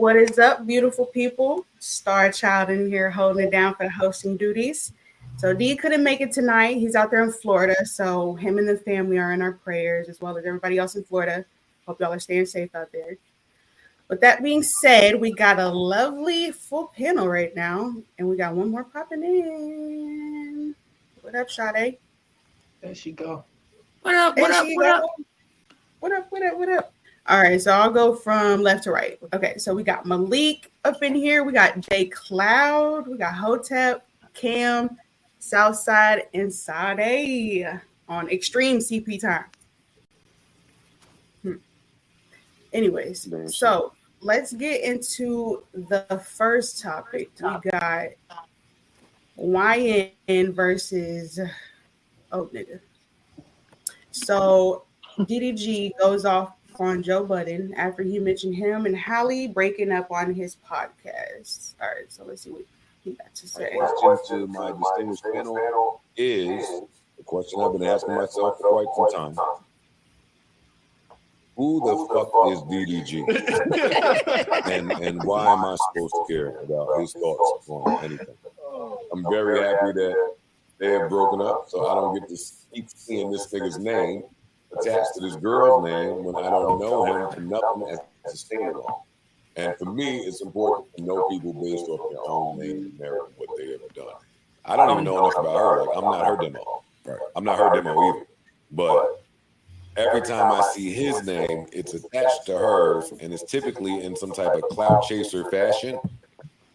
What is up, beautiful people? Star Child in here holding it down for the hosting duties. So D couldn't make it tonight. He's out there in Florida. So him and the family are in our prayers, as well as everybody else in Florida. Hope y'all are staying safe out there. With that being said, we got a lovely full panel right now. And we got one more popping in. What up, Sade? There she go. What up? What up? What up? What up? What up? What up? All right, so I'll go from left to right. Okay, so we got Malik up in here. We got J Cloud. We got Hotep, Cam, Southside, and Sade on extreme CP time. Anyways, so let's get into the first topic. We got YN versus nigga. So DDG goes off on Joe Budden after he mentioned him and Halle breaking up on his podcast. All right, so let's see what he got to say. The question to my distinguished panel is the question I've been asking myself for quite some time. Who the fuck is DDG? and why am I supposed to care about his thoughts on anything? I'm very happy that they have broken up, so I don't get to keep seeing this nigga's name attached to this girl's name when I don't know him for nothing as a stand-alone. And for me, it's important to know people based off their own name and merit of what they have done. I don't even know enough about her. Like, I'm not her demo. Right. I'm not her demo either. But every time I see his name, it's attached to hers, and it's typically in some type of cloud chaser fashion.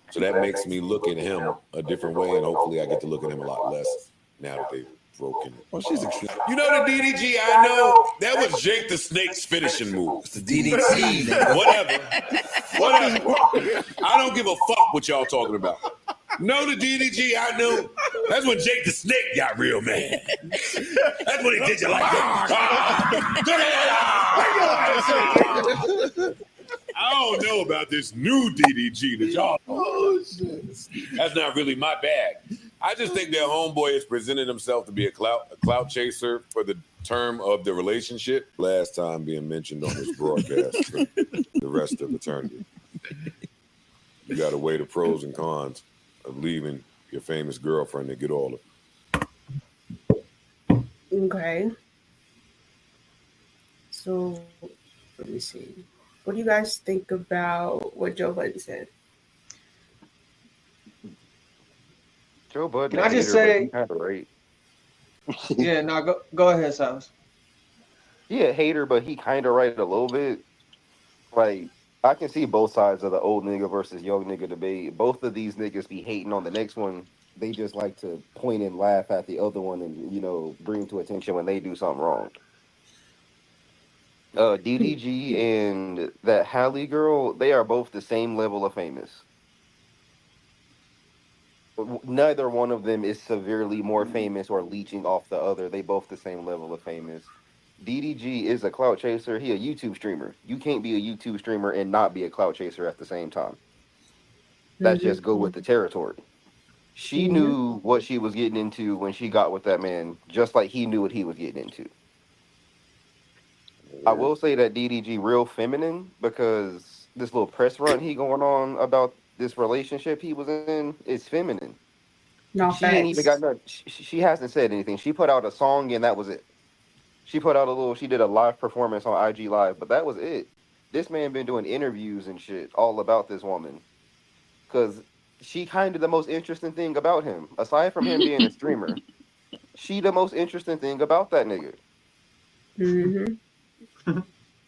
So that makes me look at him a different way, and hopefully I get to look at him a lot less now that they've broken. Well, she's extreme. You know the DDG I know? That was Jake the Snake's finishing move. The DDG. Whatever. I don't give a fuck what y'all talking about. No, the DDG I knew. That's when Jake the Snake got real mad. That's when he did you like that. I don't know about this new DDG that y'all. Oh shit! That's not really my bag. I just think that homeboy has presented himself to be a clout chaser for the term of the relationship. Last time being mentioned on this broadcast for the rest of eternity. You got to weigh the pros and cons of leaving your famous girlfriend to get all of it. Okay. So let me see. What do you guys think about what Joe Budden said? Joe Budden. Can I just say? Right. Yeah, no, go ahead, Silas. He a hater, but he kind of right a little bit. Like, I can see both sides of the old nigga versus young nigga debate. Both of these niggas be hating on the next one. They just like to point and laugh at the other one and, you know, bring to attention when they do something wrong. DDG and that Halle girl, they are both the same level of famous. Neither one of them is severely more famous or leeching off the other. They both the same level of famous. DDG is a clout chaser. He a YouTube streamer. You can't be a YouTube streamer and not be a clout chaser at the same time. That's just go with the territory. She knew what she was getting into when she got with that man, just like he knew what he was getting into. I will say that DDG real feminine because this little press run he going on about this relationship he was in is feminine. No, she ain't even got nothing. She hasn't said anything. She put out a song and that was it. She did a live performance on IG Live, but that was it. This man been doing interviews and shit all about this woman because she kind of the most interesting thing about him, aside from him being a streamer. She the most interesting thing about that nigga. Mm-hmm.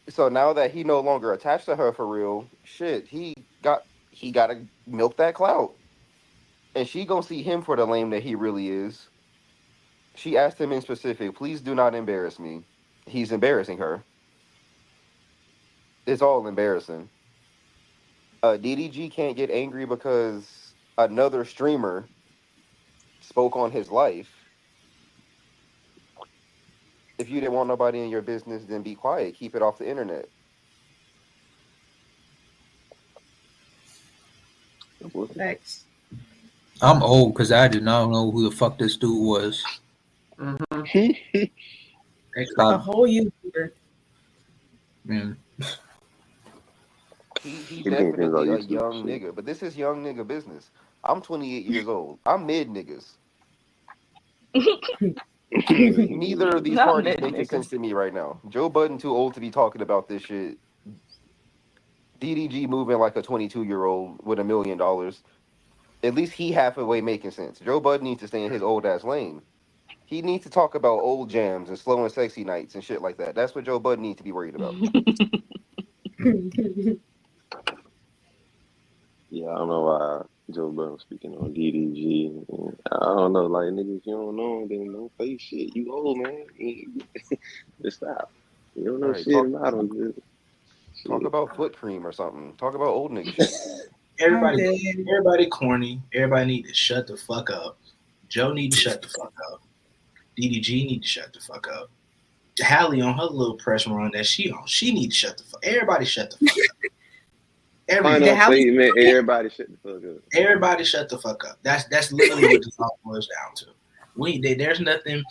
So now that he no longer attached to her for real, shit, he got to milk that clout. And she gonna see him for the lame that he really is. She asked him in specific, please do not embarrass me. He's embarrassing her. It's all embarrassing. DDG can't get angry because another streamer spoke on his life. If you didn't want nobody in your business, then be quiet. Keep it off the internet. Thanks. I'm old because I do not know who the fuck this dude was. Mm-hmm. A whole YouTuber. Man. He He being famous definitely on a YouTube. young Shit. nigga, but this is young nigga business. I'm 28 years old. I'm mid niggas. Neither of these Not parties mid making niggas. sense to me right now. Joe Budden too old to be talking about this shit. DDG moving like a 22-year-old with $1 million. At least he halfway making sense. Joe Budden needs to stay in his old ass lane. He needs to talk about old jams and slow and sexy nights and shit like that. That's what Joe Budden needs to be worried about. Yeah, I don't know why Joe Budden was speaking on DDG. I don't know, like niggas, you don't know, then don't say shit. You old man, just stop. You don't All know right, shit about him. talk about foot cream or something. Talk about old nigga shit. Everybody corny. Everybody need to shut the fuck up. Joe need to shut the fuck up. DDG need to shut the fuck up. Hallie on her little press run that she on, she need to shut the fuck. Everybody shut the fuck up. Final statement, everybody shut the fuck up. Everybody shut the fuck up. That's literally what this all boils down to. There's nothing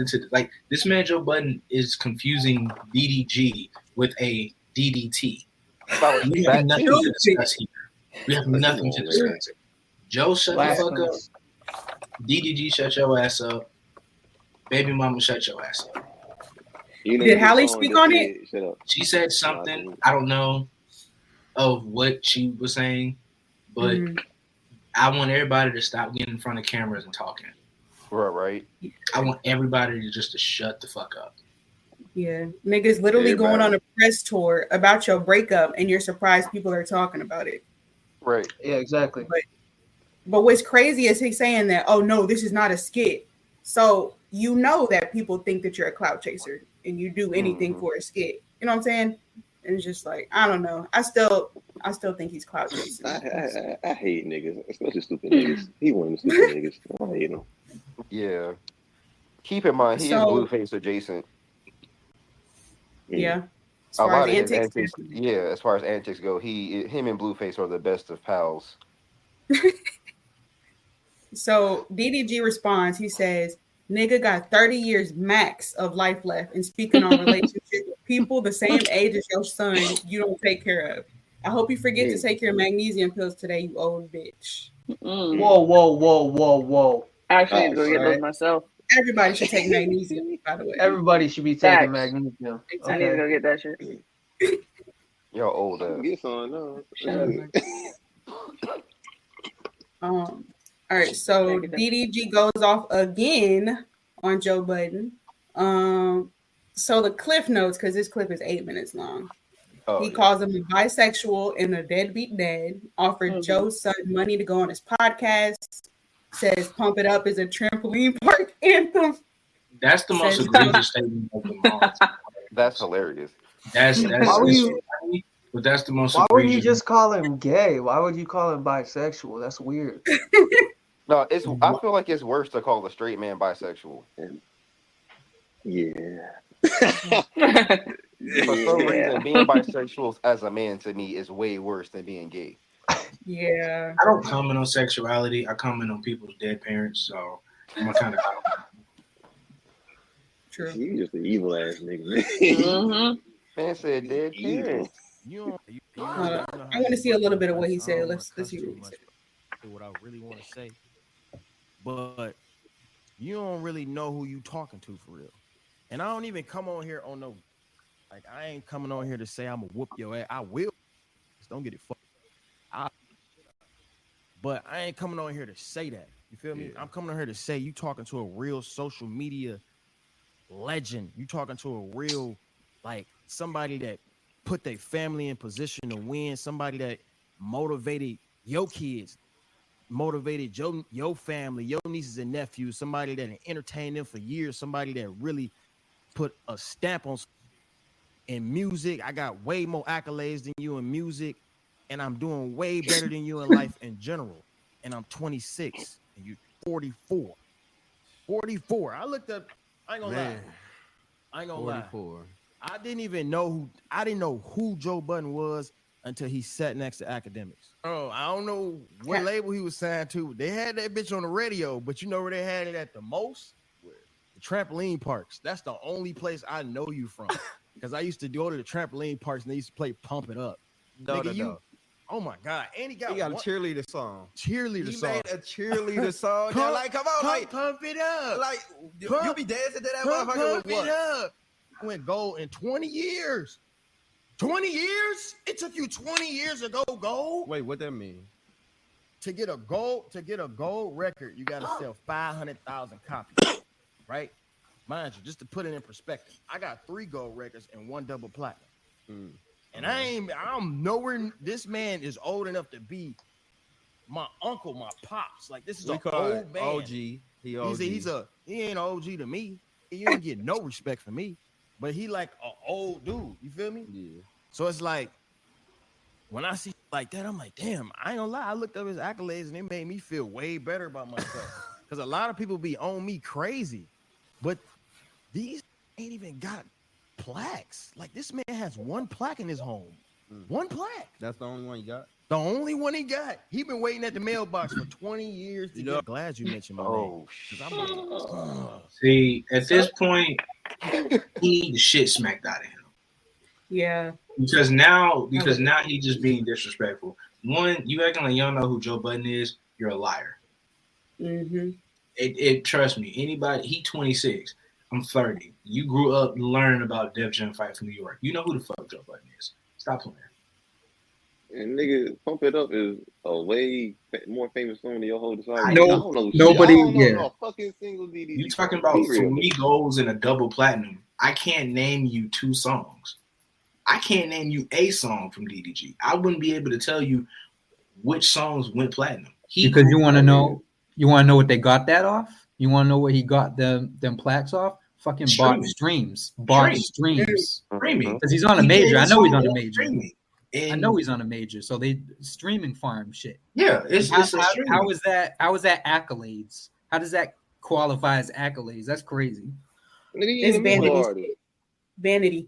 to like. This man Joe Budden is confusing DDG with a DDT. We have nothing to discuss here. We have nothing to discuss. Joe, shut the fuck up. DDG, shut your ass up. Baby mama, shut your ass up. Did Hallie speak on it? Shut up. She said something. I don't know of what she was saying, but I want everybody to stop getting in front of cameras and talking. Right. I want everybody to just shut the fuck up. Yeah, niggas literally going on a press tour about your breakup, and you're surprised people are talking about it. Right. Yeah, exactly. But what's crazy is he's saying that, oh no, this is not a skit. So you know that people think that you're a clout chaser and you do anything for a skit. You know what I'm saying? And it's just like, I don't know. I still think he's clout chasing. I hate niggas, especially stupid niggas. He one of the stupid niggas. I hate him. Yeah. Keep in mind, he is Blueface adjacent. Yeah. As far as antics, as far as antics go, him and Blueface are the best of pals. So DDG responds, he says, nigga got 30 years max of life left, and speaking on relationships with people the same age as your son you don't take care of. I hope you forget to take your magnesium pills today, you old bitch. Whoa. Actually, I need to go get those myself. Everybody should take magnesium, by the way. Everybody should be taking magnesium. I need to go get that shit. Y'all old ass. Get some, no. All right, so DDG goes off again on Joe Budden. So the cliff notes, because this clip is 8 minutes long. He calls him a bisexual and a deadbeat dad. Offered Joe's son money to go on his podcast. Says "Pump It Up" is a trampoline park anthem. That's the most egregious statement of them all. That's hilarious. That's the most. Why would you just call him gay? Why would you call him bisexual? That's weird. No, I feel like it's worse to call a straight man bisexual. Yeah. For some reason, being bisexual as a man to me is way worse than being gay. Yeah. I don't comment on sexuality. I comment on people's dead parents. So I'm a kind of. True. You just an evil ass nigga. Man said dead parents. I want to see a little bit of what he said. Let's see what he said. What I really want to say, but you don't really know who you talking to for real. And I don't even come on here on no, like I ain't coming on here to say I'm gonna whoop your ass. I will. Just don't get it fucked. But I ain't coming on here to say that. You feel me? I'm coming on here to say you talking to a real social media legend. You talking to a real, like somebody that put their family in position to win. Somebody that motivated your kids, motivated your family, your nieces and nephews. Somebody that entertained them for years. Somebody that really put a stamp on in music. I got way more accolades than you in music, and I'm doing way better than you in life in general. And I'm 26, and you 44. 44. I looked up. I ain't gonna lie. I ain't gonna 44. Lie. I didn't know who Joe Budden was until he sat next to Academics. Oh, I don't know what label he was signed to. They had that bitch on the radio, but you know where they had it at the most? The trampoline parks. That's the only place I know you from. Because I used to go to the trampoline parks and they used to play Pump It Up. Nigga, oh my God, and he got a cheerleader song. Cheerleader He song. made a cheerleader song. Come on, pump it up. Like you be dancing to that Pump motherfucker with it what? up. Went gold in 20 years. 20 years? It took you 20 years to go gold? Wait, what that mean? To get a gold record, you gotta sell 500,000 copies, right? Mind you, just to put it in perspective, I got 3 gold records and 1 double platinum. And I'm nowhere. This man is old enough to be my uncle, my pops. Like this is an old man. OG. He OG. He ain't OG to me. You ain't get no respect from me. But he like an old dude. You feel me? Yeah. So it's like when I see like that, I'm like, damn, I ain't gonna lie. I looked up his accolades and it made me feel way better about myself. Because a lot of people be on me crazy. But these ain't even got plaques. Like this man has 1 plaque in his home. 1 plaque. That's the only one you got? The only one he got. He been waiting at the mailbox for 20 years to get. Glad you mentioned my name. See, at this point, he need the shit smacked out of him. Yeah. Because now he's just being disrespectful. One, you acting like you don't know who Joe Budden is, you're a liar. Mm-hmm. It trust me, anybody, he 26, I'm 30. You grew up learning about Def Jam Fight from New York. You know who the fuck Joe Budden is. Stop playing. And nigga, Pump It Up is a way more famous song than your whole discography. I don't know nobody, shit. I don't know yeah. no fucking single DDG. You talking about 3 golds and a double platinum. I can't name you 2 songs. I can't name you a song from DDG. I wouldn't be able to tell you which songs went platinum. Because you want to know what they got that off? You want to know where he got them plaques off? Fucking bought streams. Because he's on a major. I know he's on a major. I know he's on a major. So they streaming farm shit. Yeah, how is that accolades? How does that qualify as accolades? That's crazy. It's vanity.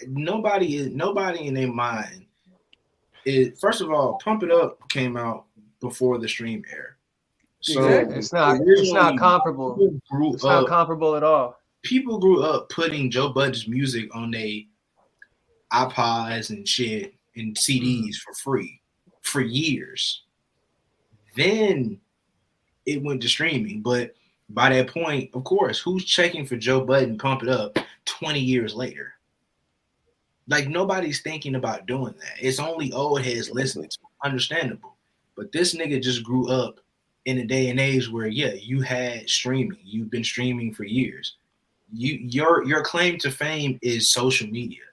Nobody in their mind is. First of all, Pump It Up came out before the stream era, so it's not comparable. It's not comparable at all. People grew up putting Joe Budden's music on their iPods and shit and CDs for free for years. Then it went to streaming, but by that point, of course, who's checking for Joe Budden Pump It Up 20 years later? Like, nobody's thinking about doing that. It's only old heads listening to it. Understandable. But this nigga just grew up in a day and age where, yeah, you had streaming. You've been streaming for years. Your claim to fame is social media.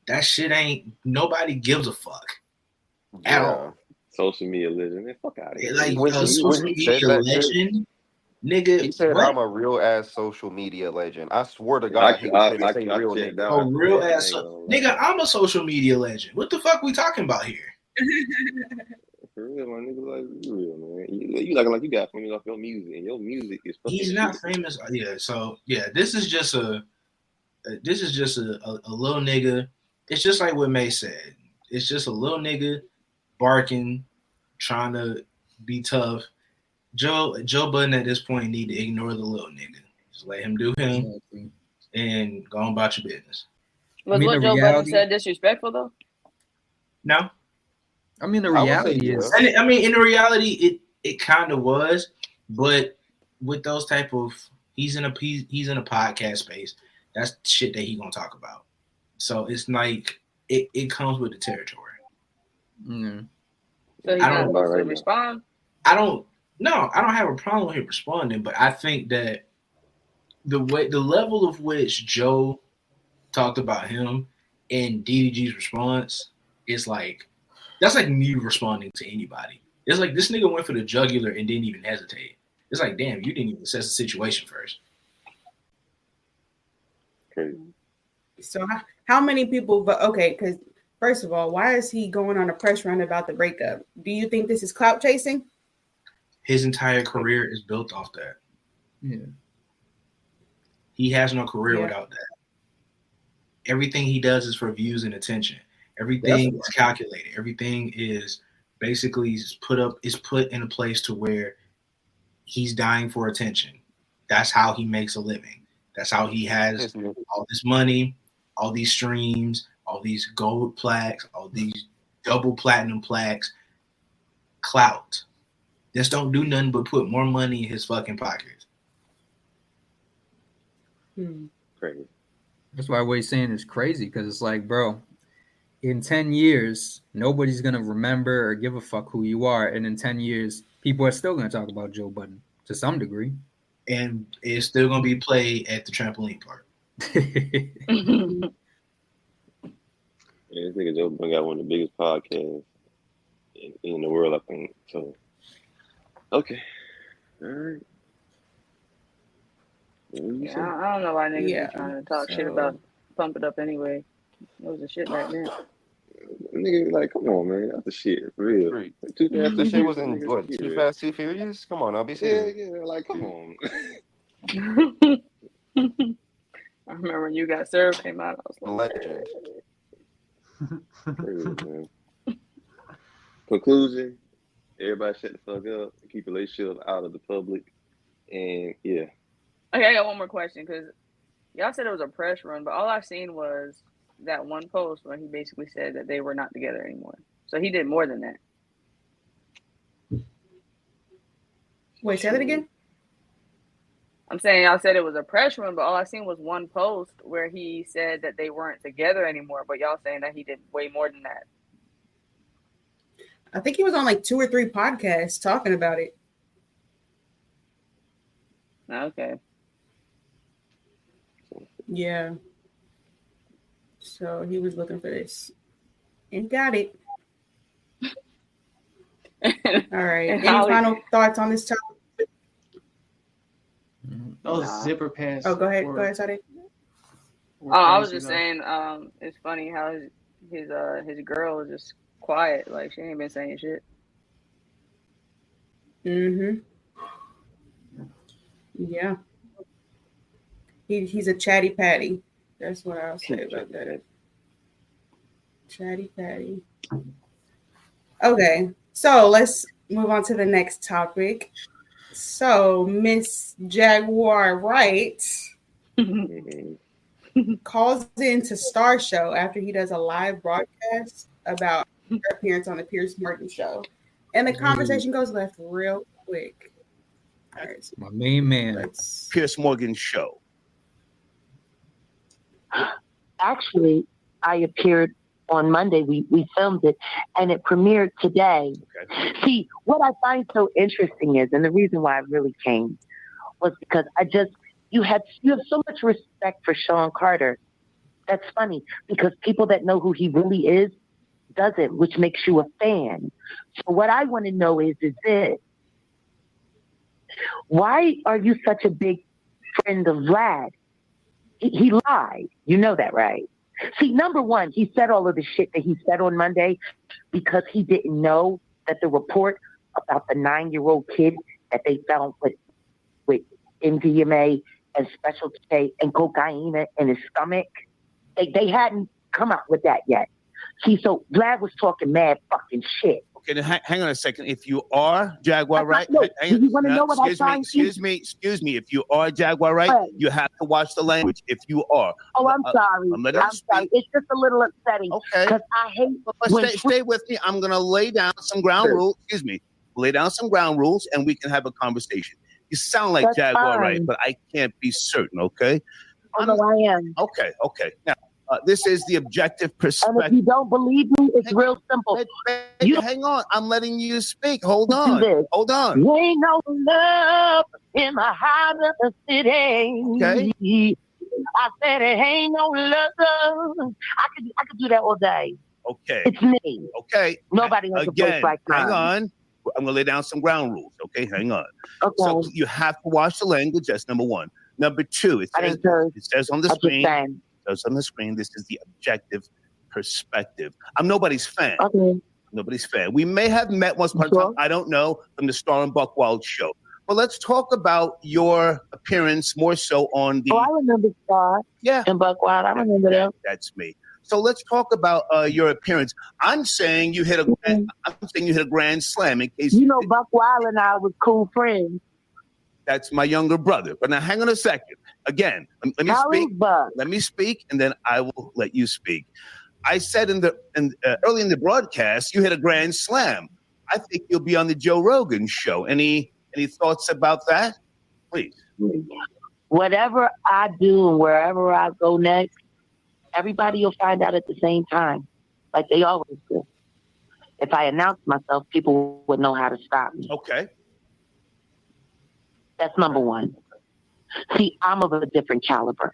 That shit ain't, nobody gives a fuck at all. Social media legend. Man, fuck out of here. Like, a social media legend, nigga. He said, I'm a real ass social media legend. I swear to God, he said real nigga. A real ass nigga, I'm a social media legend. What the fuck we talking about here? For real, my nigga, like, you real, man. You looking like you got famous off your music, and your music is fucking He's not famous. Yeah, so yeah, this is just a little nigga. It's just like what May said. It's just a little nigga barking, trying to be tough. Joe Budden at this point need to ignore the little nigga. Just let him do him and go on about your business. Was what Joe Budden said disrespectful though? No. I mean, the reality is. I mean, in the reality, it kind of was, but with those type of, he's in a podcast space. That's shit that he gonna talk about. So it's like it comes with the territory. Mm. So he's not supposed to respond. I don't have a problem with him responding, but I think that the level of which Joe talked about him and DDG's response is like, that's like me responding to anybody. It's like this nigga went for the jugular and didn't even hesitate. It's like, damn, you didn't even assess the situation first. So how many people? But okay, because first of all, why is he going on a press run about the breakup? Do you think this is clout chasing? His entire career is built off that. Yeah. He has no career without that. Everything he does is for views and attention. Everything is calculated. Everything is basically put in a place to where he's dying for attention. That's how he makes a living. That's how he has all this money, all these streams, all these gold plaques, all these double platinum plaques, clout. Just don't do nothing but put more money in his fucking pockets. Crazy. That's why what he's saying is crazy, because it's like, bro, in 10 years, nobody's going to remember or give a fuck who you are. And in 10 years, people are still going to talk about Joe Budden to some degree. And it's still going to be played at the trampoline park. Yeah, this nigga Joe Budden got one of the biggest podcasts in the world, I think. So, okay. All right. Yeah, I don't know why niggas be trying to talk shit about pump it up anyway. It was a shit right now. Nigga, like, come on, man. That's the shit. For real. Right. Too Fast, The Too shit was Furious, in, nigga, what, yeah. Too Fast, Too Furious? Come on, I'll be Yeah, serious. yeah. Like, come on. I remember when You Got Served came out. I was like, Legend. Crazy, man. Conclusion, everybody shut the fuck up. Keep relationships out of the public. And, yeah. okay, I got one more question because y'all said it was a press run, but all I've seen was that one post where he basically said that they were not together anymore. So he did more than that. Wait, say that again? I'm saying y'all said it was a press run, but all I seen was one post where he said that they weren't together anymore, but y'all saying that he did way more than that. I think he was on like 2 or 3 podcasts talking about it. Okay. Yeah. So he was looking for this and got it. All right. Any final thoughts on this topic? Those zipper pants. Oh, go ahead. Go ahead, Sade. Oh, I was just saying, it's funny how his girl is just quiet. Like, she ain't been saying shit. Mm-hmm. Yeah. He's a chatty patty. That's what I'll say about that. Chatty patty. Okay, so let's move on to the next topic. So Miss Jaguar Wright calls into Star Show after he does a live broadcast about her appearance on the Pierce Morgan show. And the conversation goes left real quick. All right, my main man. Pierce Morgan show. Actually, I appeared on Monday. We filmed it, and it premiered today. Okay. See, what I find so interesting is, and the reason why I really came was because you have so much respect for Sean Carter. That's funny because people that know who he really is does it, which makes you a fan. So what I want to know is this: why are you such a big friend of Vlad? He lied. You know that, right? See, number one, he said all of the shit that he said on Monday because he didn't know that the report about the 9-year-old kid that they found with MDMA and Special K and cocaine in his stomach, they hadn't come out with that yet. See, so Vlad was talking mad fucking shit. Okay, then hang on a second. If you are Jaguar Wright, you want to know what I find? Excuse me. If you are Jaguar Wright, you have to watch the language. If you are. Oh, I'm sorry. I'm sorry. It's just a little upsetting. Okay. Because I hate. But stay with me. I'm gonna lay down some ground rules. Excuse me. Lay down some ground rules, and we can have a conversation. You sound like Jaguar Wright, but I can't be certain. Okay. Oh, no, I am. Okay. Now. This is the objective perspective. And if you don't believe me, it's real simple. Hang on. I'm letting you speak. Hold on. Hold on. There ain't no love in the heart of the city. Okay. I said it ain't no love. I could do that all day. Okay. It's me. Okay. Nobody has a voice like mine. Hang on. I'm going to lay down some ground rules. Okay. Hang on. Okay. So you have to watch the language. That's number one. Number two, it says on the screen. On the screen, this is the objective perspective. I'm nobody's fan. Okay. Nobody's fan. We may have met once upon a time, I don't know, from the Star and Buckwild show. But let's talk about your appearance more so on the. Oh, I remember Star. Yeah. And Buckwild. I remember that. That's me. So let's talk about your appearance. I'm saying you hit a grand slam. In case Buckwild and I was cool friends. That's my younger brother. But now, hang on a second. Again, let me speak. Let me speak, and then I will let you speak. I said early in the broadcast, you hit a grand slam. I think you'll be on the Joe Rogan show. Any thoughts about that? Please. Whatever I do and wherever I go next, everybody will find out at the same time, like they always do. If I announce myself, people would know how to stop me. Okay. That's number one. See, I'm of a different caliber.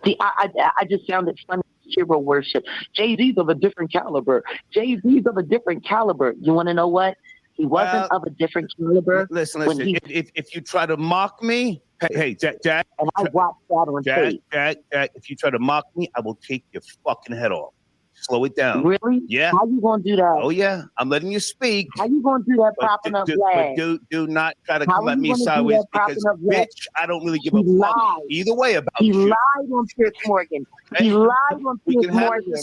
See, I just found it funny. Hero worship. Jay-Z's of a different caliber. Jay-Z's of a different caliber. You want to know what? He wasn't of a different caliber. Listen. If you try to mock me, hey, Jack. And I watched that on tape. Jack, if you try to mock me, I will take your fucking head off. Slow it down. Really? Yeah. How you gonna do that? Oh yeah, I'm letting you speak. How you gonna do that propping up Vlad? Do not try to come at me sideways because bitch, I don't really give a fuck either way about you. He lied on Piers Morgan. He lied on Piers Morgan.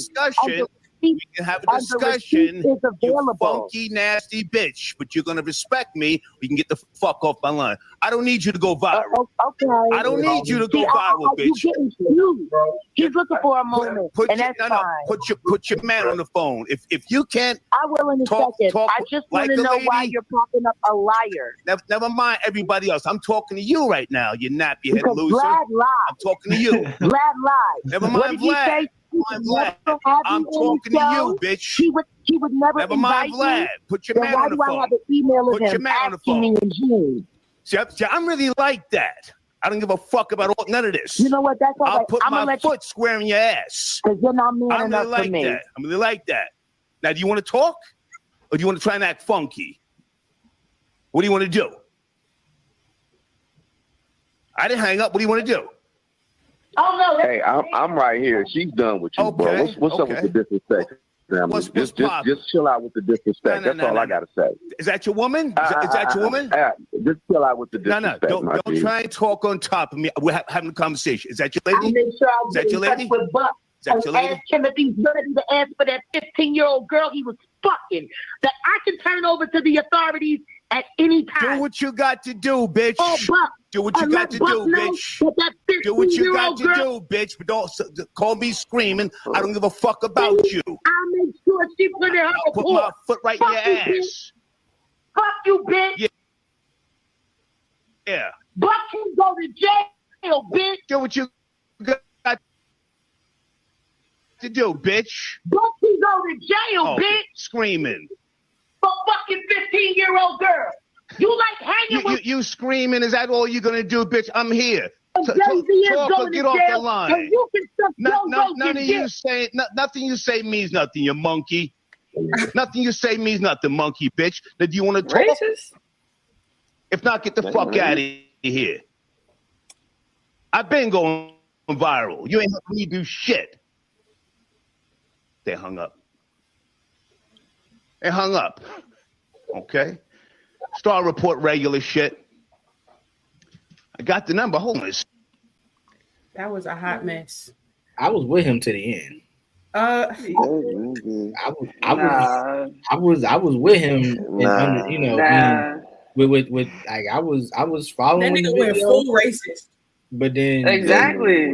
We can have a discussion, you funky, nasty bitch. But you're gonna respect me, or you can get the fuck off my line. I don't need you to go viral. Okay. I don't need you to go viral, bitch. He's looking for a moment, and that's fine. Put your man on the phone. If you can't, I will in a second. I just want to know why you're popping up a liar. Never mind everybody else. I'm talking to you right now. You nappy head loser. Vlad lied. I'm talking to you. Vlad lied. Never mind Vlad. I'm talking to you, bitch. He would never. Never mind Vlad. Put your man on the phone. Put your man on the phone. See, I'm really like that. I don't give a fuck about none of this. You know what? That's all right. I'll put my foot square in your ass. Because you're not man enough really for me. That. I'm really like that. Now, do you want to talk, or do you want to try and act funky? What do you want to do? I didn't hang up. What do you want to do? Oh no! Hey, I'm right here. She's done with you, bro. What's up with the disrespect? Just chill out with the disrespect. That's all I gotta say. Is that your woman? Is that your woman? Just chill out with the disrespect. Don't try and talk on top of me. We're having a conversation. Is that your lady? Is that your lady? Is that your lady? Timothy's ready to answer for that 15-year-old girl he was fucking. That I can turn over to the authorities at any time. Do what you got to do, bitch. Oh, Buck. Do what you got to do, bitch. Do what you got to do, bitch. But don't call me screaming. I don't give a fuck about you. I'll make sure she put her I'll put my foot right in your ass. Fuck you, bitch. Yeah. Buck can go to jail, bitch. Do what you got to do, bitch. Buck can go to jail, bitch. Screaming. For fucking 15-year-old girl. You like hanging with you screaming? Is that all you're gonna do, bitch? I'm here. Talk or get off the line. Nothing you say means nothing, you monkey. Nothing you say means nothing, monkey bitch. Now, do you want to talk? Racist? If not, get the fuck out of here. I've been going viral. You ain't helping me do shit. They hung up. Okay. Star Report regular shit. I got the number. Hold on. That was a hot mess. I was with him to the end. I was with him. With like I was following. That nigga went full racist. But then exactly, I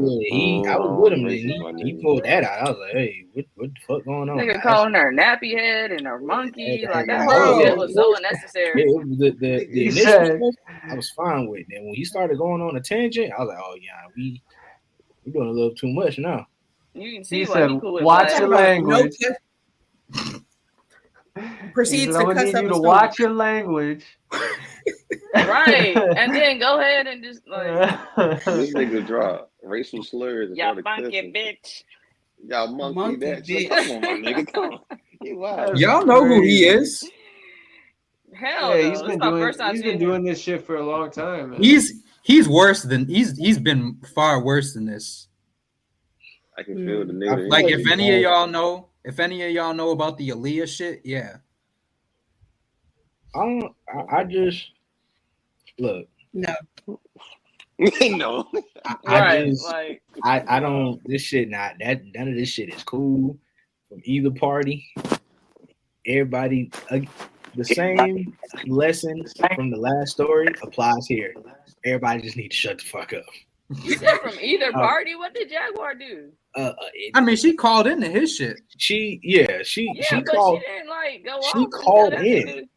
was with him and he pulled that out. I was like, hey, what the fuck going on? Nigga calling her nappy head and her monkey, like that whole shit was so unnecessary. The initial stuff I was fine with. Then when he started going on a tangent, I was like, oh yeah, we doing a little too much now. You can see he why said, he cool with watch Vlad. your language. Proceeds to cuss need up you to watch your language. Right, and then go ahead and just like this nigga drop racial slurs. Y'all funky bitch. Y'all monkey bitch. Come on, my nigga. Come on. Wow. Y'all know who he is. Hell, yeah, no. He's been doing this shit for a long time. Man. He's worse than he's been far worse than this. I can feel the nigga. Like if any of y'all know about the Aaliyah shit, yeah. I just look. No. No. I don't. This shit not that. None of this shit is cool from either party. Everybody, the same lesson from the last story applies here. Everybody just need to shut the fuck up. You said from either party. What did Jaguar do? I mean, she called into his shit. She but called. she didn't like go She off. called in.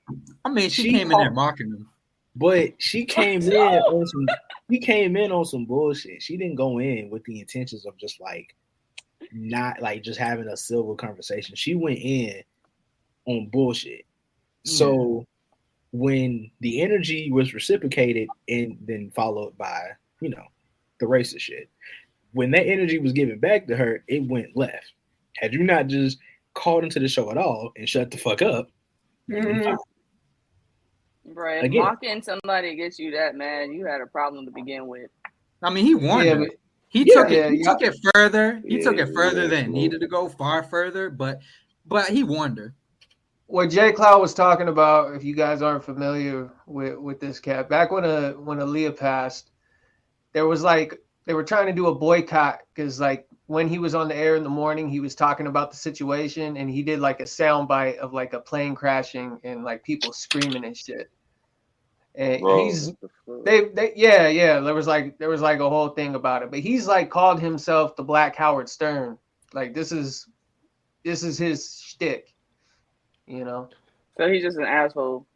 I mean, she came in there mocking him. But she came in on some. She came in on some bullshit. She didn't go in with the intentions of just like not like just having a civil conversation. She went in on bullshit. So when the energy was reciprocated and then followed by, you know, the racist shit, when that energy was given back to her, it went left. Had you not just called into the show at all and shut the fuck up, Right, if mocking somebody gets you that mad, you had a problem to begin with. I mean, he warned her. He took it further. He took it further than it needed to go, far further. But he warned her. What Jay Cloud was talking about, if you guys aren't familiar with this cat, back when Aaliyah passed, there was like they were trying to do a boycott because like when he was on the air in the morning, he was talking about the situation and he did like a soundbite of like a plane crashing and like people screaming and shit. And there was like a whole thing about it, but he's like called himself the Black Howard Stern. Like this is his shtick, you know. So he's just an asshole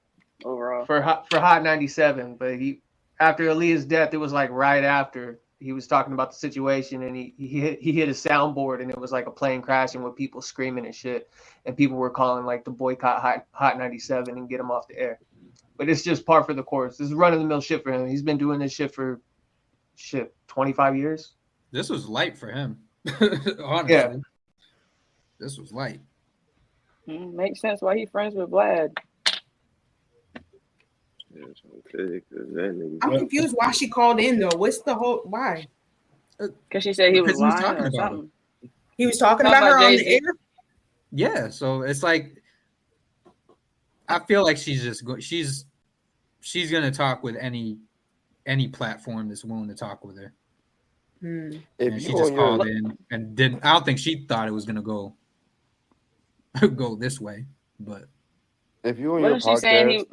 overall for Hot 97. But after Aaliyah's death, it was like right after he was talking about the situation, and he hit a soundboard, and it was like a plane crashing with people screaming and shit, and people were calling like to boycott Hot 97 and get him off the air. But it's just par for the course. This is run-of-the-mill shit for him. He's been doing this shit for 25 years. This was light for him. Honestly. Yeah. This was light. Makes sense why he friends with Vlad. I'm confused why she called in though. What's the whole why? Because she said he was lying or something. He was talking about her on the air. Yeah, so it's like I feel like she's gonna talk with any platform that's willing to talk with her. And she just called in and didn't. I don't think she thought it was gonna go this way. But if you on your podcast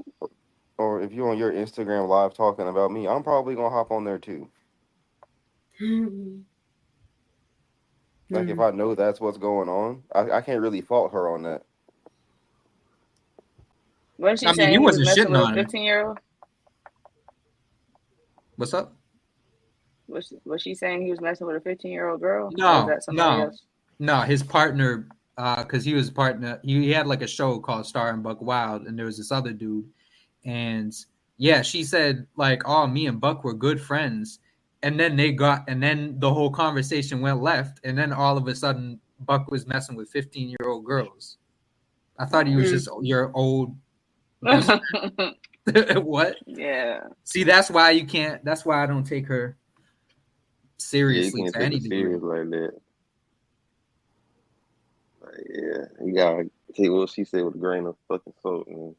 or if you're on your Instagram live talking about me, I'm probably gonna hop on there too. Like if I know that's what's going on, I can't really fault her on that. What she saying? He wasn't messing with a 15-year-old. What's up? Was she saying he was messing with a 15-year-old girl? No. His partner, because he was a partner. He had like a show called Star and Buck Wild, and there was this other dude, and yeah, she said like, "Oh, me and Buck were good friends," and then the whole conversation went left, and then all of a sudden, Buck was messing with 15-year-old girls. I thought he was just your old. What? Yeah. See, that's why you can't. That's why I don't take her seriously to any degree like that. Like, yeah, you gotta take what she said with a grain of fucking salt, man.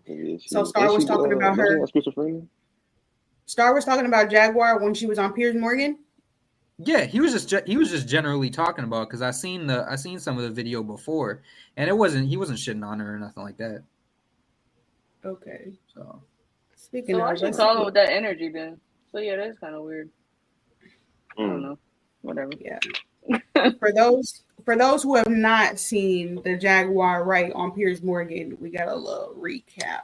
Yeah, so Star was talking about her. Star was talking about Jaguar when she was on Piers Morgan. Yeah, he was just generally talking about because I seen some of the video before, and he wasn't shitting on her or nothing like that. Okay. So speaking of, why she calling with that energy then? So yeah, that's kind of weird. I don't know. Whatever. Yeah. For those who have not seen the Jaguar Wright on Piers Morgan, we got a little recap.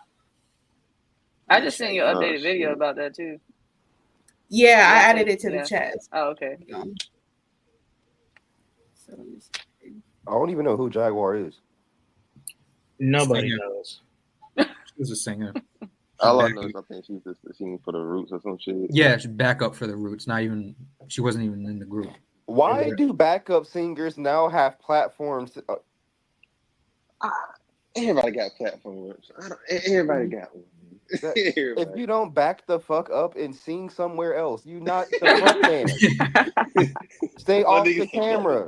I just sent you an updated video about that too. Yeah, I added it to the chat. Oh, okay. I don't even know who Jaguar is. Nobody knows. She's a singer. All I know is I think she's just singing for the Roots or some shit. Yeah, she's backup for the Roots. She wasn't even in the group. Why do backup singers now have platforms? Everybody got platforms. Everybody got one. If you don't back the fuck up and sing somewhere else, you not the fuck man. Stay off the camera.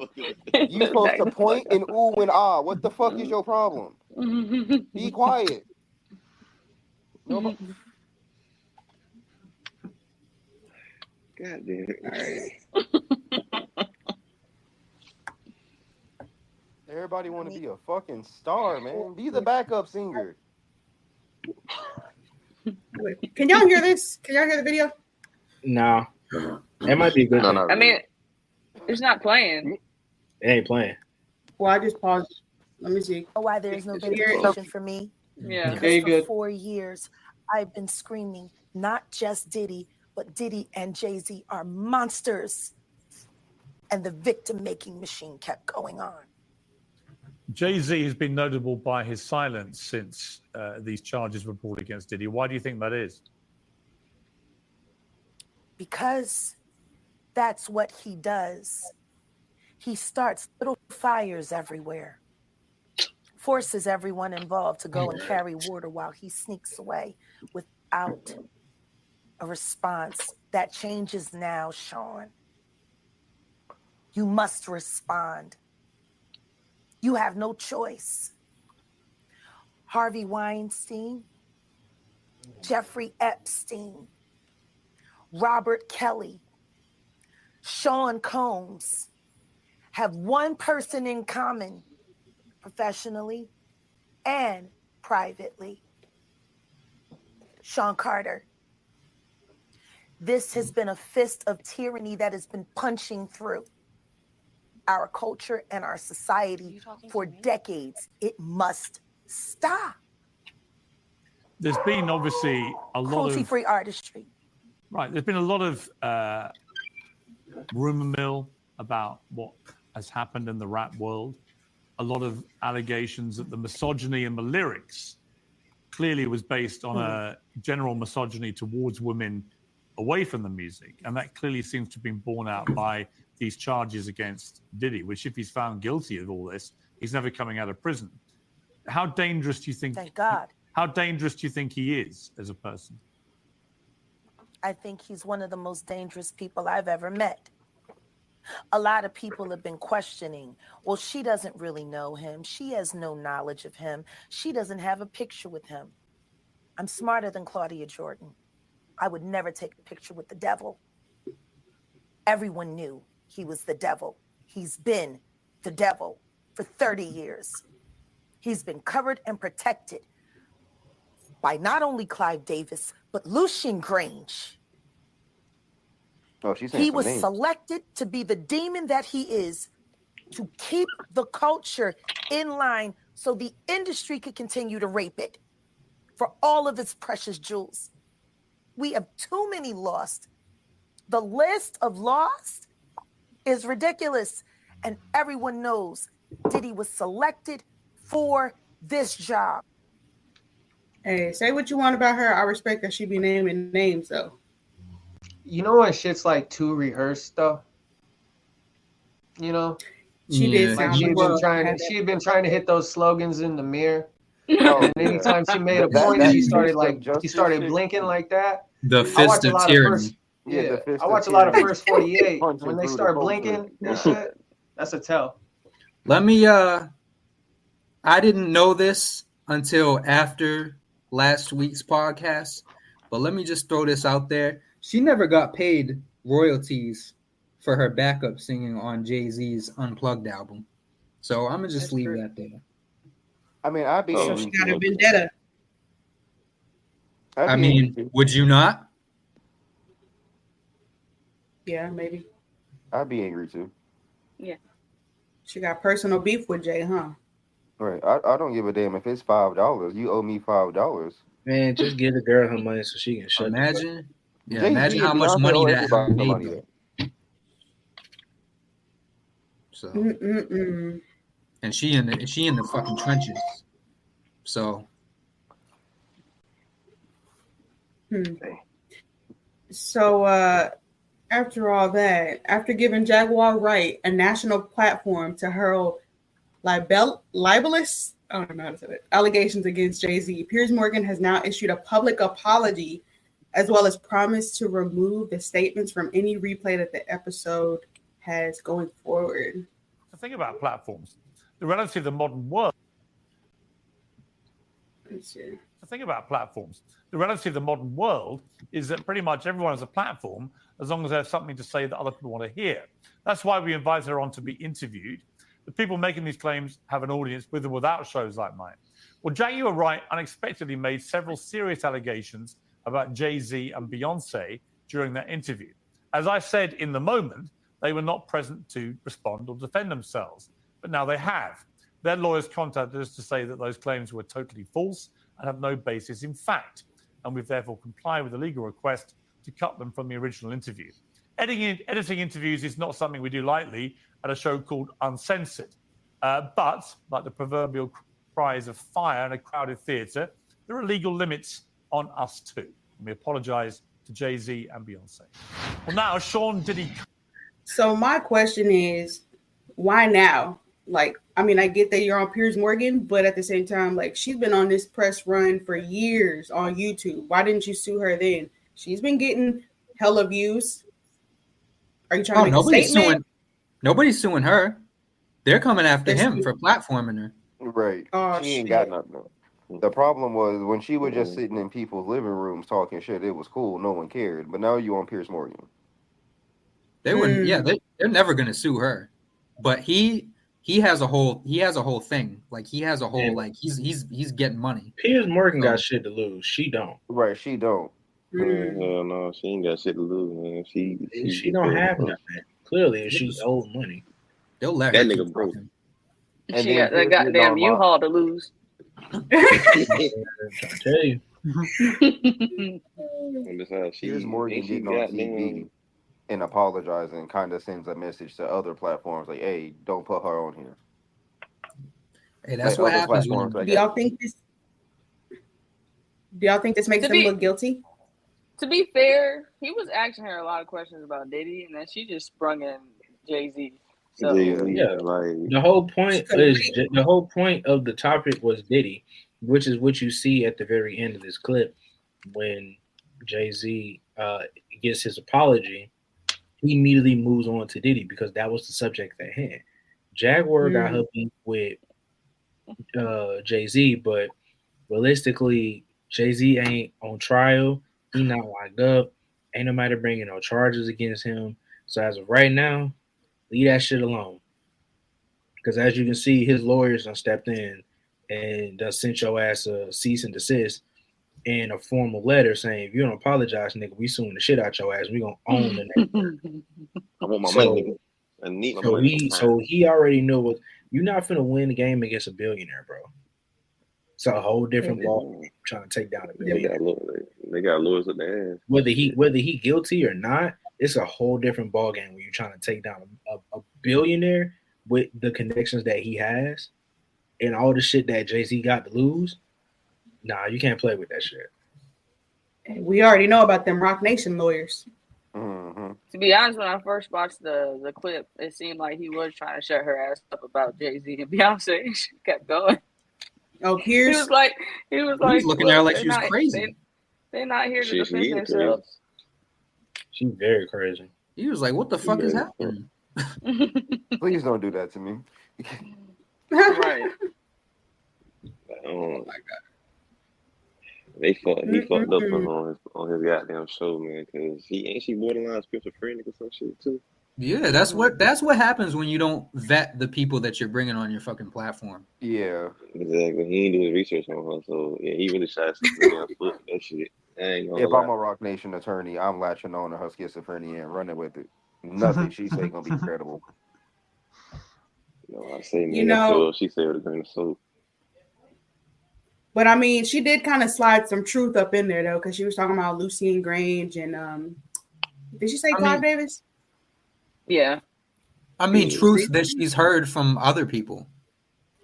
You supposed to point and ooh and ah. What the fuck is your problem? Be quiet. Nobody. God damn it. All right. Everybody want to be a fucking star, man. Be the backup singer. Can y'all hear this? Can y'all hear the video? No, it might be a good thing. I mean, it's not playing. It ain't playing. Well, I just paused. Let me see. Why there's no vindication for me? Yeah. Okay, Because for good. 4 years, I've been screaming, not just Diddy, but Diddy and Jay-Z are monsters. And the victim-making machine kept going on. Jay-Z has been notable by his silence since these charges were brought against Diddy. Why do you think that is? Because that's what he does. He starts little fires everywhere, forces everyone involved to go and carry water while he sneaks away without a response. That changes now, Sean. You must respond. You have no choice. Harvey Weinstein, Jeffrey Epstein, Robert Kelly, Sean Combs have one person in common, professionally and privately. Sean Carter. This has been a fist of tyranny that has been punching through our culture and our society for decades. It must stop. There's been obviously a lot of Cruelty-free artistry. Right. There's been a lot of rumor mill about what has happened in the rap world. A lot of allegations that the misogyny in the lyrics clearly was based on a general misogyny towards women away from the music. And that clearly seems to have been borne out by these charges against Diddy, which if he's found guilty of all this, he's never coming out of prison. How dangerous do you think? Thank God. How dangerous do you think he is as a person? I think he's one of the most dangerous people I've ever met. A lot of people have been questioning, well, she doesn't really know him. She has no knowledge of him. She doesn't have a picture with him. I'm smarter than Claudia Jordan. I would never take a picture with the devil. Everyone knew he was the devil. He's been the devil for 30 years. He's been covered and protected by not only Clive Davis, but Lucian Grange. Oh, she's saying He some was names. selected to be the demon that he is, to keep the culture in line so the industry could continue to rape it for all of its precious jewels. We have too many lost. The list of lost is ridiculous. And everyone knows Diddy was selected for this job. Hey, say what you want about her. I respect that she be naming names, though. You know when shit's like too rehearsed, though? You know? She did Like sound she had been trying to hit those slogans in the mirror. Oh, And anytime she made a point, she started blinking like that. The fist of tyranny. I watch a lot of First 48. When they start blinking and shit, that's a tell. Let me I didn't know this until after last week's podcast, but let me just throw this out there. She never got paid royalties for her backup singing on Jay-Z's Unplugged album. So I'm gonna just leave that there. I mean, I'd be. So she got a vendetta. I mean, would you not? Yeah, maybe. I'd be angry too. Yeah. She got personal beef with Jay, huh? Right. I don't give a damn if it's $5. You owe me $5. Man, just give the girl her money so she can shut Imagine. Yeah, Jay-Z imagine and how much Beyonce money owe that everybody made. money, Though. So, and she in the fucking trenches. So, So after all that, after giving Jaguar Wright a national platform to hurl libelous, I don't know how to say it, allegations against Jay-Z, Piers Morgan has now issued a public apology as well as promised to remove the statements from any replay that the episode has going forward. The thing about platforms, the relative to the modern world. Let's see. The thing about platforms, the relative to the modern world is that pretty much everyone has a platform as long as they have something to say that other people want to hear. That's why we invite her on to be interviewed. The people making these claims have an audience with or without shows like mine. Well, Jaguar Wright unexpectedly made several serious allegations about Jay-Z and Beyonce during that interview. As I said in the moment, they were not present to respond or defend themselves, but now they have. Their lawyers contacted us to say that those claims were totally false and have no basis in fact, and we've therefore complied with the legal request to cut them from the original interview. Editing interviews is not something we do lightly at a show called Uncensored, but like the proverbial cries of fire in a crowded theatre, there are legal limits on us too. And we apologise to Jay-Z and Beyonce. Well, now Sean Diddy. So my question is, why now? Like, I mean, I get that you're on Piers Morgan, but at the same time, like, she's been on this press run for years on YouTube. Why didn't you sue her then? She's been getting hella views. Are you trying to make a statement? Nobody's suing her. They're coming after him for platforming her. Right. Oh, she ain't got nothing. The problem was when she was just sitting in people's living rooms talking shit, it was cool. No one cared. But now you on Piers Morgan. They wouldn't. Yeah, they're never gonna sue her. But he has a whole thing. Like he has a whole he's getting money. Piers Morgan got shit to lose. She don't. Right. She don't. Hell no, she ain't got shit to lose, man. She don't have nothing. Clearly, she's owed money. They'll let that nigga broke. And she got that goddamn U-Haul to lose. I'm trying to tell you. And besides, Piers Morgan getting on TV and apologizing kind of sends a message to other platforms like, "Hey, don't put her on here." Hey, that's what happens. Do y'all think this makes them look guilty? To be fair, he was asking her a lot of questions about Diddy, and then she just sprung in Jay-Z. So the whole point of the topic was Diddy, which is what you see at the very end of this clip when Jay-Z gets his apology. He immediately moves on to Diddy because that was the subject at hand. Jaguar got her beef with Jay-Z, but realistically, Jay-Z ain't on trial. He not locked up. Ain't nobody bringing no charges against him. So as of right now, leave that shit alone. Because as you can see, his lawyers done stepped in and done sent your ass a cease and desist and a formal letter saying, if you don't apologize, nigga, we suing the shit out your ass. We gonna own the nigga. I want my money, nigga. I need my money. So he already knew what you're not finna win the game against a billionaire, bro. It's a whole different ball trying to take down a billionaire. They got lawyers at their ass. Whether he guilty or not, it's a whole different ball game when you're trying to take down a billionaire with the connections that he has and all the shit that Jay-Z got to lose. Nah, you can't play with that shit. We already know about them Rock Nation lawyers. Mm-hmm. To be honest, when I first watched the clip, it seemed like he was trying to shut her ass up about Jay-Z and Beyonce. She kept going. Oh, Piers. He was like looking at her like she was crazy. They're not here to defend themselves. She's very crazy. He was like, "What the fuck is happening?" Please don't do that to me. Right. Oh my god. He fucked up on his goddamn show, man, because she borderline schizophrenic or some shit too. Yeah, that's what happens when you don't vet the people that you're bringing on your fucking platform. Yeah, exactly. He ain't doing research on her, so yeah, he really shot that shit. If I'm a Rock Nation attorney, I'm latching on to her schizophrenia and running with it. Nothing she say gonna be credible. I say, man, she said with a grain of salt. But I mean, she did kind of slide some truth up in there though, because she was talking about Lucian Grange and did she say Clive Davis? Yeah. I mean, truth that she's heard from other people.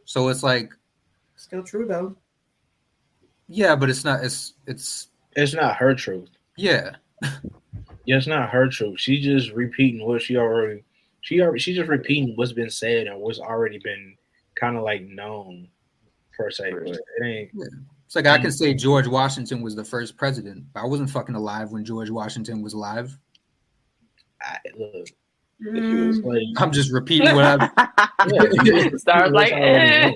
So it's like still true though. Yeah, but it's not it's not her truth. Yeah. Yeah, it's not her truth. She's just repeating what she's just repeating what's been said and what's already been kind of like known per se. But it ain't. Yeah. It's like I can say George Washington was the first president. I wasn't fucking alive when George Washington was alive. Look. I'm just repeating what I've Stars like I'm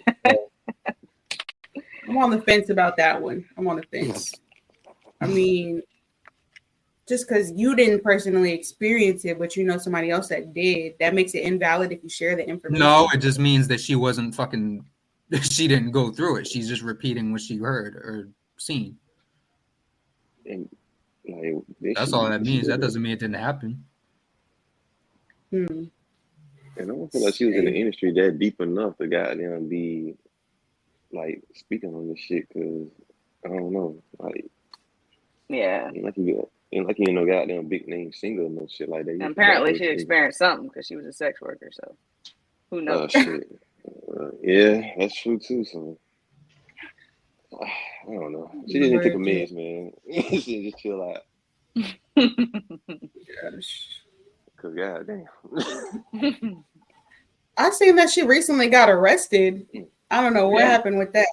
on the fence about that one. I'm on the fence. I mean, just because you didn't personally experience it, but you know somebody else that did, that makes it invalid if you share the information. No, it just means that she wasn't fucking she didn't go through it. She's just repeating what she heard or seen. And Like That's all that means. That doesn't mean it didn't happen. And I don't feel like she was in the industry that deep enough to goddamn be like speaking on this shit. Cause I don't know, like ain't like you ain't no goddamn big name singer or no shit like that. And apparently she experienced something because she was a sex worker. So who knows? Oh shit. Yeah, that's true too. So I don't know. She didn't take a mess, man. She just chill out. Cause goddamn. I seen that she recently got arrested. I don't know what happened with that.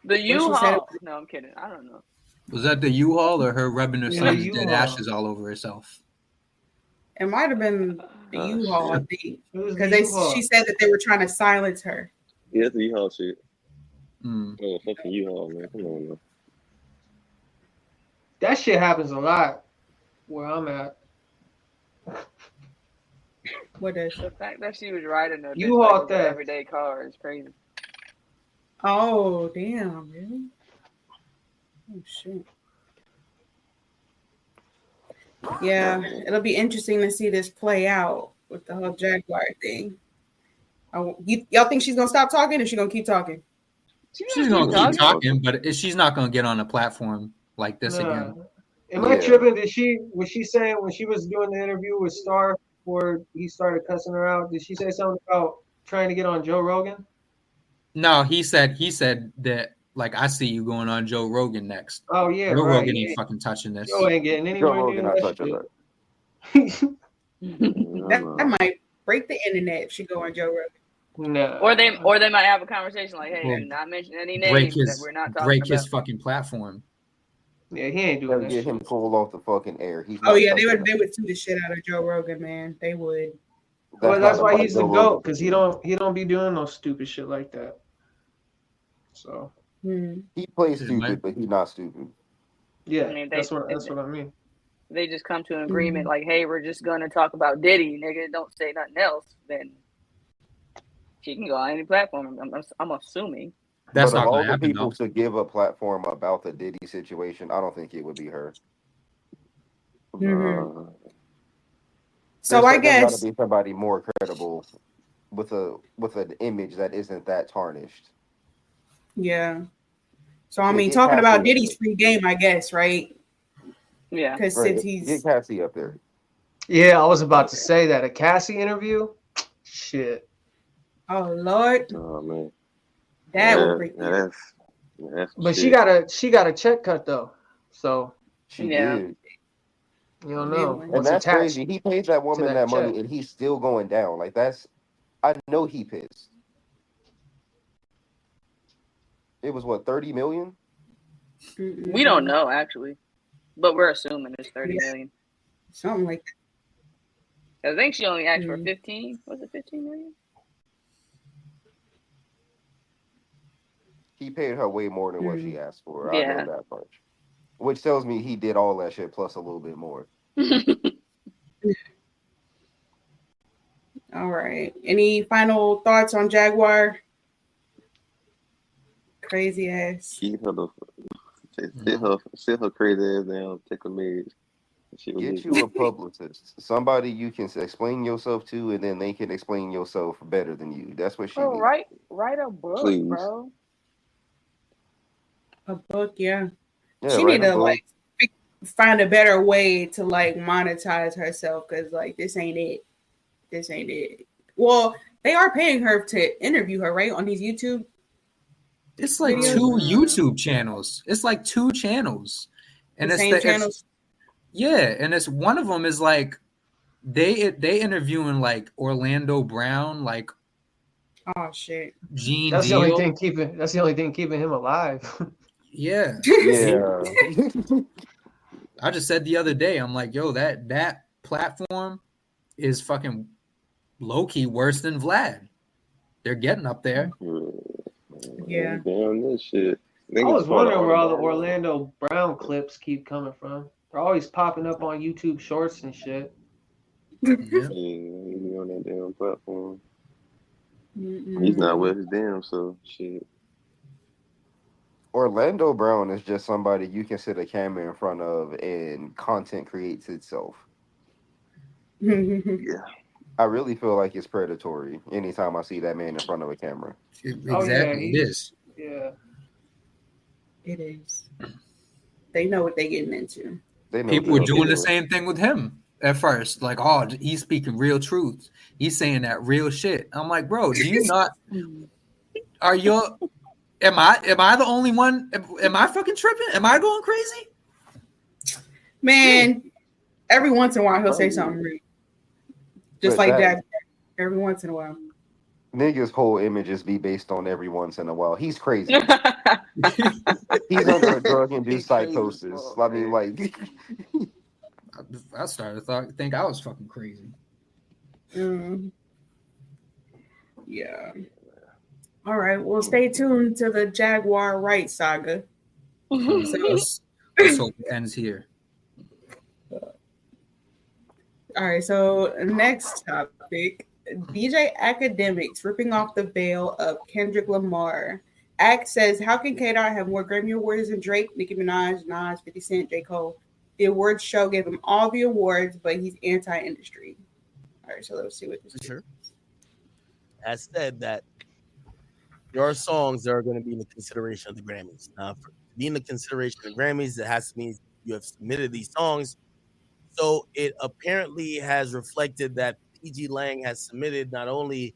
The U-Haul. No, I'm kidding. I don't know. Was that the U-Haul or her rubbing her son's dead ashes all over herself? It might have been the U-Haul, I think, because she said that they were trying to silence her. Yeah, it's the U-Haul shit. Oh, fucking U-Haul, man. Come on, man. That shit happens a lot where I'm at. What is the fact that she was riding a U-Haul theft. everyday car is crazy. Oh damn! Really? Oh shit! Yeah, it'll be interesting to see this play out with the whole Jaguar thing. Y'all think she's gonna stop talking, or she gonna keep talking? She's gonna keep talking, but she's not gonna get on a platform like this again. Am I tripping? Was she saying when she was doing the interview with Star before he started cussing her out? Did she say something about trying to get on Joe Rogan? No, he said that, like, I see you going on Joe Rogan next. Oh yeah, Joe right. Rogan ain't fucking touching this. Joe ain't getting anywhere near that shit. That might break the internet if she go on Joe Rogan. No. Or they might have a conversation like, hey, do not mention any names that we're not talking break about. his fucking platform. Yeah, he ain't doing that. Get him pulled off the fucking air. He's Oh yeah, they would sue the shit out of Joe Rogan, man. They would. That's why he's the GOAT, because he don't be doing no stupid shit like that. So he plays stupid, but he's not stupid. Yeah, I mean, that's what I mean. They just come to an agreement like, hey, we're just gonna talk about Diddy, nigga. Don't say nothing else. Then she can go on any platform. I'm assuming. That's but not of all gonna the happen, people though. to give a platform about the Diddy situation, I don't think it would be her. So I guess gotta be somebody more credible with an image that isn't that tarnished. Yeah. So I mean, talking about Diddy's free game, I guess, right? Yeah. Because since he's get Cassie up there. Yeah, I was about to say that a Cassie interview. Shit. Oh Lord. Oh man. That would break that's But shit. she got a check cut though. So she did. You don't know. And that's crazy. He paid that woman that money check. and he's still going down. Like I know he pissed. It was what, 30 million? We don't know actually, but we're assuming it's 30 million. Something like that. I think she only asked for 15. Was it 15 million? He paid her way more than what she asked for. Yeah. I know that much. Which tells me he did all that shit plus a little bit more. All right. Any final thoughts on Jaguar? Crazy ass. Keep her sit her crazy ass down, take a meds. Get you a publicist. Somebody you can explain yourself to, and then they can explain yourself better than you. That's what she needs. Write a book, Please. bro. A book, yeah. Yeah, She need to like find a better way to like monetize herself, because like this ain't it. Well, they are paying her to interview her, right, on these YouTube. It's like videos? 2 YouTube channels. It's like 2 channels, and The it's same channels. Yeah, and it's one of them is like they interviewing like Orlando Brown, like oh shit, Gene. That's Deal. the only thing keeping him alive. Yeah. Yeah. I just said the other day, I'm like, yo, that platform is fucking low key worse than Vlad. They're getting up there. Yeah. Damn this shit. I was wondering where all the Orlando Brown clips keep coming from. They're always popping up on YouTube Shorts and shit. Yeah. He's on that damn platform. He's not with his damn, so shit. Orlando Brown is just somebody you can sit a camera in front of and content creates itself. Yeah. I really feel like it's predatory anytime I see that man in front of a camera. Exactly, it is. Yeah. It is. They know what they're getting into. People were doing the same thing with him at first. Like, oh, he's speaking real truth. He's saying that real shit. I'm like, bro, do you not? Are you? Am I the only one? Am I fucking tripping? Am I going crazy? Man, every once in a while he'll say something real. Just But like that- that. Every once in a while. Niggas' whole images be based on every once in a while. He's crazy. He's under a drug-induced psychosis. I mean, like, I started to think I was fucking crazy. Yeah. All right. Well, stay tuned to the Jaguar Wright saga. Let's hope it ends here. All right. So next topic. DJ Academics ripping off the veil of Kendrick Lamar. Act says, how can K-Dot have more Grammy Awards than Drake, Nicki Minaj, Nas, 50 Cent, J. Cole? The awards show gave him all the awards, but he's anti-industry. All right, so let's see what this is. Sure. Has said that there are songs that are going to be in the consideration of the Grammys. Now, for being the consideration of the Grammys, it has to mean you have submitted these songs. So it apparently has reflected that PG Lang has submitted not only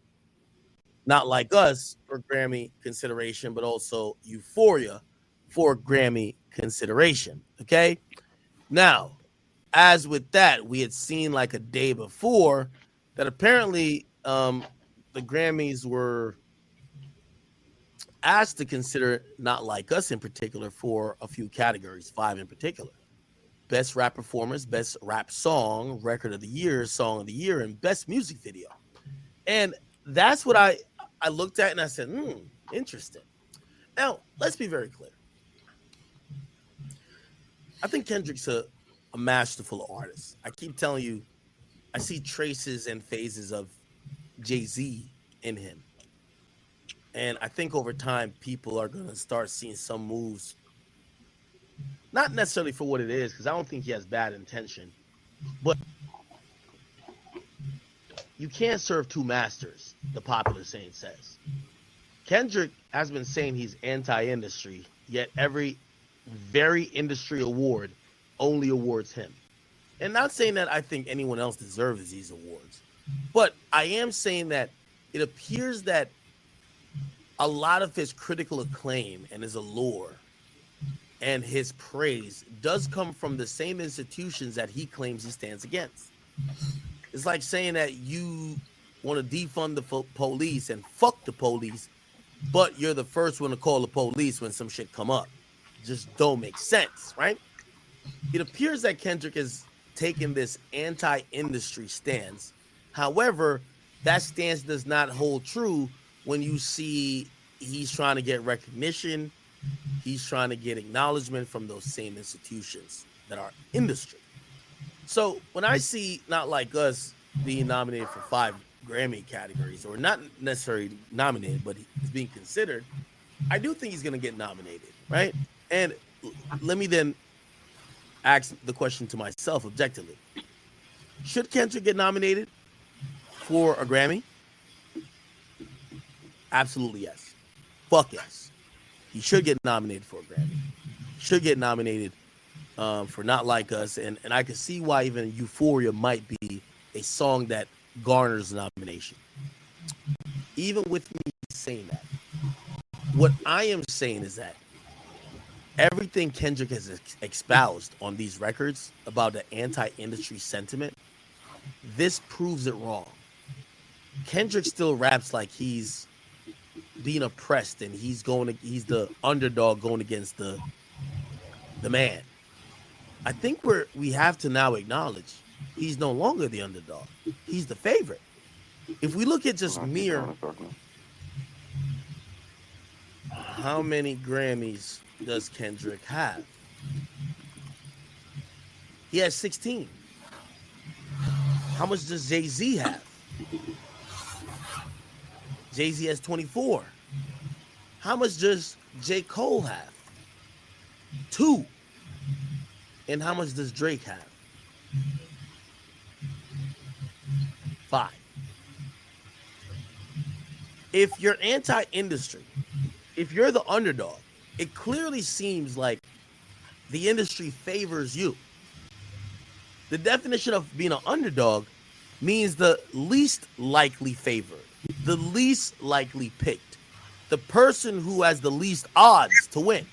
Not Like Us for Grammy consideration, but also Euphoria for Grammy consideration. Okay. Now, as with that, we had seen like a day before that apparently the Grammys were asked to consider Not Like Us in particular for a few categories, 5 in particular. Best rap performance, best rap song, record of the year, song of the year, and best music video. And that's what I looked at and I said, interesting. Now, let's be very clear. I think Kendrick's a masterful artist. I keep telling you, I see traces and phases of Jay-Z in him. And I think over time, people are going to start seeing some moves, not necessarily for what it is, because I don't think he has bad intention, but you can't serve two masters, the popular saying says. Kendrick has been saying he's anti-industry, yet every very industry award only awards him. And not saying that I think anyone else deserves these awards, but I am saying that it appears that a lot of his critical acclaim and his allure and his praise does come from the same institutions that he claims he stands against. It's like saying that you want to defund the police and fuck the police, but you're the first one to call the police when some shit come up. Just don't make sense, right? It appears that Kendrick is taking this anti-industry stance. However, that stance does not hold true when you see he's trying to get recognition, he's trying to get acknowledgement from those same institutions that are industry. So when I see Not Like Us being nominated for 5 Grammy categories, or not necessarily nominated, but he's being considered, I do think he's going to get nominated, right? And let me then ask the question to myself objectively. Should Kendrick get nominated for a Grammy? Absolutely yes. Fuck yes. He should get nominated for a Grammy. Should get nominated for Not Like Us. And I can see why even Euphoria might be a song that garners a nomination. Even with me saying that, what I am saying is that everything Kendrick has espoused on these records about the anti-industry sentiment, this proves it wrong. Kendrick still raps like he's being oppressed and he's the underdog going against the man. I think we have to now acknowledge he's no longer the underdog. He's the favorite. If we look at just mere how many Grammys does Kendrick have? He has 16. How much does Jay-Z have? Jay-Z has 24. How much does J. Cole have? 2. And how much does Drake have? 5. If you're anti-industry, if you're the underdog, it clearly seems like the industry favors you. The definition of being an underdog means the least likely favored, the least likely picked, the person who has the least odds to win,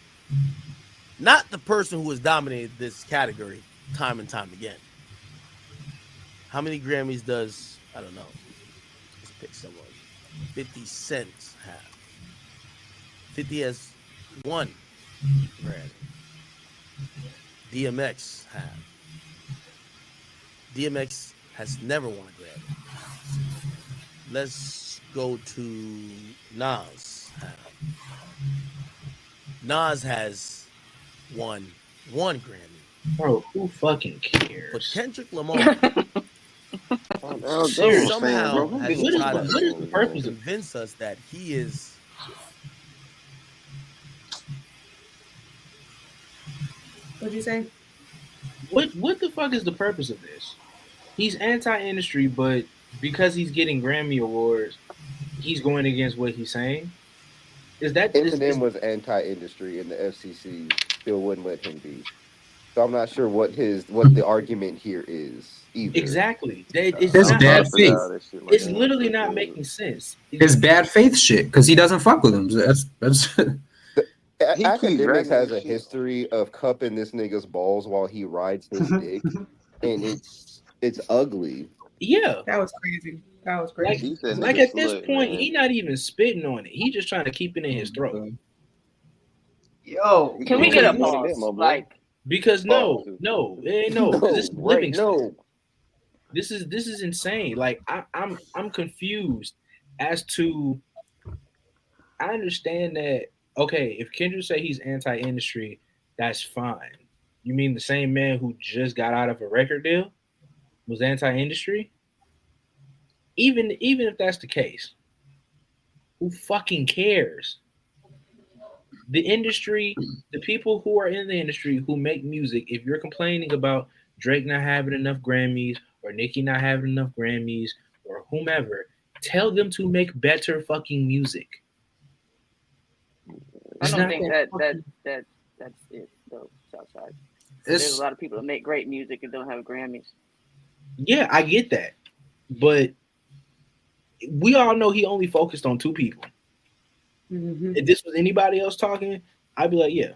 not the person who has dominated this category time and time again. How many Grammys does, I don't know, let's pick someone, 50 Cent have? 50 has 1 Grammy. DMX have. DMX has never won a Grammy. Let's go to Nas. Nas has won 1 Grammy. Bro, who fucking cares? But Kendrick Lamar somehow has tried to convince us that he is. What'd you say? What the fuck is the purpose of this? He's anti-industry, but because he's getting Grammy awards, he's going against what he's saying. Is that Eminem was anti-industry, and the FCC still wouldn't let him be. So I'm not sure what the argument here is either. Exactly. It's That's bad faith. It's literally not making sense. It's bad faith shit because he doesn't fuck with him. That's. Academics has a history of cupping this nigga's balls while he rides his dick, and it's ugly. Yeah, that was crazy. That was crazy. Like at this point, he's not even spitting on it. He's just trying to keep it in his throat. Yo, can we get a pause? Like, because no, this is living. No, this is insane. Like I'm confused as to. I understand that. Okay, if Kendrick say he's anti-industry, that's fine. You mean the same man who just got out of a record deal was anti-industry? Even if that's the case, who fucking cares? The industry, the people who are in the industry who make music, if you're complaining about Drake not having enough Grammys or Nicki not having enough Grammys or whomever, tell them to make better fucking music. I don't think that's it though, Southside. There's a lot of people that make great music and don't have Grammys. Yeah, I get that. But we all know he only focused on 2 people. Mm-hmm. If this was anybody else talking, I'd be like, yeah,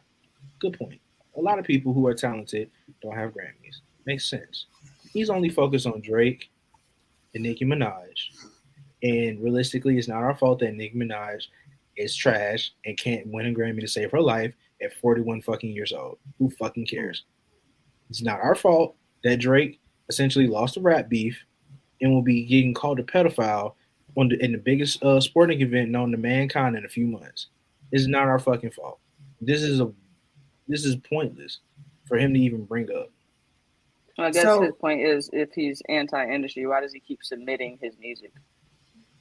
good point. A lot of people who are talented don't have Grammys. Makes sense. He's only focused on Drake and Nicki Minaj. And realistically, it's not our fault that Nicki Minaj is trash and can't win a Grammy to save her life at 41 fucking years old. Who fucking cares? It's not our fault that Drake essentially lost a rap beef and will be getting called a pedophile in the biggest sporting event known to mankind in a few months. It's not our fucking fault. This is pointless for him to even bring up. Well, I guess his point is, if he's anti-industry, why does he keep submitting his music?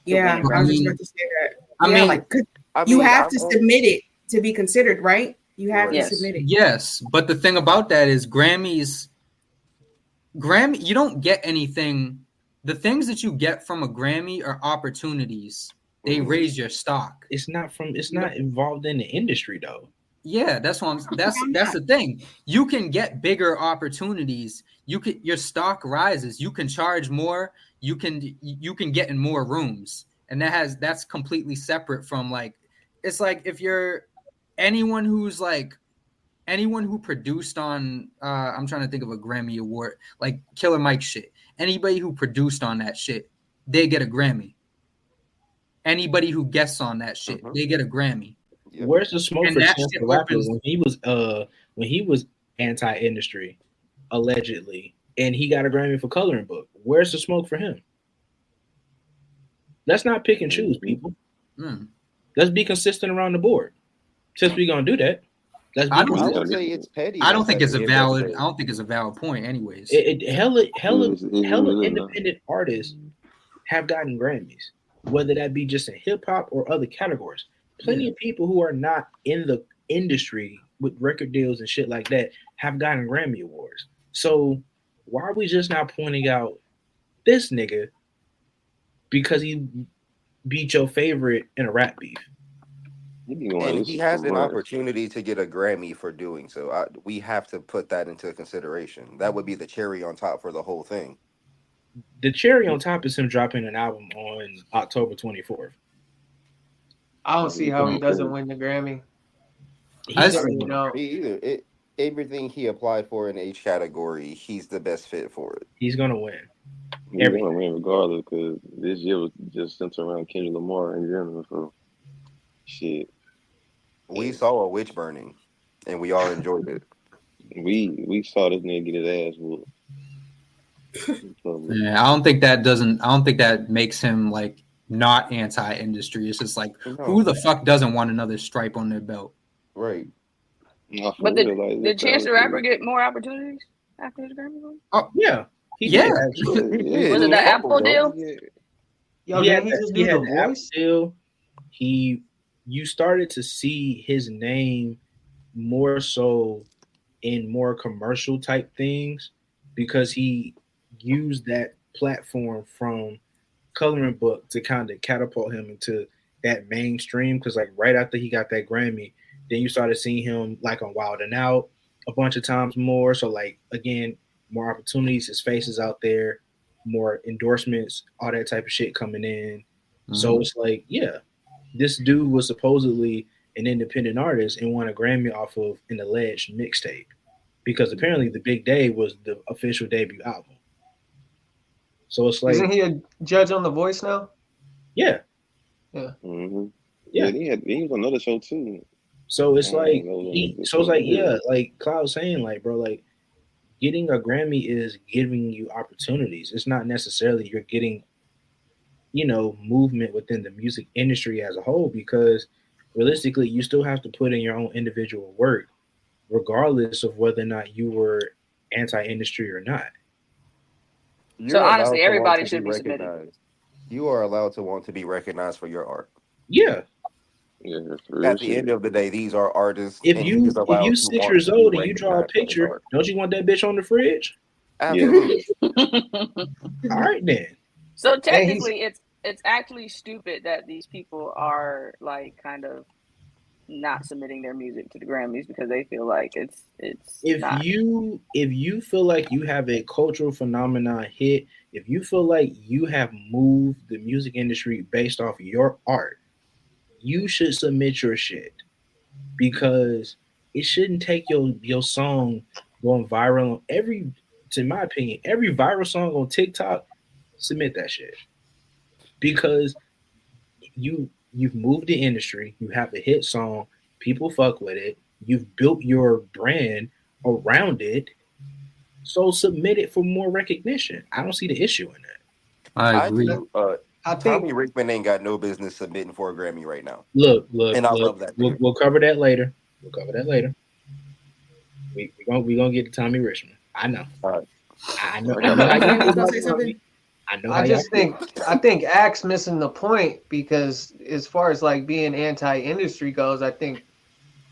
Yeah, I was just about to say that. You have to submit it to be considered, right? You have to submit it. Yes, but the thing about that is Grammy, you don't get anything. The things that you get from a Grammy are opportunities. They raise your stock. It's not involved in the industry though. Yeah, that's the thing. You can get bigger opportunities. Your stock rises. You can charge more. You can get in more rooms, and that's completely separate from it's like if you're anyone who produced on I'm trying to think of a Grammy award like Killer Mike shit. Anybody who produced on that shit, they get a Grammy. Anybody who guests on that shit, they get a Grammy. Where's the smoke for Chance the Rapper when he was anti-industry, allegedly, and he got a Grammy for coloring book? Where's the smoke for him? Let's not pick and choose, people. Let's be consistent around the board. Since we're gonna do that, I would say it's petty. I don't think it's a valid point, anyways. Hella independent artists have gotten Grammys, whether that be just in hip hop or other categories. Plenty of people who are not in the industry with record deals and shit like that have gotten Grammy awards. So why are we just not pointing out this nigga because he beat your favorite in a rap beef? And he has an opportunity to get a Grammy for doing so. We have to put that into consideration. That would be the cherry on top for the whole thing. The cherry on top is him dropping an album on October 24th. I don't see how he doesn't win the Grammy. Everything he applied for in each category, he's the best fit for it. He's gonna win. He's gonna win regardless because this year was just centered around Kendrick Lamar in general. So, shit. We saw a witch burning, and we all enjoyed it. We saw this nigga get his ass whooped. Yeah, I don't think that makes him like not anti-industry. It's just like who the fuck doesn't want another stripe on their belt? Right. But did Chance the Rapper get more opportunities after his Grammy win? Oh yeah. Was it the Apple deal? He had the Apple deal. You started to see his name more so in more commercial type things because he used that platform from Coloring Book to kind of catapult him into that mainstream. Because like right after he got that Grammy, then you started seeing him like on Wild 'N Out a bunch of times more. So like again, more opportunities. His face is out there, more endorsements, all that type of shit coming in. So it's like, yeah, this dude was supposedly an independent artist and won a Grammy off of an alleged mixtape because apparently The Big Day was the official debut album. So it's like, isn't he a judge on The Voice now? Yeah. Yeah. Mm-hmm. Yeah. He was on another show too. So it's like, yeah, like Cloud was saying, like, bro, like getting a Grammy is giving you opportunities. It's not necessarily you're getting, movement within the music industry as a whole, because realistically, you still have to put in your own individual work, regardless of whether or not you were anti-industry or not. So honestly, everybody should be submitted. You are allowed to want to be recognized for your art. Yeah. At the end of the day, these are artists. If you 6 years old and you draw a picture, don't you want that bitch on the fridge? Absolutely. All right then. So technically, it's actually stupid that these people are like kind of not submitting their music to the Grammys because they feel like it's if not. If you feel like you have a cultural phenomenon hit, if you feel like you have moved the music industry based off your art, you should submit your shit, because it shouldn't take your song going viral in my opinion, every viral song on TikTok, submit that shit, because you've moved the industry, you have a hit song, people fuck with it, you've built your brand around it, so submit it for more recognition. I don't see the issue in that. I agree. I think Tommy Rickman ain't got no business submitting for a Grammy right now. Look, and I love that. We'll cover that later. We're gonna get to Tommy Richmond. I know. I know. I think Axe missing the point, because as far as like being anti-industry goes, I think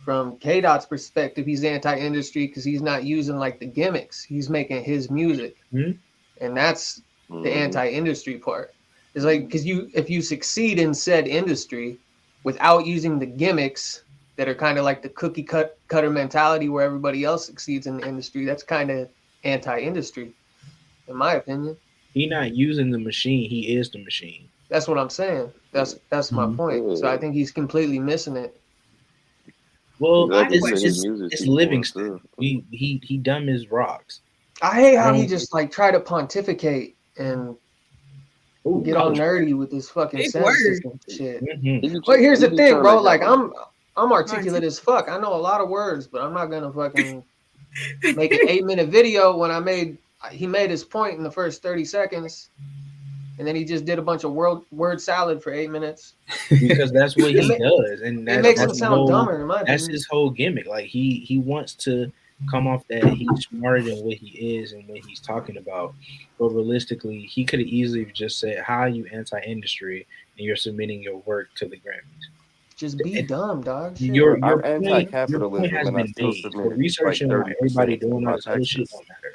from K-Dot's perspective, he's anti-industry because he's not using like the gimmicks. He's making his music, and that's the anti-industry part. It's like, because if you succeed in said industry without using the gimmicks that are kind of like the cookie cutter mentality where everybody else succeeds in the industry, that's kind of anti-industry, in my opinion. He's not using the machine; he is the machine. That's what I'm saying. That's my point. So I think he's completely missing it. Well, it's Livingston. He dumb as rocks. I hate how he just like try to pontificate and get all nerdy with this fucking sound system shit. But here's the thing, bro. Like I'm articulate as fuck. I know a lot of words, but I'm not gonna fucking make an 8-minute video when he made his point in the first 30 seconds, and then he just did a bunch of word salad for 8 minutes. Because that's what he does, and it makes him sound dumber. In my opinion. That's his whole gimmick. Like he wants to come off that he's smarter than what he is and what he's talking about. But realistically, he could have easily just said, "How are you anti-industry and you're submitting your work to the Grammys?" Just be dumb, dog. Shit. Your I'm point has anti-capitalism, and I been still made. So submitted researching like why everybody 30% doing of all my this other shit taxes. don't matter.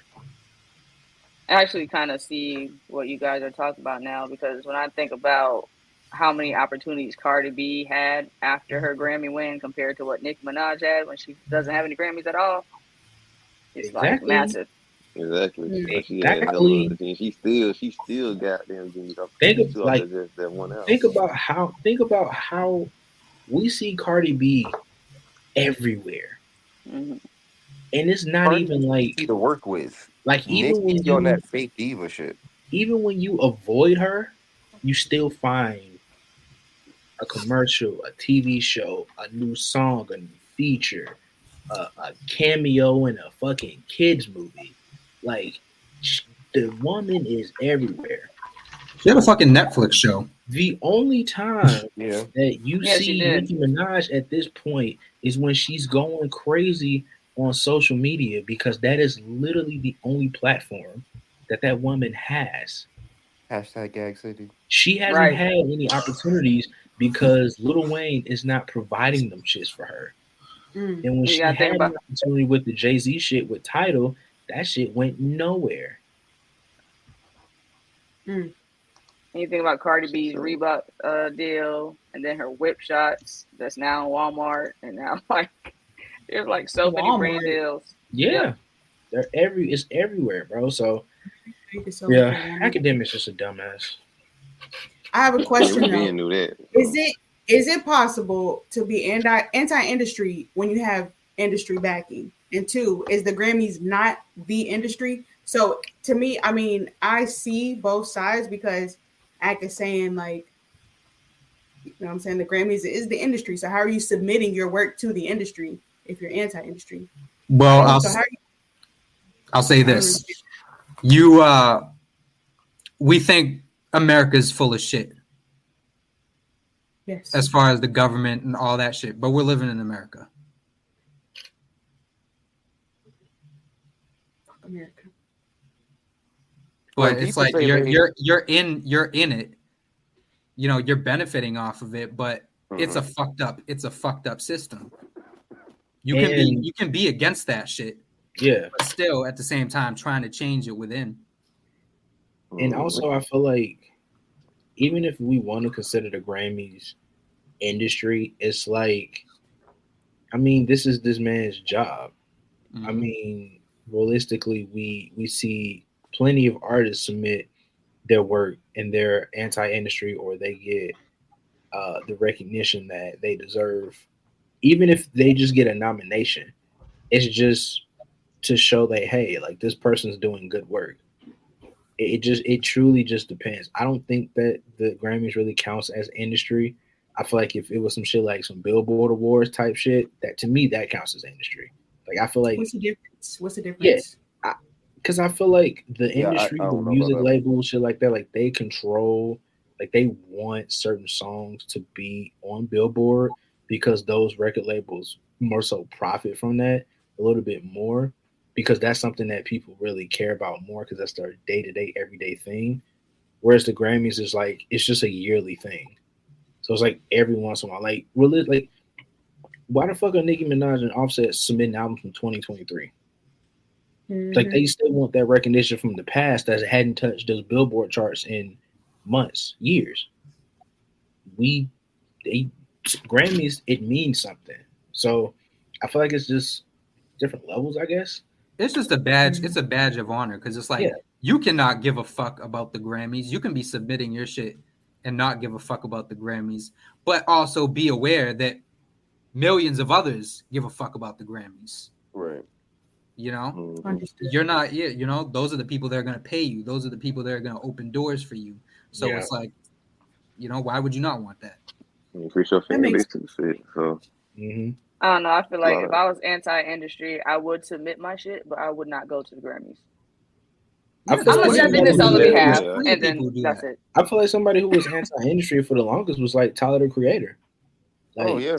I actually kind of see what you guys are talking about now, because when I think about how many opportunities Cardi B had after her Grammy win compared to what Nicki Minaj had when she doesn't have any Grammys at all, it's like massive. Exactly. But she had Exactly. hella, and she still got them. Think Like like that one out. think about how we see Cardi B everywhere, Mm-hmm. and it's not Cardi even B's like easy to work with. like even when Nicki on you that fake diva shit. even when you avoid her, you still find a commercial, a TV show, a new song, a new feature, a cameo in a fucking kids movie. Like the woman is everywhere. She had a fucking Netflix show. The only time Yeah. that you Yeah, she see did. Nicki Minaj at this point is when she's going crazy on social media, because that is literally the only platform that woman has. Hashtag Gag City. She hasn't Right. had any opportunities because Lil Wayne is not providing them shits for her. And when You she gotta think had about an opportunity with the Jay-Z shit with Tidal, that shit went nowhere. you think about Cardi B's Reebok deal, and then her whip shots that's now in Walmart, and now like there's like so many brand deals. Yeah. Yep. It's everywhere, bro. So Yeah. academics just a dumbass. I have a question though. Ben knew that. Is it possible to be anti-industry when you have industry backing? And two, is the Grammys not the industry? So to me, I mean, I see both sides, because Ack is saying, like, you know what I'm saying, the Grammys is the industry. So how are you submitting your work to the industry if you're anti-industry? Well, I'll say this. We think America's full of shit. Yes. As far as the government and all that shit, but we're living in America. Fuck America. But it's like you're in it. You know, you're benefiting off of it, but it's a fucked up system. You can be against that shit. Yeah. But still at the same time trying to change it within. And also I feel like even if we want to consider the Grammys industry, it's like, I mean, this is this man's job. I mean, realistically, we see plenty of artists submit their work and they're anti-industry, or they get the recognition that they deserve, even if they just get a nomination. It's just to show that, hey, like, this person's doing good work. It truly just depends. I don't think that the Grammys really counts as industry. I feel like if it was some shit like some Billboard Awards type shit, that to me that counts as industry. Like, I feel like What's the difference? Yeah, because I feel like the industry, the music label, shit like that, like they control, like they want certain songs to be on Billboard because those record labels more so profit from that a little bit more, because that's something that people really care about more, because that's their day-to-day, everyday thing. Whereas the Grammys is like, it's just a yearly thing. So it's like every once in a while, like, really, like, why the fuck are Nicki Minaj and Offset submitting albums from 2023? Like, they still want that recognition from the past that hadn't touched those Billboard charts in months, years. Grammys, it means something. So I feel like it's just different levels, I guess. It's just a badge. It's a badge of honor, because it's like, you cannot give a fuck about the Grammys. You can be submitting your shit and not give a fuck about the Grammys, but also be aware that millions of others give a fuck about the Grammys. Right. You know, you're not, you know, those are the people that are going to pay you. Those are the people that are going to open doors for you. So it's like, you know, why would you not want that? Increase your fan base to the shit. So I don't know. I feel like if I was anti-industry, I would submit my shit, but I would not go to the Grammys. I'm accepting this on the behalf, and then that's it. I feel like somebody who was anti-industry for the longest was like Tyler, the Creator. Like, yeah.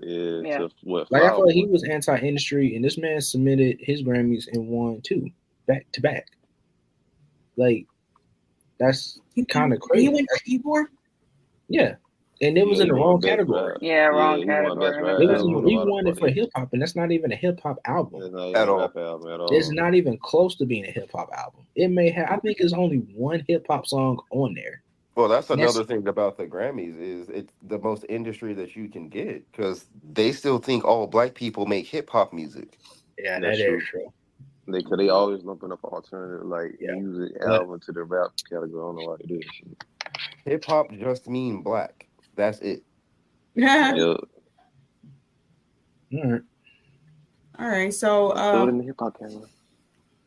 Yeah. Like, I feel like he was anti-industry, and this man submitted his Grammys and won 2 back to back. Like, that's kind of crazy. He went to keyboard. Yeah. And it was in the he wrong won Best category. Rap. Yeah, wrong he won Best category. Rap. He won it for hip hop, and that's not even a hip hop album. It's not even a rap album at all. It's not even close to being a hip hop album. It may have. I think there's only one hip hop song on there. Well, that's another thing about the Grammys is it's the most industry that you can get because they still think all black people make hip hop music. Yeah, That's that is true. true. Cause they always lumping up alternative music album to the rap category. I don't know why they do this shit. Hip hop just mean black. That's it. Yeah. All right. So in the hip hop category.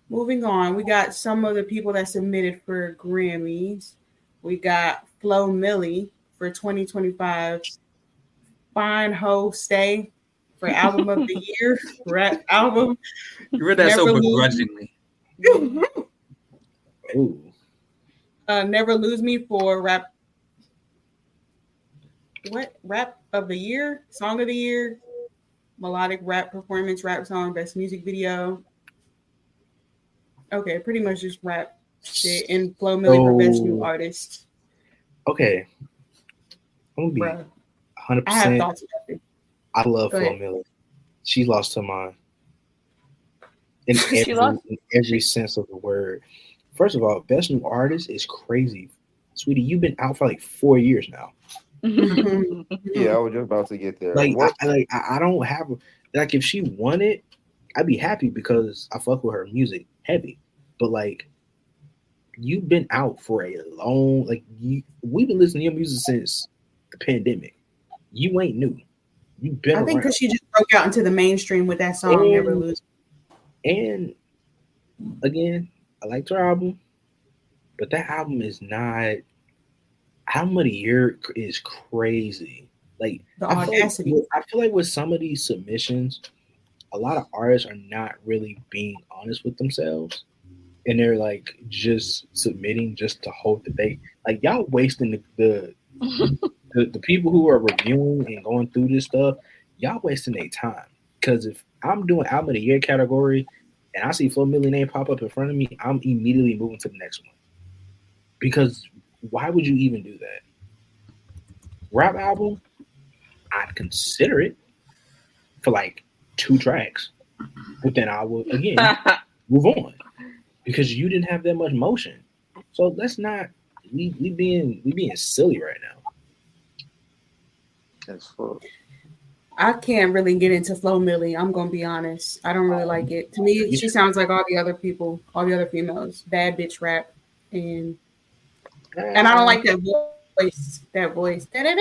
moving on, we got some of the people that submitted for Grammys. We got Flo Milli for 2025. Fine Ho Stay for Album of the Year, rap album. You read that so begrudgingly. Ooh. Never Lose Me for rap. What? Rap of the Year? Song of the Year? Melodic rap performance, rap song, best music video. Okay, pretty much just rap shit. And Flo Milli for best new artist. Okay. I'm gonna be 100%. I have thoughts about it. I love Go Flo ahead. Milli. She lost her mind. In every sense of the word. First of all, best new artist is crazy. Sweetie, you've been out for like 4 years now. Yeah, I was just about to get there. I don't have like if she won it, I'd be happy because I fuck with her music heavy. But like you've been out for a long we've been listening to your music since the pandemic. You ain't new. You've been I think around. because she just broke out into the mainstream with that song, Never Lose. And again, I liked her album, but that album is not. Album of the Year is crazy. Like The I audacity. feel like with some of these submissions, a lot of artists are not really being honest with themselves, and they're like just submitting just to hope that they like y'all wasting the people who are reviewing and going through this stuff. Y'all wasting their time because if I'm doing Album of the Year category and I see Flo Milli name pop up in front of me, I'm immediately moving to the next one because. Why would you even do that? Rap album, I'd consider it for like 2 tracks, but then I will again move on because you didn't have that much motion. So let's not we being silly right now. That's fuck. I can't really get into Flo Milli. I'm gonna be honest. I don't really like it. To me, she sounds like all the other people, all the other females. Bad bitch rap, and I don't like that voice. That voice. I can't.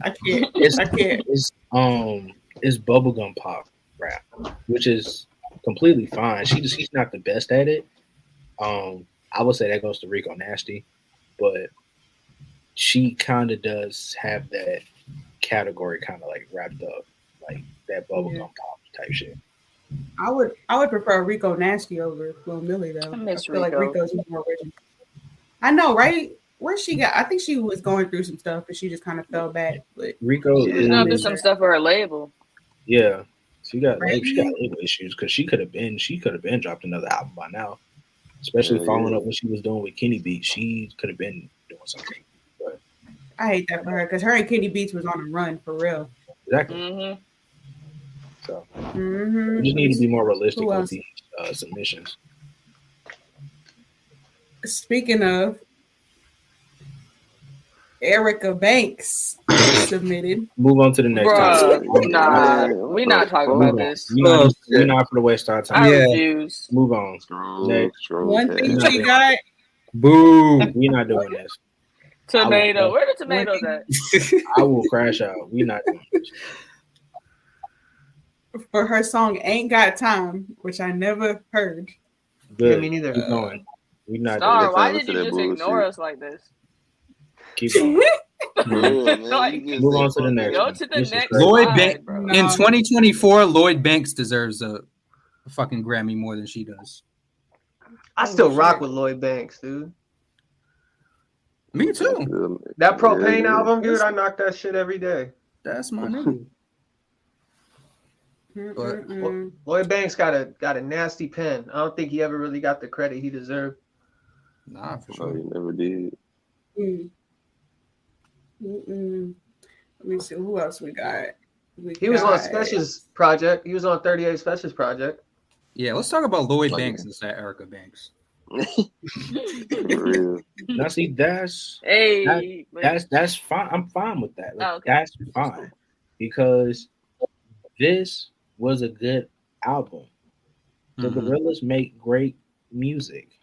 I can't. It's bubblegum pop rap, which is completely fine. She's not the best at it. I would say that goes to Rico Nasty, but she kind of does have that category kind of like wrapped up, like that bubblegum pop type shit. I would prefer Rico Nasty over Flo Milli though. I feel like Rico's more original. I know, right? Where she got? I think she was going through some stuff, but she just kind of fell back. But Rico She's gonna do some stuff for her label. Yeah, she got label issues because she could have been dropped another album by now, especially following up what she was doing with Kenny Beats. She could have been doing something. But I hate that for her because her and Kenny Beats was on a run for real. Exactly. Mm-hmm. So we just need to be more realistic with these submissions. Speaking of, Erica Banks submitted. Move on to the next topic. Nah, we're not talking about this. We're not for the waste our time. I refuse. Move on. Next. One thing she got. Boo. We're not doing this. Tomato. Where the tomatoes at? I will crash out. We're not doing this. For her song "Ain't Got Time," which I never heard. Good. Yeah, me neither. Keep going. We're not Star, doing why did you just ignore us like this? Keep going. Like, move on to the next. Go to the next. Lloyd slide, Banks bro. in 2024. Lloyd Banks deserves a fucking Grammy more than she does. I still rock with Lloyd Banks, dude. Me too. That Propane album, dude, I knock that shit every day. That's my nigga. But Lloyd Banks got a nasty pen. I don't think he ever really got the credit he deserved. Nah, for sure. He never did. Mm-mm. Let me see who else we got. He was on Special's project. He was on 38 Special's project. Yeah, let's talk about Lloyd Banks instead of Erica Banks. Now, see, that's fine. I'm fine with that. Like, that's fine because this was a good album. The Gorillaz make great music.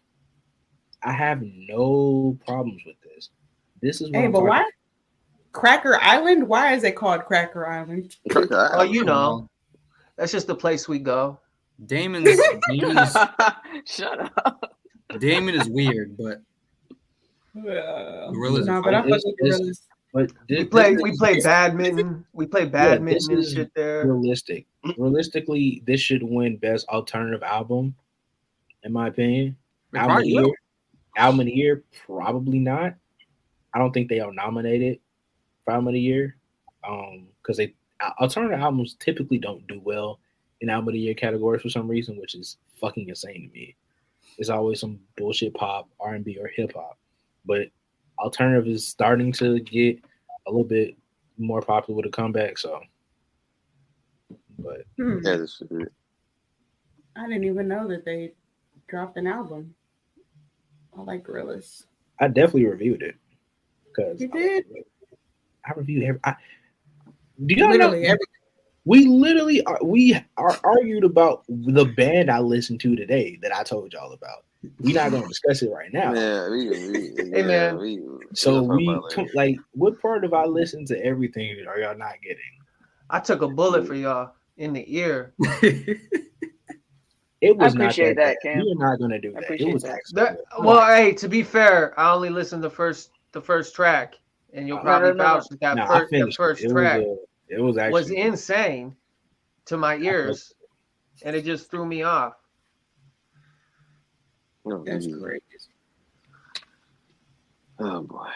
I have no problems with this. This is what Hey, I'm but talking why Cracker Island? Why is it called Cracker Island? Oh, you know, that's just the place we go. Damon's Shut up. Damon is weird, but Gorillaz. No, but I fuck with Gorillaz. But we play badminton. We play badminton and shit there. Realistic. Realistically, this should win Best Alternative Album, in my opinion. Album of the year, probably not. I don't think they are nominated for Album of the Year, because alternative albums typically don't do well in Album of the Year categories for some reason, which is fucking insane to me. It's always some bullshit pop, R&B, or hip hop, but alternative is starting to get a little bit more popular with a comeback. So, but I didn't even know that they dropped an album. I like Gorillaz. I definitely reviewed it because you did. I reviewed every. Do y'all know? We argued about the band I listened to today that I told y'all about. We're not going to discuss it right now. Like, what part of I listen to everything are y'all not getting? I took a bullet for y'all in the ear. It was I appreciate not that, Cam. You're not going to do that. It was that. Well, hey, to be fair, I only listened to the first track, and you'll probably vouch that the first track was insane to my ears, and it just threw me off. That's great. Oh boy!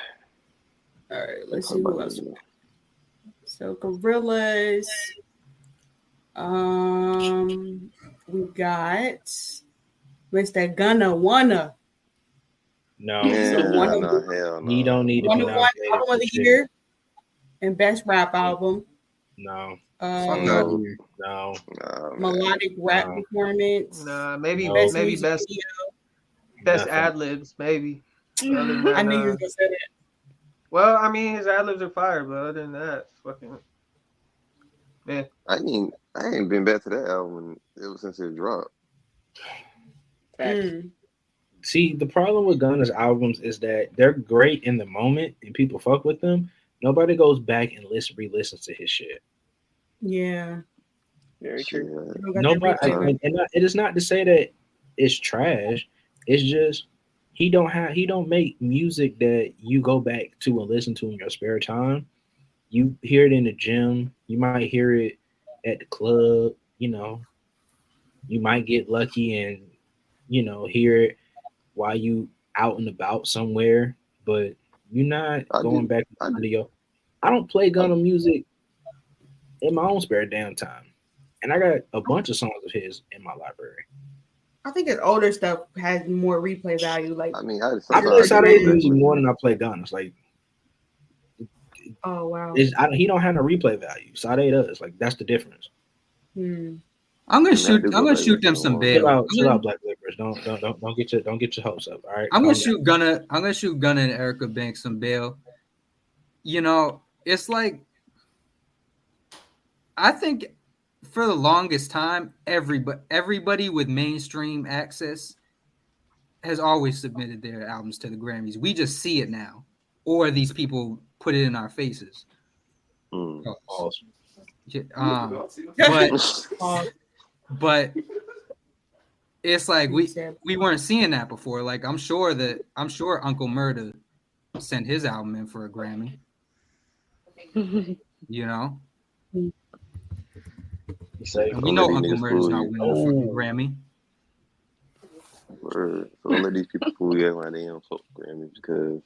All right, let's see who else. So Gorillaz. We got Mr. Gunna Wanna. No, hell no. You don't need to be Album of the Year and Best Rap Album. No. No. Melodic rap performance. Nah, maybe best best ad libs, maybe. I knew you were gonna say that. Well, I mean, his ad libs are fire, but other than that, fucking man. I ain't been back to that album ever since it dropped. See, the problem with Gunna's albums is that they're great in the moment and people fuck with them. Nobody goes back and re-listens to his shit. Yeah. Very true. Nobody, it is not to say that it's trash. It's just he don't make music that you go back to and listen to in your spare time. You hear it in the gym. You might hear it at the club. You know, you might get lucky and hear it while you out and about somewhere. But you're not going back to the video. I don't play Gunna music in my own spare damn time. And I got a bunch of songs of his in my library. I think his older stuff has more replay value. Like, I play Sade music more than I play Gunna's. Like, oh wow, he don't have no replay value. Sade does. Like, that's the difference. I'm gonna shoot them some bail. Chill out, Black Lippers. Don't get your hopes up. All right. I'm gonna shoot Gunna and Erica Banks some bail. It's like, I think for the longest time, everybody with mainstream access has always submitted their albums to the Grammys. We just see it now, or these people put it in our faces. But it's like we weren't seeing that before. Like, I'm sure Uncle Murda sent his album in for a Grammy. And we know Uncle Murda's not winning a fucking Grammy. So don't let these people fool you like they don't fuck Grammys because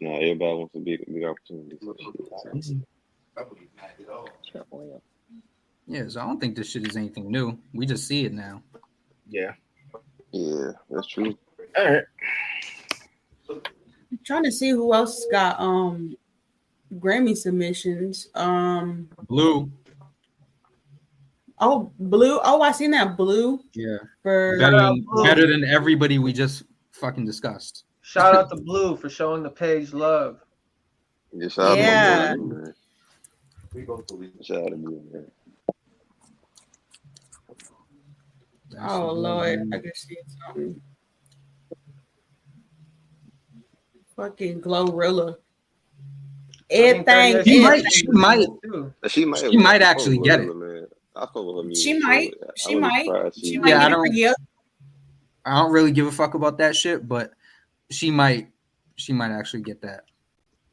everybody wants a big opportunity. Yeah, so I don't think this shit is anything new. We just see it now. Yeah, that's true. All right. I'm trying to see who else got Grammy submissions. Blue. Oh, Blue. Oh, I seen that. Blue. Yeah. For better than everybody we just fucking discussed. Shout out to Blue for showing the page love. Yeah, shout out to Blue, man. Shout out to Blue, man. Oh Lord, I can see something. Fucking Glorilla. Everything. She might actually get it. She might. Yeah, I don't really give a fuck about that shit, but she might actually get that.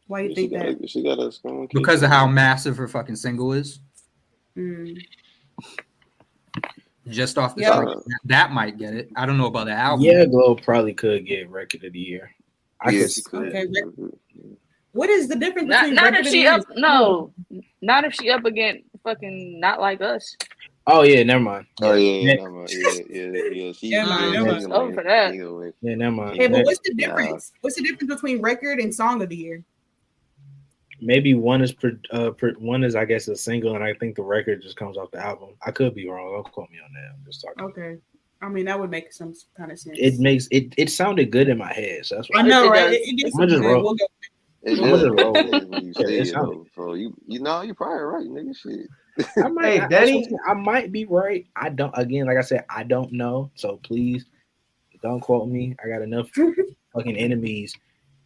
Why do you think that? She got a strong Because of how massive her fucking single is. Just off the strength, that might get it. I don't know about the album. Yeah, Glow probably could get record of the year. She could. Okay. What is the difference between not if she up? No, not if she up against fucking Not Like Us. Oh yeah, never mind. Oh yeah, never mind. Yeah. She's over for that. Yeah, never mind. Hey, but what's the difference? What's the difference between record and song of the year? Maybe one is I guess a single, and I think the record just comes off the album. I could be wrong. Don't quote me on that. I'm just talking. Okay. I mean, that would make some kind of sense. It makes it sounded good in my head, so that's why I know, right? It just roll. It does when you say it, though. So you know you're probably right, nigga. Shit. I might, Denny, I might be right. I don't. Again, like I said, I don't know. So please, don't quote me. I got enough fucking enemies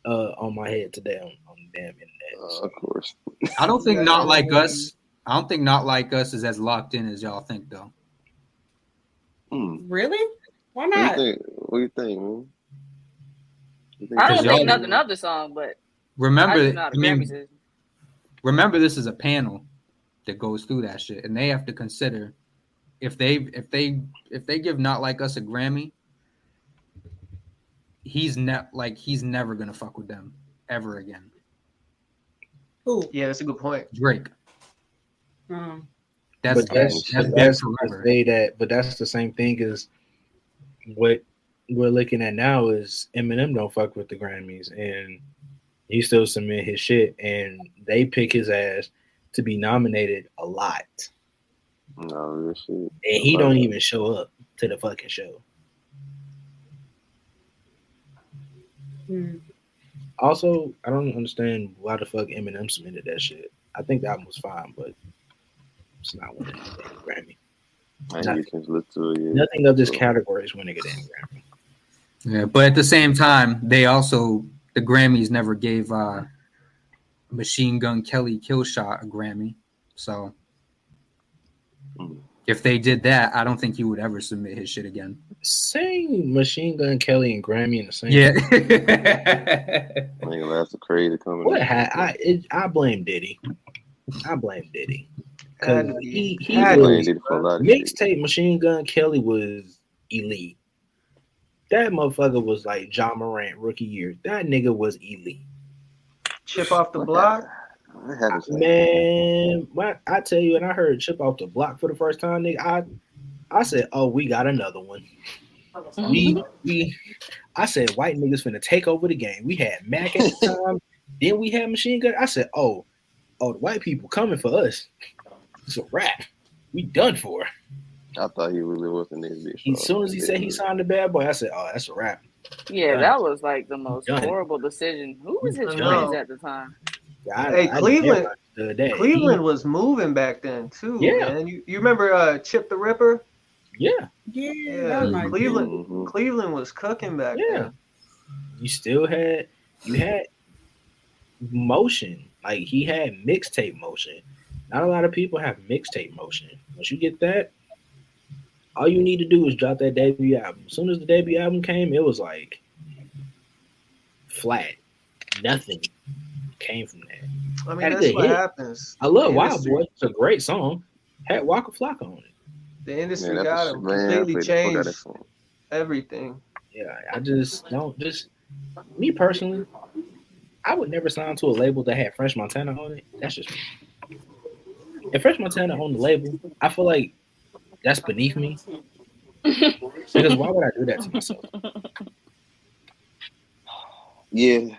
on my head today on the damn internet. Of course. I don't think Not Like Us. I don't think Not Like Us is as locked in as y'all think, though. Really? Why not? What do you think, man? I don't think nothing of the song, but remember, remember, this is a panel that goes through that shit, and they have to consider if they give Not Like Us a Grammy, he's never gonna fuck with them ever again. Who? Yeah, that's a good point. Drake. That's the same thing as what we're looking at now is Eminem don't fuck with the Grammys, and he still submit his shit, and they pick his ass to be nominated a lot. No, shit. And he don't even show up to the fucking show. Also, I don't understand why the fuck Eminem submitted that shit. I think the album was fine, but it's not winning a Grammy. Nothing of this category is winning a damn Grammy. Yeah, but at the same time, the Grammys never gave Machine Gun Kelly Killshot a Grammy. So if they did that, I don't think he would ever submit his shit again. Saying Machine Gun Kelly and Grammy in the same. Yeah. That's a crazy coming. What I blame Diddy. Because he mixtape Machine Gun Kelly was elite. That motherfucker was like Ja Morant rookie year. That nigga was elite. Chip Off the Block? Man, I tell you, when I heard Chip Off the Block for the first time, nigga, I said, oh, we got another one. I said, white niggas finna take over the game. We had Mac at the time. Then we had Machine Gun. I said, oh, the white people coming for us. It's a wrap. We done for. I thought he really wasn't this bitch. As soon as he said he signed the Bad Boy, I said, oh, that's a wrap. Yeah, that was like the most horrible decision. Who was his friends at the time? Cleveland was moving back then too. Yeah, man. You remember Chip the Ripper? Yeah. Cleveland was cooking back then. You had motion. Like he had mixtape motion. Not a lot of people have mixtape motion. Once you get that, all you need to do is drop that debut album. As soon as the debut album came, it was like flat. Nothing came from that. I mean, that's what happens. I love Wild Boy. It's a great song. Had Waka Flocka on it. The industry got him. Completely changed everything. Yeah, I just don't. Me personally, I would never sign to a label that had French Montana on it. That's just me. If French Montana on the label, I feel like that's beneath me. Because why would I do that to myself? Yeah.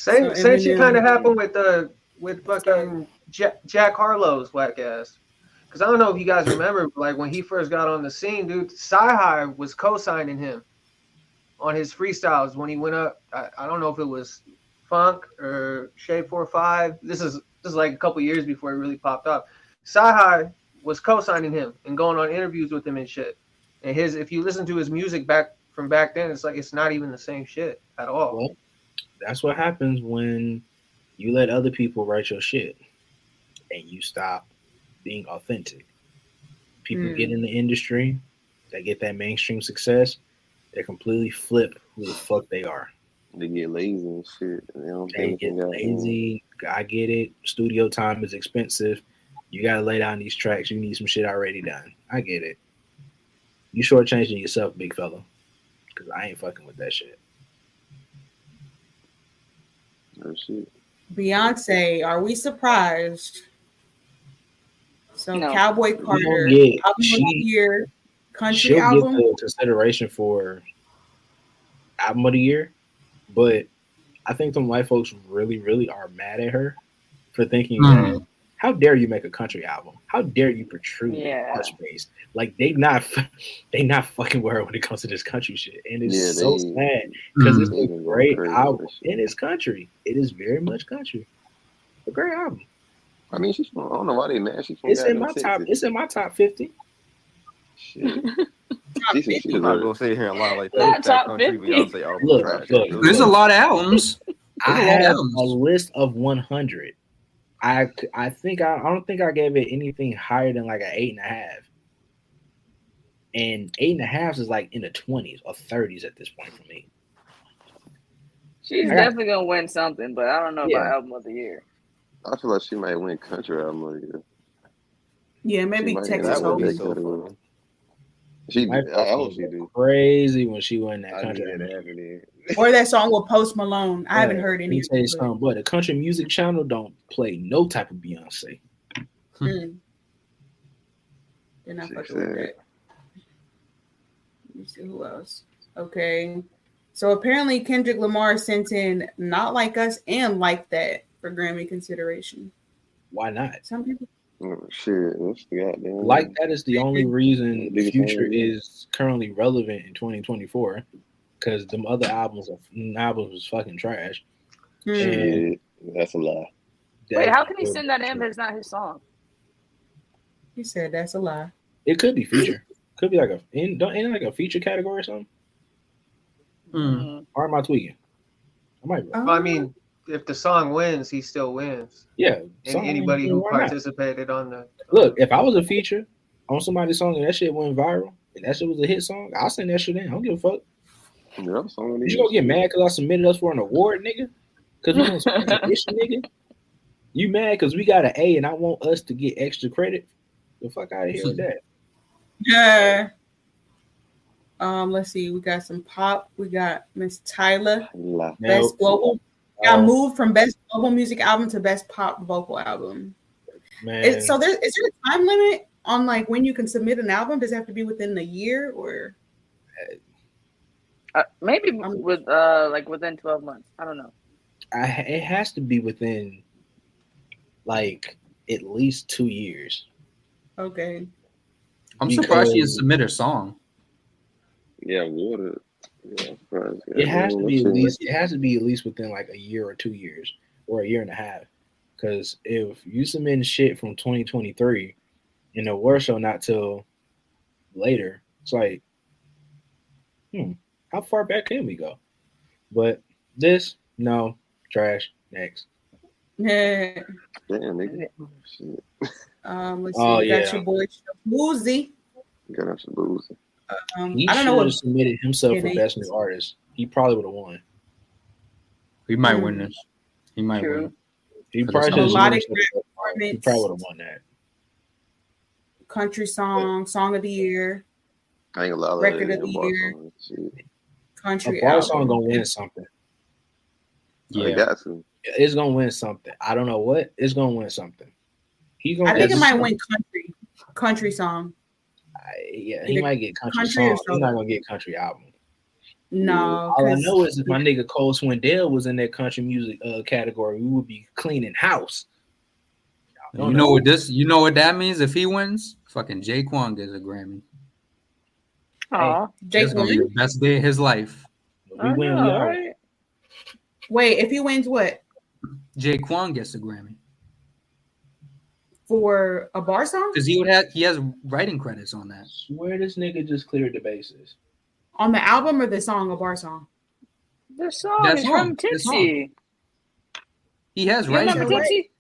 Same shit kind of happened with fucking Jack Harlow's whack ass. Because I don't know if you guys remember, like when he first got on the scene, dude, Sci-Hi was co-signing him on his freestyles when he went up. I don't know if it was Funk or Shade 4-5. This is like a couple years before he really popped up. Sci-Hi was co-signing him and going on interviews with him and shit. And if you listen to his music back then, it's like it's not even the same shit at all. Well, that's what happens when you let other people write your shit and you stop being authentic. People get in the industry, they get that mainstream success, they completely flip who the fuck they are. They get lazy and shit. They get lazy. I get it. Studio time is expensive. You gotta lay down these tracks. You need some shit already done. I get it. You shortchanging yourself, big fella. Because I ain't fucking with that shit. No shit. Beyonce, are we surprised? So No. Cowboy Carter, Album of the year, country she'll album. get the consideration for album of the year, but I think some white folks really, really are mad at her for thinking that how dare you make a country album? How dare you protrude art space? Like they not fucking with her when it comes to this country shit, and it's so sad because it's a great album and it's country. It is very much country. A great album. I mean, she's from, I don't know why they mad. She's from It's in my Texas. top. It's in my top 50. Shit. I'm not gonna sit here and lie like that. That country Beyonce album trash. Look, there's a lot of albums. I have a list of 100. I don't think I gave it anything higher than like an 8.5. And 8.5 is like in the 20s or 30s at this point for me. She's definitely gonna win something, but I don't know about album of the year. I feel like she might win country album of the year. Yeah, maybe Texas Hope. Hold'em. I hope she do. Crazy when she won that country. Or that song with Post Malone. I haven't heard any. Let me tell you something, but the country music channel don't play no type of Beyonce. They're not fucking with that. Let me see who else. Okay. So apparently Kendrick Lamar sent in Not Like Us and Like That for Grammy consideration. Why not? Some people. Oh, shit, that's the goddamn. Like That is the only reason Future is currently relevant in 2024 because them other albums was fucking trash. Shit, that's a lie. Wait, how can he send that in if it's not his song? He said that's a lie. It could be feature. Could be like ain't like a feature category or something. Or am I tweaking? I might be. I mean, if the song wins, he still wins. Yeah. And anybody who participated on the look, if I was a feature on somebody's song and that shit went viral, and that shit was a hit song, I'll send that shit in. I don't give a fuck. Yeah, You gonna get mad because I submitted us for an award, nigga? Because we want some recognition, nigga? You mad because we got an A and I want us to get extra credit? The fuck out of here with that. Yeah. Let's see. We got some pop. We got Miss Tyler, Best Global. Got moved from Best Global Music Album to Best Pop Vocal Album. Man. Is there a time limit on like when you can submit an album? Does it have to be within the year or? Maybe with like within 12 months. I don't know. It has to be within like at least 2 years. Okay. I'm surprised she didn't submit her song. Yeah, water. Yeah, it has to be at least. It has to be at least within like a year or 2 years or a year and a half. Because if you submit shit from 2023 and the award show not till later, it's like, how far back can we go? But this, no, trash. Next. Yeah. Damn, nigga. Shit. Let's see. We got your boy Woozy. Got us some boozy. He I don't know what submitted himself for Best New Artist. He probably would have won. He might win this. He might win. He probably would have won that. Country song, Song of the Year, I ain't gonna lie, Record of the Year, Country a bar album. song gonna win something. Yeah, got to. It's gonna win something. I don't know what. It's gonna win something. I think it might win country song. Yeah, he might get country song. He's not gonna get country album. No, all I know is if my nigga Cole Swindell was in that country music category, we would be cleaning house. You know what this? You know what that means? If he wins, fucking Jaquan gets a Grammy. Aw, It's gonna be the best day of his life. We win, we all right. Wait, if he wins, what? Jaquan gets a Grammy for a bar song? Because he has writing credits on that. Swear this nigga just cleared the bases. On the album or the song, a bar song? The song is from Tipsy. He has You writing remember credits. Tipsy?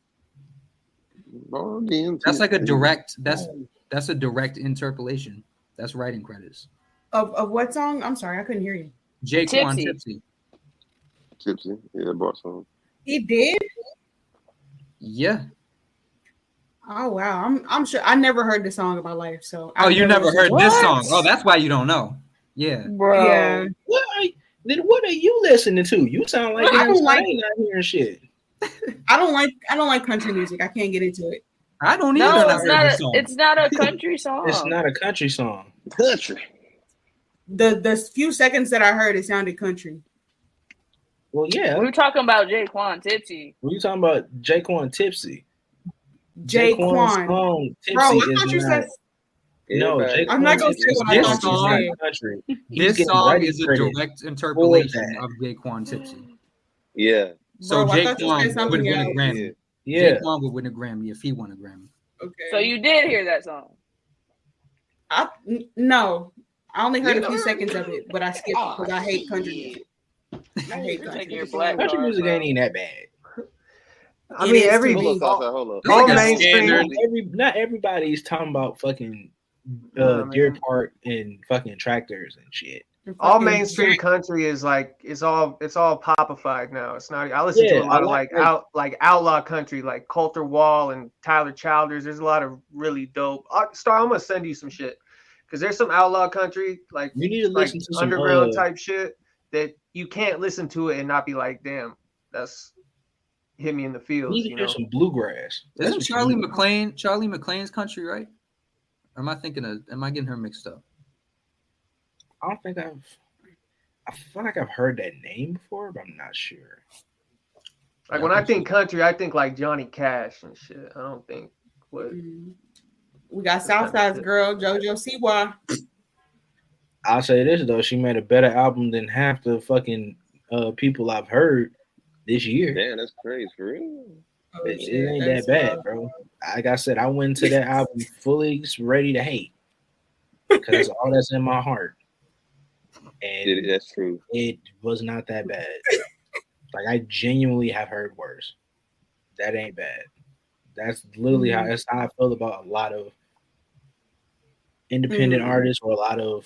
That's like a direct. That's a direct interpolation. That's writing credits. Of what song? I'm sorry, I couldn't hear you. Jaquan Tipsy. Tipsy, yeah, bar song. He did? Yeah. Oh wow, I'm sure I never heard this song in my life. So Oh, you never heard this song? Oh, that's why you don't know. Yeah, bro. Yeah. What are you listening to? You sound like I don't like not hearing shit. I don't like country music. I can't get into it. I don't No, either. it's not a country song. It's not a country song. Country. The few seconds that I heard, it sounded country. Well, yeah. We were talking about Jaquan Tipsy. When you talking about Jaquan Tipsy, Jaquan song Tipsy bro, I is thought you not. said. No, I'm not gonna say what I thought you said. Country. This song is a direct interpolation of Jaquan Tipsy. Yeah. So Bro, I thought you said Jaquan something would win a else. Grammy. Yeah. Jaquan would win a Grammy if he won a Grammy. Okay. So you did hear that song? No, I only heard a few seconds of it, but I skipped because I hate country music. I hate country music. Country music ain't even that bad. I mean, every Hold up. all mainstream. Not everybody's talking about fucking Deer Park and fucking tractors and shit. All mainstream country is like it's all popified now. It's not. I listen to a lot of like outlaw country, like Coulter Wall and Tyler Childers. There's a lot of really dope. Star, I'm gonna send you some shit because there's some outlaw country like you need to listen to some underground type shit that you can't listen to it and not be like, damn, that's hit me in the feels. You need to hear some bluegrass. Isn't Charlie McClain's country, right? Or am I getting her mixed up? I don't think I feel like I've heard that name before, but I'm not sure. Like when I think country, I think like Johnny Cash and shit. I don't think what. We got Southside's girl, JoJo Siwa. I'll say this though, she made a better album than half the fucking people I've heard this year. Damn, that's crazy for real. It ain't that bad, bro. Like I said, I went to that album fully ready to hate because that's all that's in my heart. And that's true. It was not that bad. Like I genuinely have heard worse. That ain't bad. That's literally how I feel about a lot of independent artists or a lot of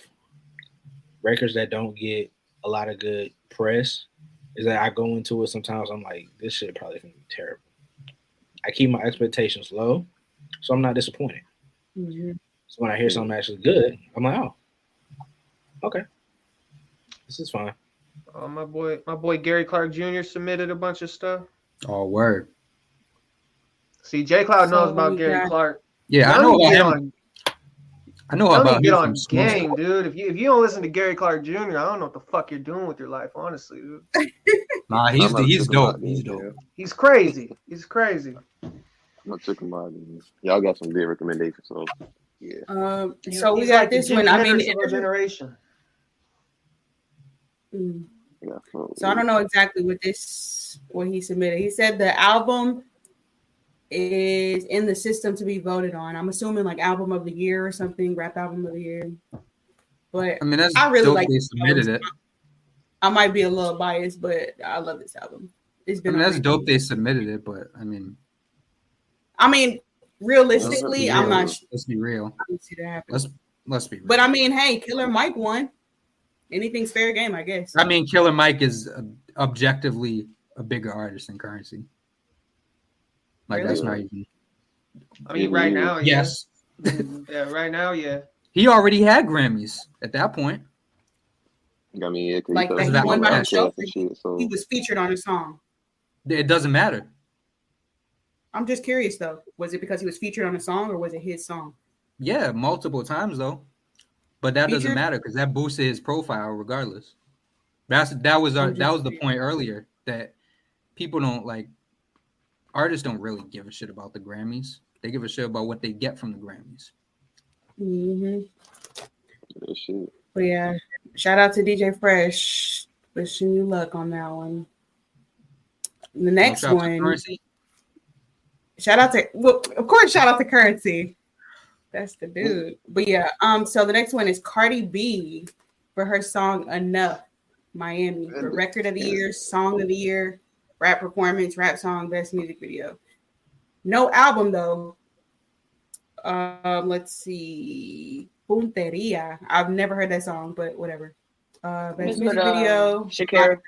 records that don't get a lot of good press. Is that I go into it sometimes I'm like, this shit probably gonna be terrible. I keep my expectations low, so I'm not disappointed. Mm-hmm. So when I hear something actually good, I'm like, oh, okay. This is fine. My boy Gary Clark Jr. submitted a bunch of stuff. Oh, word. See, J Cloud knows about Gary Clark. Yeah, I know about him. I know about him. Get on game, dude. If you don't listen to Gary Clark Jr., I don't know what the fuck you're doing with your life, honestly, dude. Nah, he's dope. He's dope. He's crazy. He's crazy. I'm gonna check him out. Y'all got some good recommendations, so yeah. So we got this one. I mean, generation. So I don't know exactly what he submitted. He said the album is in the system to be voted on. I'm assuming like album of the year or something, rap album of the year. But I mean, that's I really dope like they submitted it. I might be a little biased, but I love this album. It's been. That's dope they submitted it, but I mean, realistically, I'm not. Let's be real. I don't see that happen. Let's be real. But I mean, hey, Killer Mike won. Anything's fair game, I guess. I mean, Killer Mike is objectively a bigger artist than Currency. Like Really? that's not even. I mean, right now, yes. Yeah, right now, yeah. He already had Grammys at that point. I mean, yeah, Like that he won by himself. He was featured on a song. It doesn't matter. I'm just curious though. Was it because he was featured on a song or was it his song? Yeah, multiple times though. But that doesn't Featured? matter because that boosted his profile regardless. That was the point earlier, that people don't like, artists don't really give a shit about the Grammys. They give a shit about what they get from the Grammys. Mm-hmm. Shit. But yeah, shout out to DJ Fresh. Wishing you luck on that one. The next one. Shout out to, well, of course, shout out to Currency. That's the dude. But yeah, so the next one is Cardi B for her song Enough, Miami, for record of the year, song of the year, rap performance, rap song, best music video. No album though. Let's see. Punteria. I've never heard that song, but whatever. Best music video. Shakira.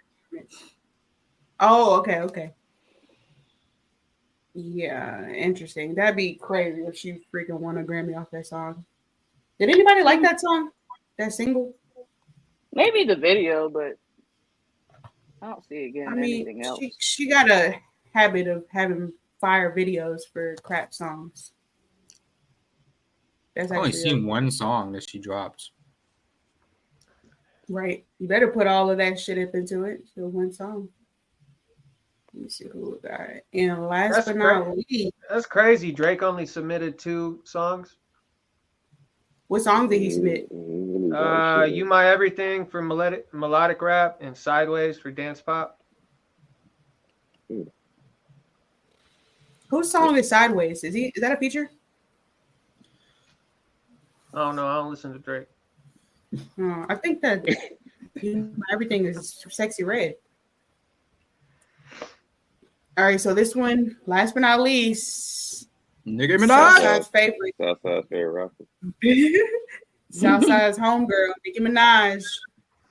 Oh, okay. Yeah, interesting. That'd be crazy if she freaking won a Grammy off that song. Did anybody like that song? That single? Maybe the video, but I don't see it getting anything else. She got a habit of having fire videos for crap songs. I've only seen one song that she dropped. Right. You better put all of that shit up into it. So one song. Let me see who we got. And last but not least. That's crazy. Drake only submitted 2 songs. What songs did he submit? You My Everything for melodic rap and Sideways for dance pop. Whose song is Sideways? Is that a feature? Oh no, I don't listen to Drake. I think that everything is Sexy Red. All right, so this one, last but not least, Nicki Minaj. Southside's favorite. Southside's favorite rapper. Southside's homegirl, Nicki Minaj.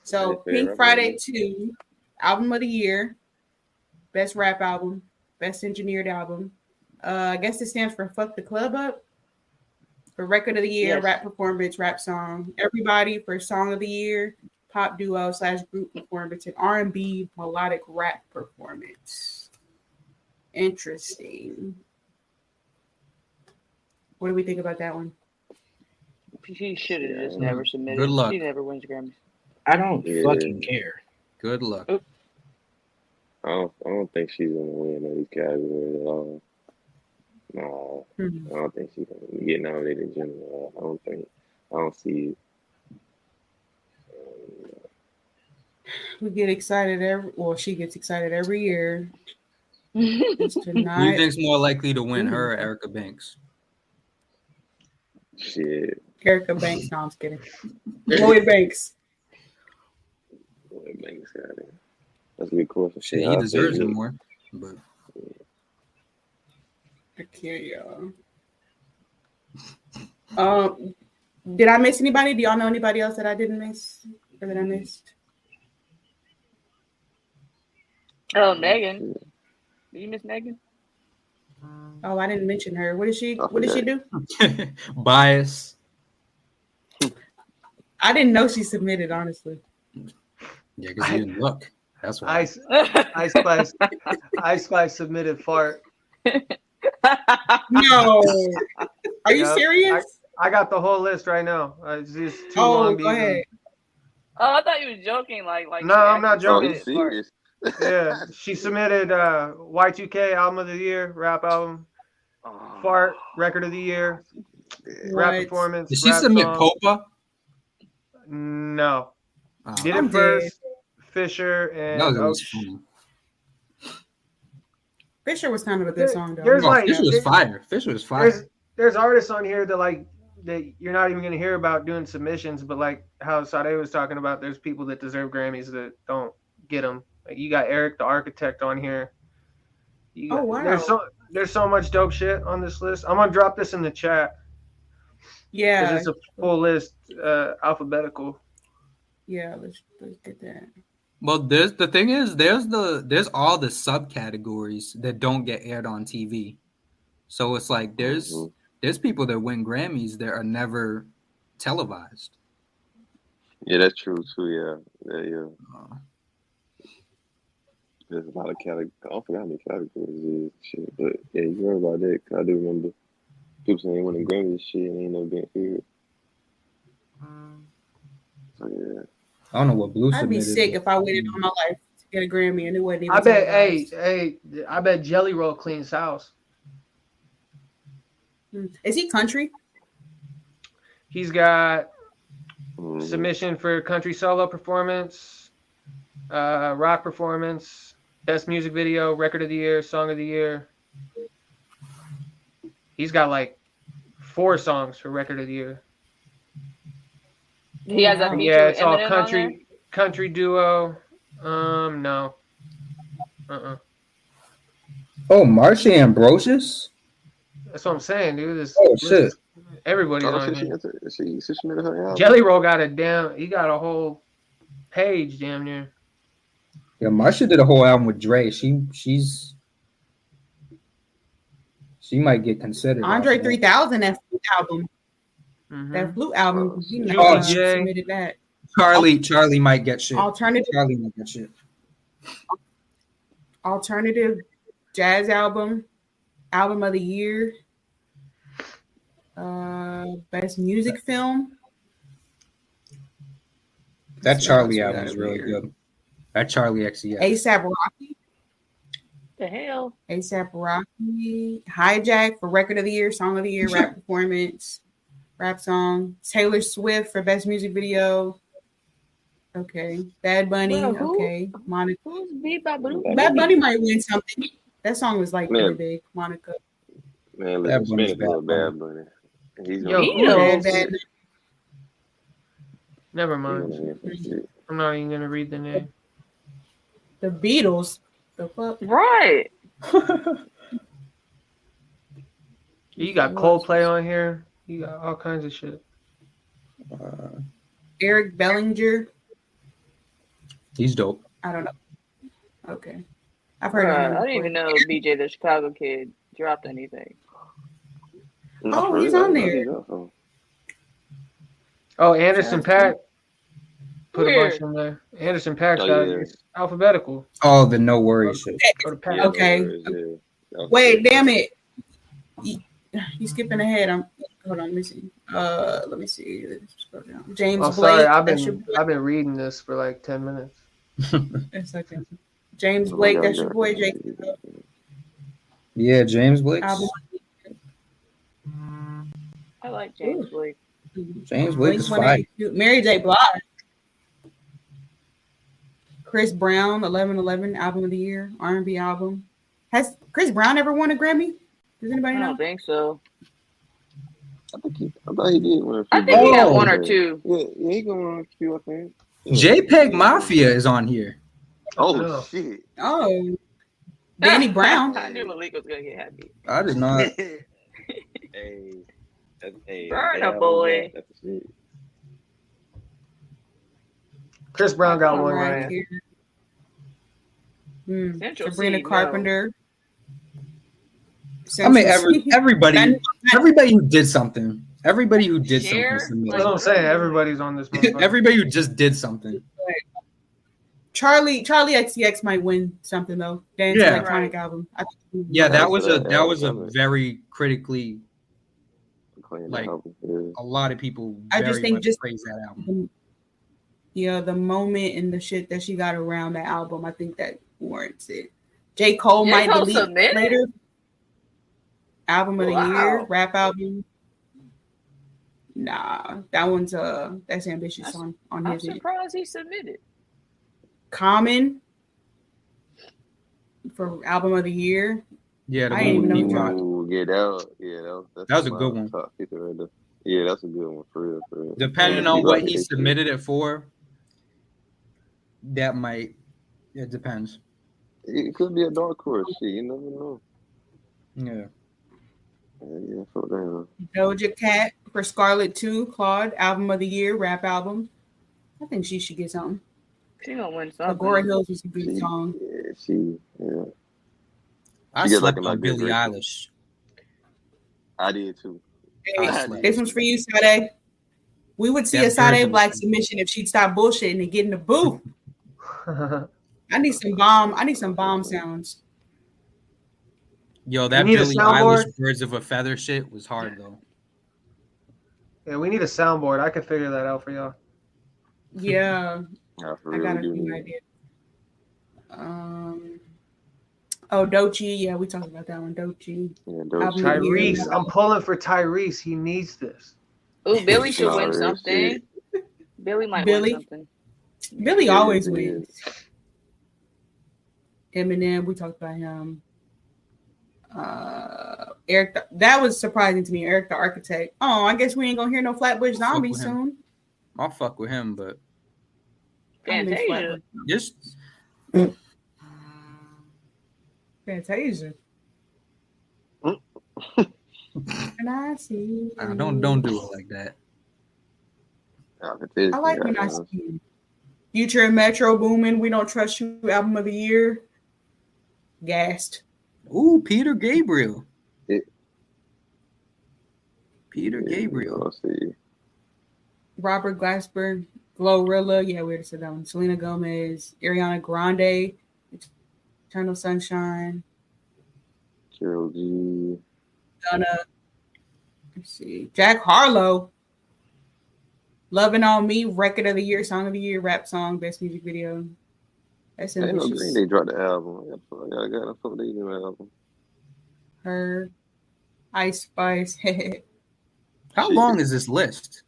So Pink Friday 2, album of the year, best rap album, best engineered album. I guess it stands for Fuck the Club Up. For record of the year, Yes. rap performance, rap song. Everybody for song of the year, pop duo / group performance, and R&B melodic rap performance. Interesting. What do we think about that one? She should have just never submitted. Good luck. She never wins Grammys. I don't fucking care. Good luck. I don't think she's gonna win these categories at all. No, I don't think she's gonna get nominated in general. I don't see it. We get excited she gets excited every year. Who do you think's more likely to win, her or Erica Banks? Shit. Erica Banks. No, I'm just kidding. Lloyd Banks. Lloyd Banks got it. That's a good question. Shit, he deserves it more. But Okay, y'all. Did I miss anybody? Do y'all know anybody else that I didn't miss or that I missed? Oh, Megan. Did you miss Megan? Oh, I didn't mention her. What did she do? Bias. I didn't know she submitted, honestly. Yeah, because you didn't look. That's why. Ice Spice submitted fart. No. Are you serious? I got the whole list right now. It's just too long. Go ahead. Oh, I thought you were joking. Like no, I'm not joking. Serious. Yeah, she submitted Y2K album of the year, rap album, fart record of the year, rap performance. Did she submit song. Popa? No. Did I'm it first. Fisher and that was funny. Fisher was kind of a good song though. Fisher was fire. Fisher was fire. There's artists on here that you're not even gonna hear about doing submissions, but like how Sade was talking about, there's people that deserve Grammys that don't get them. Like you got Eric the Architect on here. Wow. There's so much dope shit on this list. I'm gonna drop this in the chat. Yeah. It's a full list, alphabetical. Yeah, let's get that. Well, there's all the subcategories that don't get aired on TV. So it's like there's people that win Grammys that are never televised. Yeah, that's true too. Yeah. There's a lot of categories. I forgot how many categories is shit, but yeah, you heard about that. Cause I do remember people saying they winning Grammys and shit and ain't never been here. So yeah. I don't know what Blue I'd be submitted. sick if I waited all my life to get a Grammy and it wasn't even. I bet. televised. I bet Jelly Roll cleans house. Is he country? He's got submission for country solo performance, rock performance, best music video, record of the year, song of the year. He's got like 4 songs for record of the year. He has a feature Yeah, with it's all Eminem country duo. No. Oh, Marsha Ambrosius? That's what I'm saying, dude. Shit. Everybody's Oh, on she here. submitted her album. Jelly Roll got he got a whole page damn near. Yeah, Marsha did a whole album with Dre. She might get considered. Andre 3000, that flute album. That flute album. Submitted that. Charlie might get shit. Alternative. Charlie might get shit. Alternative jazz album of the year. Best music film. That Charlie album is really good. That Charlie XCX. ASAP Rocky. The hell? ASAP Rocky. Hijack for record of the year, song of the year, rap performance, rap song. Taylor Swift for best music video. Okay. Bad Bunny. Well, who? Okay. Monica. Who's Bad Bad Bunny might win something. That song was like Man. really big. Monica. Man, Bad let's Bunny's spin it for Bad Bunny. He's Bad. Never mind. I'm not even gonna read the name. The Beatles. The fuck? Right. You got Coldplay on here. You got all kinds of shit. Eric Bellinger. He's dope. I don't know. Okay. I've heard Bruh, of him. I didn't even know BJ the Chicago Kid dropped anything. Oh, he's on there. Oh, Anderson .Paak. Put Where? a bunch in there. Anderson .Paak's Oh, got yeah. it's alphabetical. Oh, the no worries shit. Go to Paak. Okay. Wait, damn it. You skipping ahead. Hold on, let me see. Let me see. Let's scroll down. James Oh, Blake. sorry. I've that's your been reading this for like 10 minutes. It's okay. James Blake, that's your boy, Jake. Yeah, James Blake. Album. I like James Blake. James Blake is fine. Mary J. Blige. Chris Brown, 1111 album of the year, R&B album. Has Chris Brown ever won a Grammy? Does anybody I know? don't think so. I thought he did win. I think he got one or two. Yeah, he going on a few, I think. JPEG Mafia is on here. Oh shit! Oh, Danny Brown. I knew Malik was gonna get happy. I did not. Hey, Burn a boy. That's it. Chris Brown got All one right, right. here. Central Sabrina C, no. Carpenter. I mean, Central C. everybody who did something. Everybody who did Cher? something. That's what I'm saying. Everybody's on this motherfucker. Everybody who just did something. Charlie XCX might win something though. Dance Yeah. electronic album. I think Yeah, that was a very critically, like, a lot of people I just very think much just praise that album. the moment and the shit that she got around that album, I think that warrants it. J. Cole J. might Cole delete submitted? later. Album of the Wow. year, rap album. Nah, that one's that's ambitious on I'm his end. surprised he submitted. Common for album of the year. Yeah, I didn't even know he dropped. That was a good one. Top 50 right there. Yeah, that's a good one for real. For real. Depending on what he submitted it for, that might. It depends. It could be a dark horse. Shit, you never know. Yeah. Yeah, fuck that. Doja Cat for Scarlet 2, Claude, album of the year, rap album. I think she should get something. She gonna win something. Agora Hills was a good song. Yeah. I She get slept like a on good Billie record. Eilish. I did too. Hey, this one's for you, Sade. We would see That a Sade version Black was- submission if she'd stop bullshitting and get in the booth. I need some bomb sounds. Yo, that You need a Billie soundboard? Eilish Birds of a Feather shit was hard though. Yeah, we need a soundboard. I can figure that out for y'all. Yeah. I got a few ideas. Doechii. Yeah, we talked about that one. Doechii. Yeah, Tyrese. I'm pulling for Tyrese. He needs this. Ooh, Billy should win something. Billy might win something. Billy always wins. Eminem, we talked about him. Eric, that was surprising to me. Eric the Architect. Oh, I guess we ain't gonna hear no Flatbush Zombie soon. I'll fuck with him, but Fantasia. Just Fantasia. And I see. don't do it like that. I like when I see you. Future and Metro Boomin', We Don't Trust You album of the year. Gassed. Ooh, Peter Gabriel. Peter Gabriel. Let's see. Robert Glasper, Glorilla. Yeah, we already said that one. Selena Gomez, Ariana Grande, Eternal Sunshine. Carol G. Gunna. Let's see. Jack Harlow. Loving on Me, Record of the Year, Song of the Year, Rap Song, Best Music Video. That's Ain't no ambitious. Green Day dropped the album. I got fuck they new album. Her, Ice Spice. How long is this list?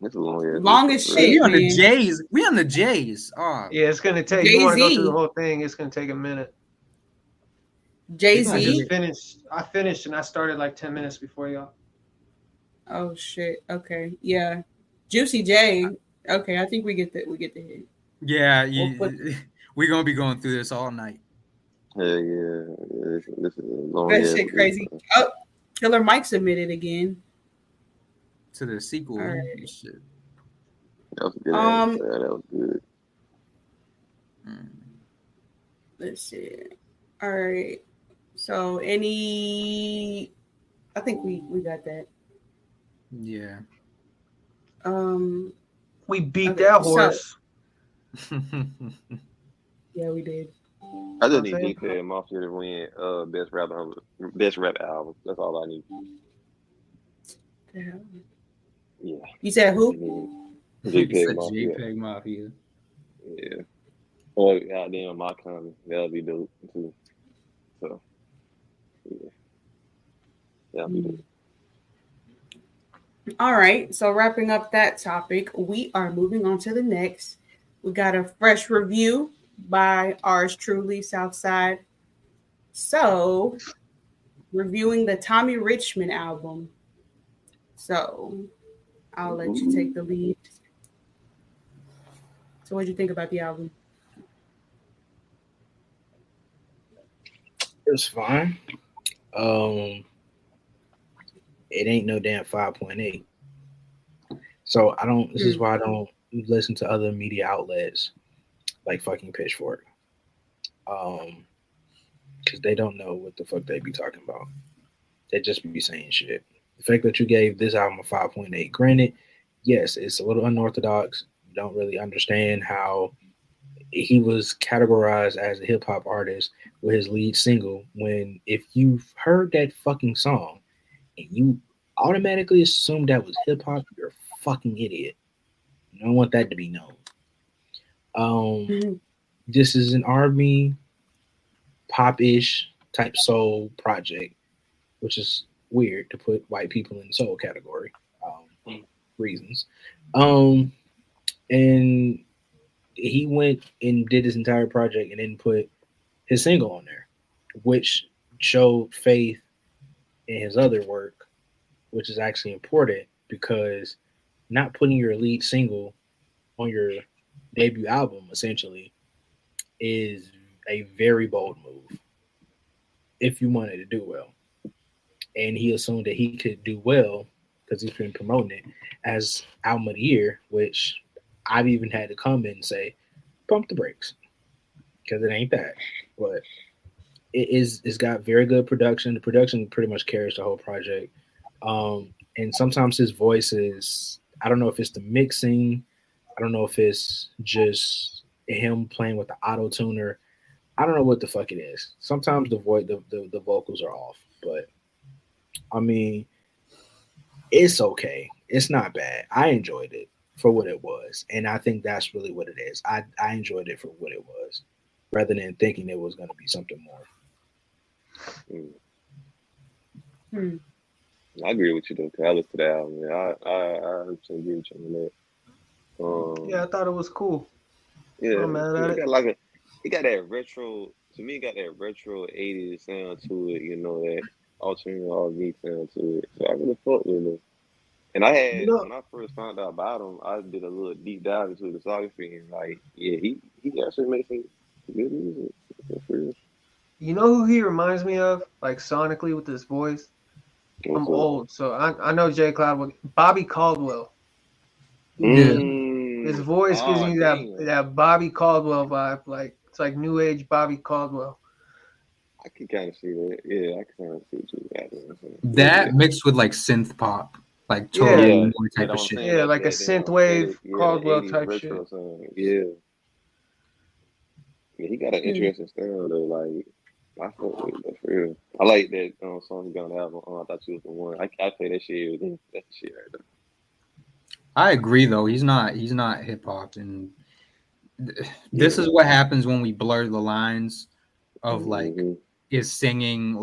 It's a long Longest shit. We on the man. J's. We on the J's. Oh. Yeah, it's gonna take. You want to go through the whole thing? It's gonna take a minute. Jay-Z. I finished and I started like 10 minutes before y'all. Oh shit. Okay. Yeah. Juicy J. Okay, I think we get the hit. Yeah, we're gonna be going through this all night. Yeah. This is a long. That shit crazy. Oh, Killer Mike submitted again to the sequel. All right. Shit. That was good. That was good. Let's see. All right. So I think we got that. Yeah. We beat that horse. Yeah, we did. I just need DK and Mafia to win best rap album. That's all I need. Yeah. You said who? JPEG Mafia. Yeah. Or goddamn my coming. That'll be dope too. So yeah. That'll be dope. All right. So wrapping up that topic, we are moving on to the next. We got a fresh review by ours truly, Southside. So reviewing the Tommy Richmond album. So I'll let you take the lead. So what'd you think about the album? It was fine. It ain't no damn 5.8. So this is why I don't listen to other media outlets like fucking Pitchfork. Because they don't know what the fuck they be talking about. They just be saying shit. The fact that you gave this album a 5.8, granted, yes, it's a little unorthodox. You don't really understand how he was categorized as a hip hop artist with his lead single, when if you've heard that fucking song and you automatically assume that was hip hop, you're a fucking idiot. You don't want that to be known. This is an R&B pop-ish type soul project, which is weird to put white people in the soul category. Reasons. And he went and did this entire project and then put his single on there, which showed faith in his other work, which is actually important, because not putting your lead single on your debut album essentially is a very bold move if you wanted to do well. And he assumed that he could do well because he's been promoting it as album of the year, which I've even had to come in and say, pump the brakes, because it ain't that. But it's got very good production. The production pretty much carries the whole project. And sometimes his voice is, I don't know if it's the mixing, I don't know if it's just him playing with the auto tuner. I don't know what the fuck it is. Sometimes the voice, the vocals are off, but I mean, it's okay. It's not bad. I enjoyed it. for what it was, and I think that's really what it is. I enjoyed it for what it was, rather than thinking it was going to be something more. I agree with you though. Cause I listened to that album. Yeah, I agree with you on that. Yeah, I thought it was cool. Yeah, I'm mad at it. It got that retro. To me, it got that retro '80s sound to it. You know, that alternate R&B sound to it. So I really fucked with it. And I had when I first found out about him, I did a little deep dive into the discography, and like, yeah, he actually made some good music. For real. You know who he reminds me of, like sonically with his voice? I'm old, so I know J Cloud. Bobby Caldwell. His voice gives me that Bobby Caldwell vibe. Like it's like new age Bobby Caldwell. I can kind of see that. Yeah, I can kind of see what you got. That mixed with like synth pop, like totally more type of shit. Yeah, like a synthwave Caldwell type shit. Yeah, he got an interesting style though. Like I fuck with it, for real. I like that song he got on the album. I thought you was the one. I play that shit. That's the shit right there. I agree though. He's not hip hop, and this is what happens when we blur the lines of like is singing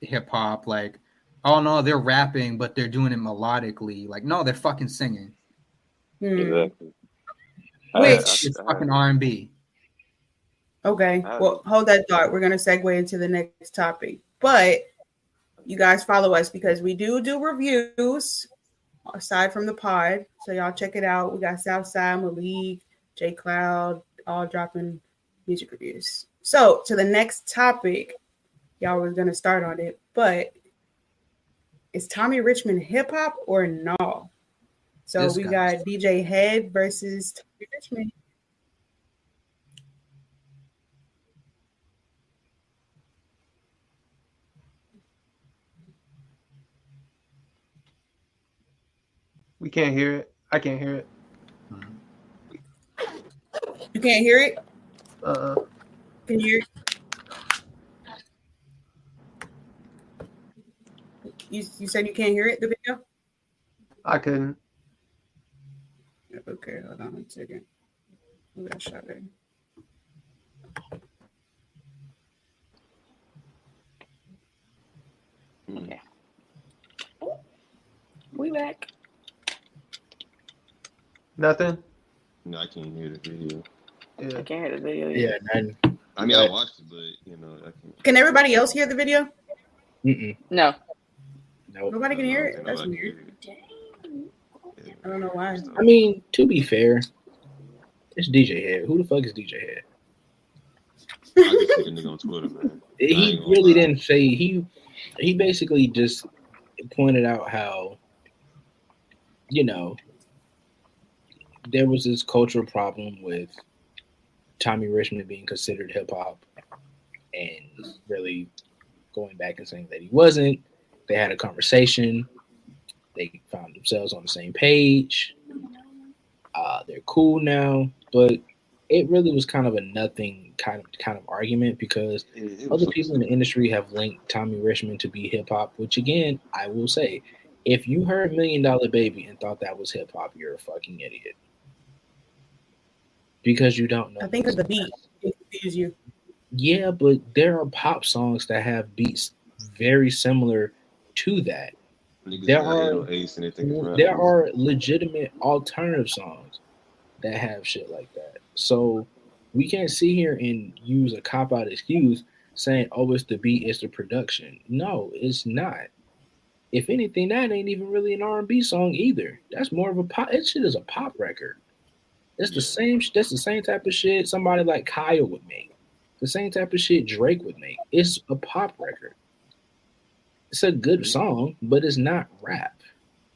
hip hop, like, oh no, they're rapping, but they're doing it melodically. Like, no, they're fucking singing. Exactly. It's fucking R&B. Okay, well, hold that thought. We're gonna segue into the next topic, but you guys follow us because we do reviews aside from the pod, so y'all check it out. We got Southside, Malik, J Cloud, all dropping music reviews. So to the next topic, y'all were gonna start on it, but is Tommy Richmond hip hop or no? So we got DJ Head versus Tommy Richmond. We can't hear it. I can't hear it. You can't hear it? Can you hear it? You said you can't hear it, the video? I couldn't. Okay, hold on a second. We got shot there. Okay. We back. Nothing? No, I can't hear the video. Yeah. I can't hear the video. Yeah, none. I mean, I watched it, but I can't. Can everybody else hear the video? No. Nobody can hear it? That's weird. I don't know why. I mean, to be fair, it's DJ Head. Who the fuck is DJ Head? I can see the nigga on Twitter, man. He really didn't say he basically just pointed out how, there was this cultural problem with Tommy Richmond being considered hip hop and really going back and saying that he wasn't. They had a conversation. They found themselves on the same page. They're cool now, but it really was kind of a nothing kind of argument because other people in the industry have linked Tommy Richmond to be hip hop, which again, I will say, if you heard $1 Million Baby and thought that was hip hop, you're a fucking idiot. Because you don't know. I think of the beat. It confuses you. Yeah, but there are pop songs that have beats very similar to that. There are legitimate alternative songs that have shit like that. So we can't sit here and use a cop-out excuse saying, oh, it's the beat, it's the production. No, it's not. If anything, that ain't even really an R&B song either. That's more of a pop. That shit is a pop record. That's the same. That's the same type of shit somebody like Kyle would make. The same type of shit Drake would make. It's a pop record. It's a good song, but it's not rap.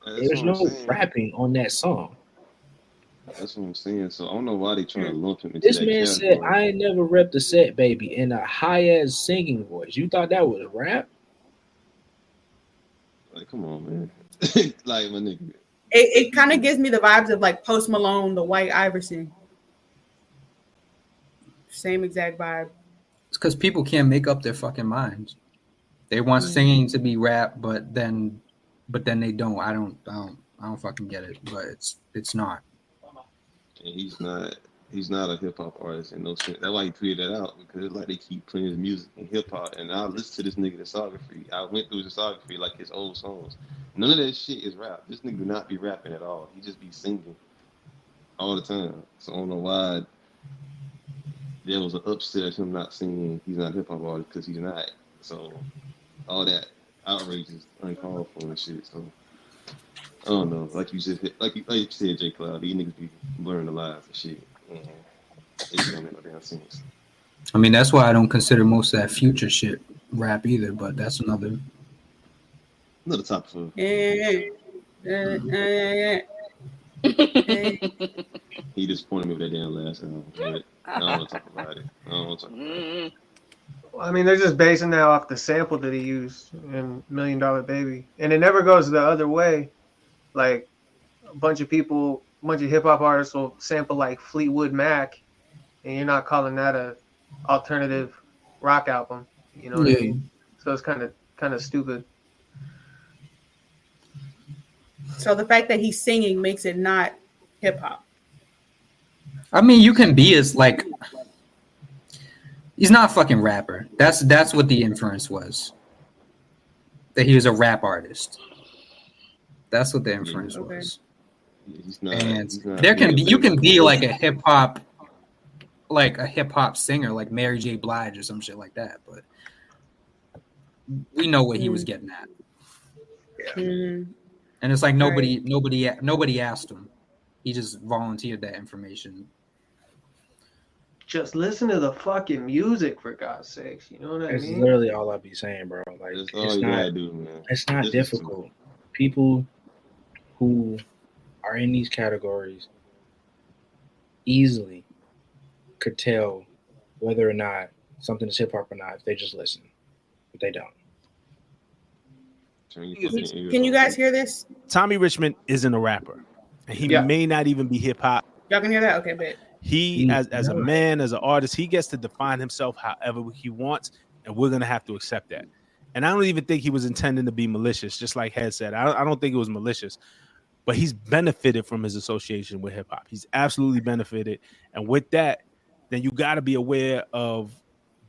There's no rapping on that song. That's what I'm saying. So I don't know why they trying to lump him into This that man category. said, "I ain't never repped the set, baby," in a high ass singing voice. You thought that was rap? Like, come on, man. Like, my nigga. It kind of gives me the vibes of like Post Malone, the White Iverson. Same exact vibe. It's because people can't make up their fucking minds. They want singing to be rap, but then they don't. I I don't fucking get it, but it's not. And he's not a hip hop artist in no sense. That's why he tweeted that out, because it's like they keep playing his music in hip hop. And I listened to this nigga discography. I went through his discography, like his old songs. None of that shit is rap. This nigga do not be rapping at all. He just be singing all the time. So I don't know why there was an upset of him not singing. He's not a hip hop artist, because he's not. So all that outrage is uncalled for and shit. So I don't know. Like you said, J. Cloud, these niggas be blurring the lines and shit. It don't make no damn sense. I mean, that's why I don't consider most of that Future shit rap either. But that's another topic for. He disappointed me with that damn last album. But I don't want to talk about it. I mean, they're just basing that off the sample that he used in $1 Million Baby, and it never goes the other way. Like a bunch of hip hop artists will sample like Fleetwood Mac, and you're not calling that a alternative rock album. You know what I mean? So it's kind of stupid. So the fact that he's singing makes it not hip hop. I mean, you can be as like, he's not a fucking rapper. That's what the inference was. That he was a rap artist. That's what the inference was. You can be like a hip hop singer, like Mary J. Blige or some shit like that. But we know what he was getting at. Yeah. And it's like nobody asked him. He just volunteered that information. Just listen to the fucking music, for God's sakes. You know what I mean? That's literally all I be saying, bro. Like it's not difficult. People who are in these categories easily could tell whether or not something is hip hop or not if they just listen. But they don't. Can you guys hear this? Tommy Richmond isn't a rapper, and he may not even be hip hop. Y'all can hear that? Okay, bet. He, as a man, as an artist, he gets to define himself however he wants, and we're gonna have to accept that. And I don't even think he was intending to be malicious, just like Head said. I don't think it was malicious, but he's benefited from his association with hip hop. He's absolutely benefited, and with that, then you got to be aware of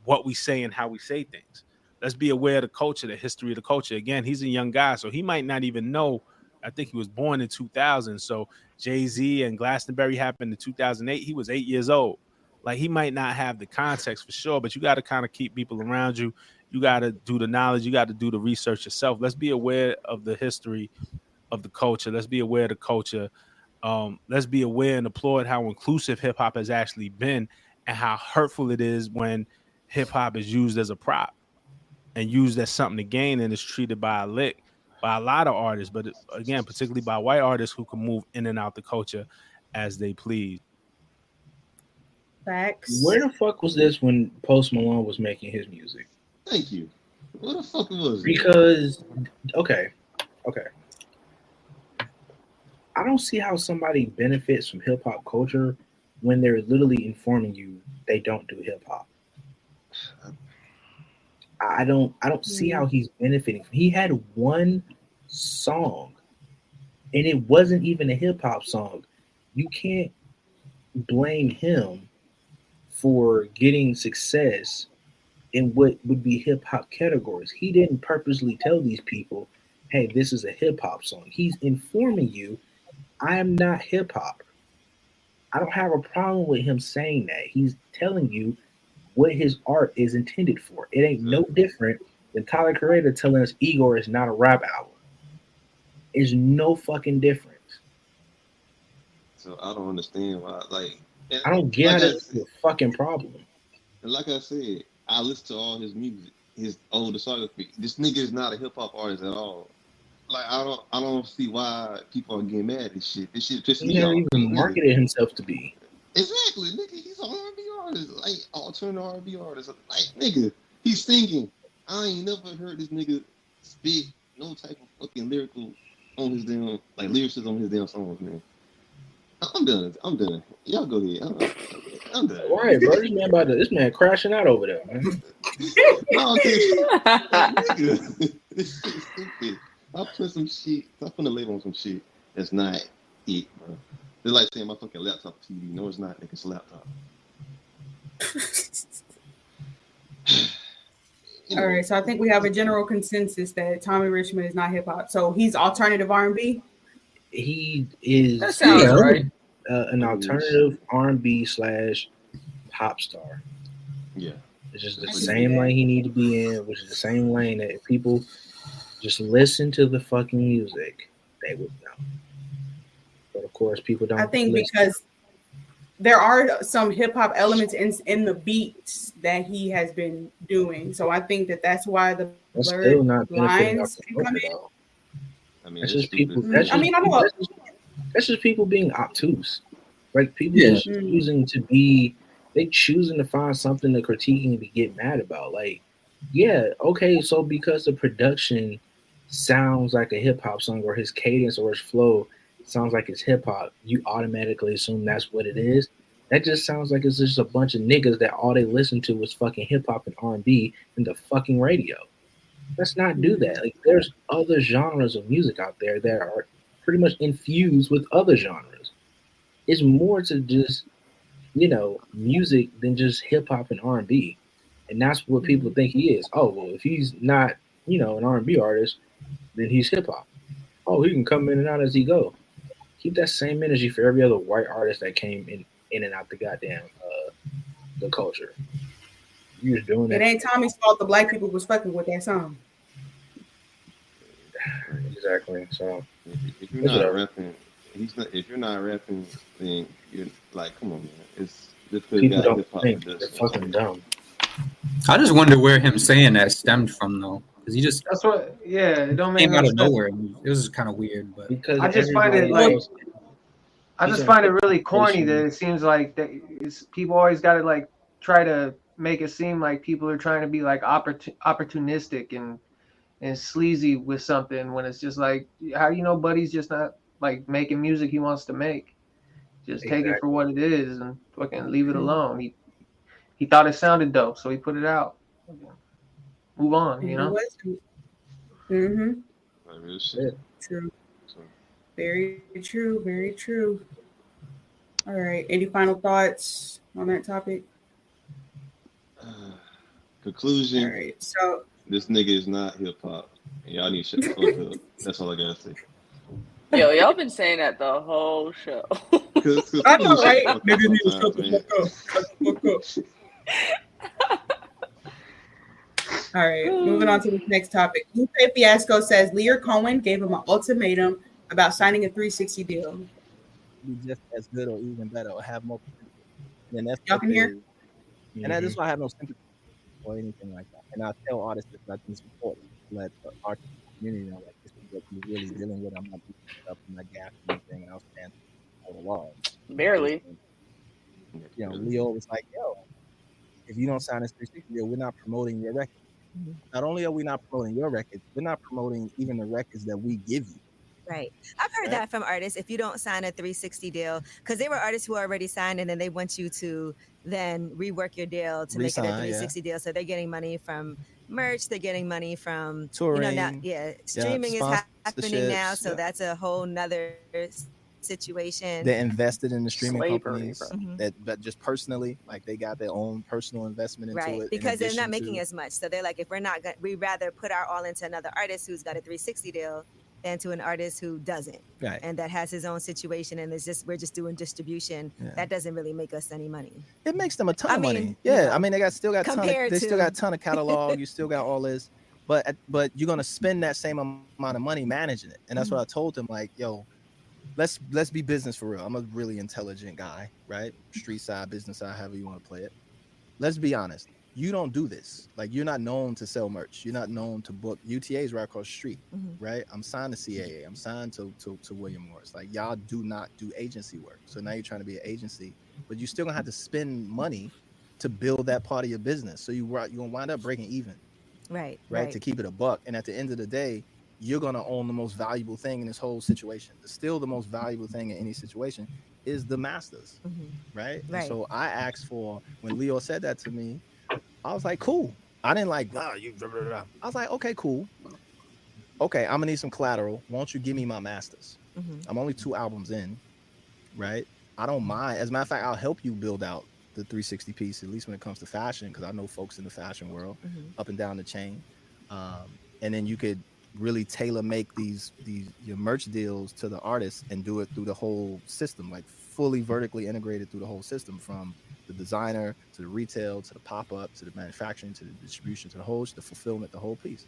what we say and how we say things. Let's be aware of the culture, the history of the culture. Again, he's a young guy, so he might not even know. I think he was born in 2000. So Jay-Z and Glastonbury happened in 2008. He was 8 years old. Like, he might not have the context for sure, but you got to kind of keep people around you. You got to do the knowledge. You got to do the research yourself. Let's be aware of the history of the culture. Let's be aware of the culture. Let's be aware and applaud how inclusive hip hop has actually been and how hurtful it is when hip hop is used as a prop and used as something to gain and is treated by a lot of artists, but again, particularly by white artists who can move in and out the culture as they please. Facts. Where the fuck was this when Post Malone was making his music? Thank you. What the fuck was it? Because, okay. I don't see how somebody benefits from hip hop culture when they're literally informing you they don't do hip hop. I don't see how he's benefiting. He had one song, and it wasn't even a hip hop song. You can't blame him for getting success in what would be hip hop categories. He didn't purposely tell these people, "Hey, this is a hip hop song." He's informing you, "I am not hip hop." I don't have a problem with him saying that. He's telling you what his art is intended for. It ain't no different than Tyler Creator telling us Igor is not a rap album. It's no fucking different. So I don't understand why. I don't get how that's a fucking problem. And like I said, I listen to all his music, his old discography. This nigga is not a hip hop artist at all. Like I don't see why people are getting mad at this shit. This shit pisses me off. He never even marketed himself to be. Exactly, nigga. He's an R&B artist, like alternative R&B artist. Like, nigga, he's singing. I ain't never heard this nigga spit no type of fucking lyrical on his damn lyricism on his damn songs, man. I'm done. Y'all go ahead. I'm done. Right, bro. This man crashing out over there, man. No, nigga. This shit stupid. I'll put some shit. I'll put a label on some shit. It's not it, bro. It's like saying my fucking laptop TV. No, it's not. Nigga, it's a laptop. All right, so I think we have a general consensus that Tommy Richmond is not hip hop. So he's alternative R&B. He is. That sounds right. An alternative R&B / pop star. Yeah, it's just the same lane he need to be in, which is the same lane that if people just listen to the fucking music, they would know. But of course, people don't. I think listen. because there are some hip hop elements in the beats that he has been doing. So I think that's why the blurred lines can come in. I mean, that's just people. That's just people being obtuse. Like people just choosing to be. They choosing to find something to critique and to get mad about. Like, yeah, okay, so because the production sounds like a hip hop song, or his cadence or his flow sounds like it's hip hop, you automatically assume that's what it is. That just sounds like it's just a bunch of niggas that all they listen to is fucking hip hop and R&B and the fucking radio. Let's not do that. Like, there's other genres of music out there that are pretty much infused with other genres. It's more to just, music than just hip hop and R&B. And that's what people think he is. Oh, well, if he's not, an R&B artist, then he's hip hop. Oh, he can come in and out as he go. Keep that same energy for every other white artist that came in and out the goddamn the culture. You're just doing that. It ain't Tommy's fault the black people was fucking with that song. Exactly. So if you're not rapping, if you're not rapping, then you're like, come on, man. It's people don't think they're fucking dumb. I just wonder where him saying that stemmed from, though, because he just it don't make came out of sense. nowhere. It was kind of weird, but because I just find it really corny that it seems like that people always got to try to make it seem like people are trying to be opportunistic and sleazy with something when it's just like, how do you know Buddy's just not making music he wants to make? Just take it for what it is and fucking leave it alone. He thought it sounded dope, so he put it out. Move on, Mm-hmm. Shit. True. Very true. Very true. All right. Any final thoughts on that topic? Conclusion. All right. So this nigga is not hip hop, and y'all need to shut the fuck up. That's all I gotta say. Yo, y'all been saying that the whole show. I know, right? Niggas need to shut the fuck up. All right, moving on to the next topic. Lupe Fiasco says Lyor Cohen gave him an ultimatum about signing a 360 deal. Be just as good or even better or have more potential. And that's y'all can hear? And that is why I have no sympathy or anything like that. And I tell artists that I think it's important to let the artist community know, like, this is what you're really dealing with. I'm not doing stuff, I'm not gassing anything, and I'll stand for the law. Barely. Lyor was like, yo, if you don't sign this 360 deal, we're not promoting your record. Not only are we not promoting your records, we're not promoting even the records that we give you. Right. I've heard that from artists. If you don't sign a 360 deal, because there were artists who already signed and then they want you to then rework your deal to make it a 360 deal. So they're getting money from merch, they're getting money from touring. Streaming is happening now. So that's a whole nother situation. They're invested in the streaming companies that just personally, like they got their own personal investment into it. Because they're not making as much. So they're like, if we're not going, we'd rather put our all into another artist who's got a 360 deal than to an artist who doesn't, and that has his own situation, and we're just doing distribution. That doesn't really make us any money. It makes them a ton of money. I mean, they still got a ton of catalog. You still got all this, but you're gonna spend that same amount of money managing it, and that's what I told them. Like, yo, let's be business for real. I'm a really intelligent guy, right? Street side, business side, however you want to play it. Let's be honest. You don't do this. Like, you're not known to sell merch. You're not known to book. UTA is right across the street, right? I'm signed to CAA. I'm signed to William Morris. Like, y'all do not do agency work. So now you're trying to be an agency, but you're still gonna have to spend money to build that part of your business. So you're gonna wind up breaking even, right? To keep it a buck. And at the end of the day, you're gonna own the most valuable thing in this whole situation. Still, the most valuable thing in any situation is the masters, right? And so I asked for, when Lyor said that to me, I was like, cool. I didn't like, you. I was like, okay, cool. Okay, I'm gonna need some collateral. Why don't you give me my masters? I'm only 2 albums in, right? I don't mind. As a matter of fact, I'll help you build out the 360 piece, at least when it comes to fashion, because I know folks in the fashion world up and down the chain. And then you could really tailor make these your merch deals to the artists and do it through the whole system, like fully vertically integrated through the whole system, from the designer to the retail to the pop-up to the manufacturing to the distribution to the whole, the fulfillment, the whole piece.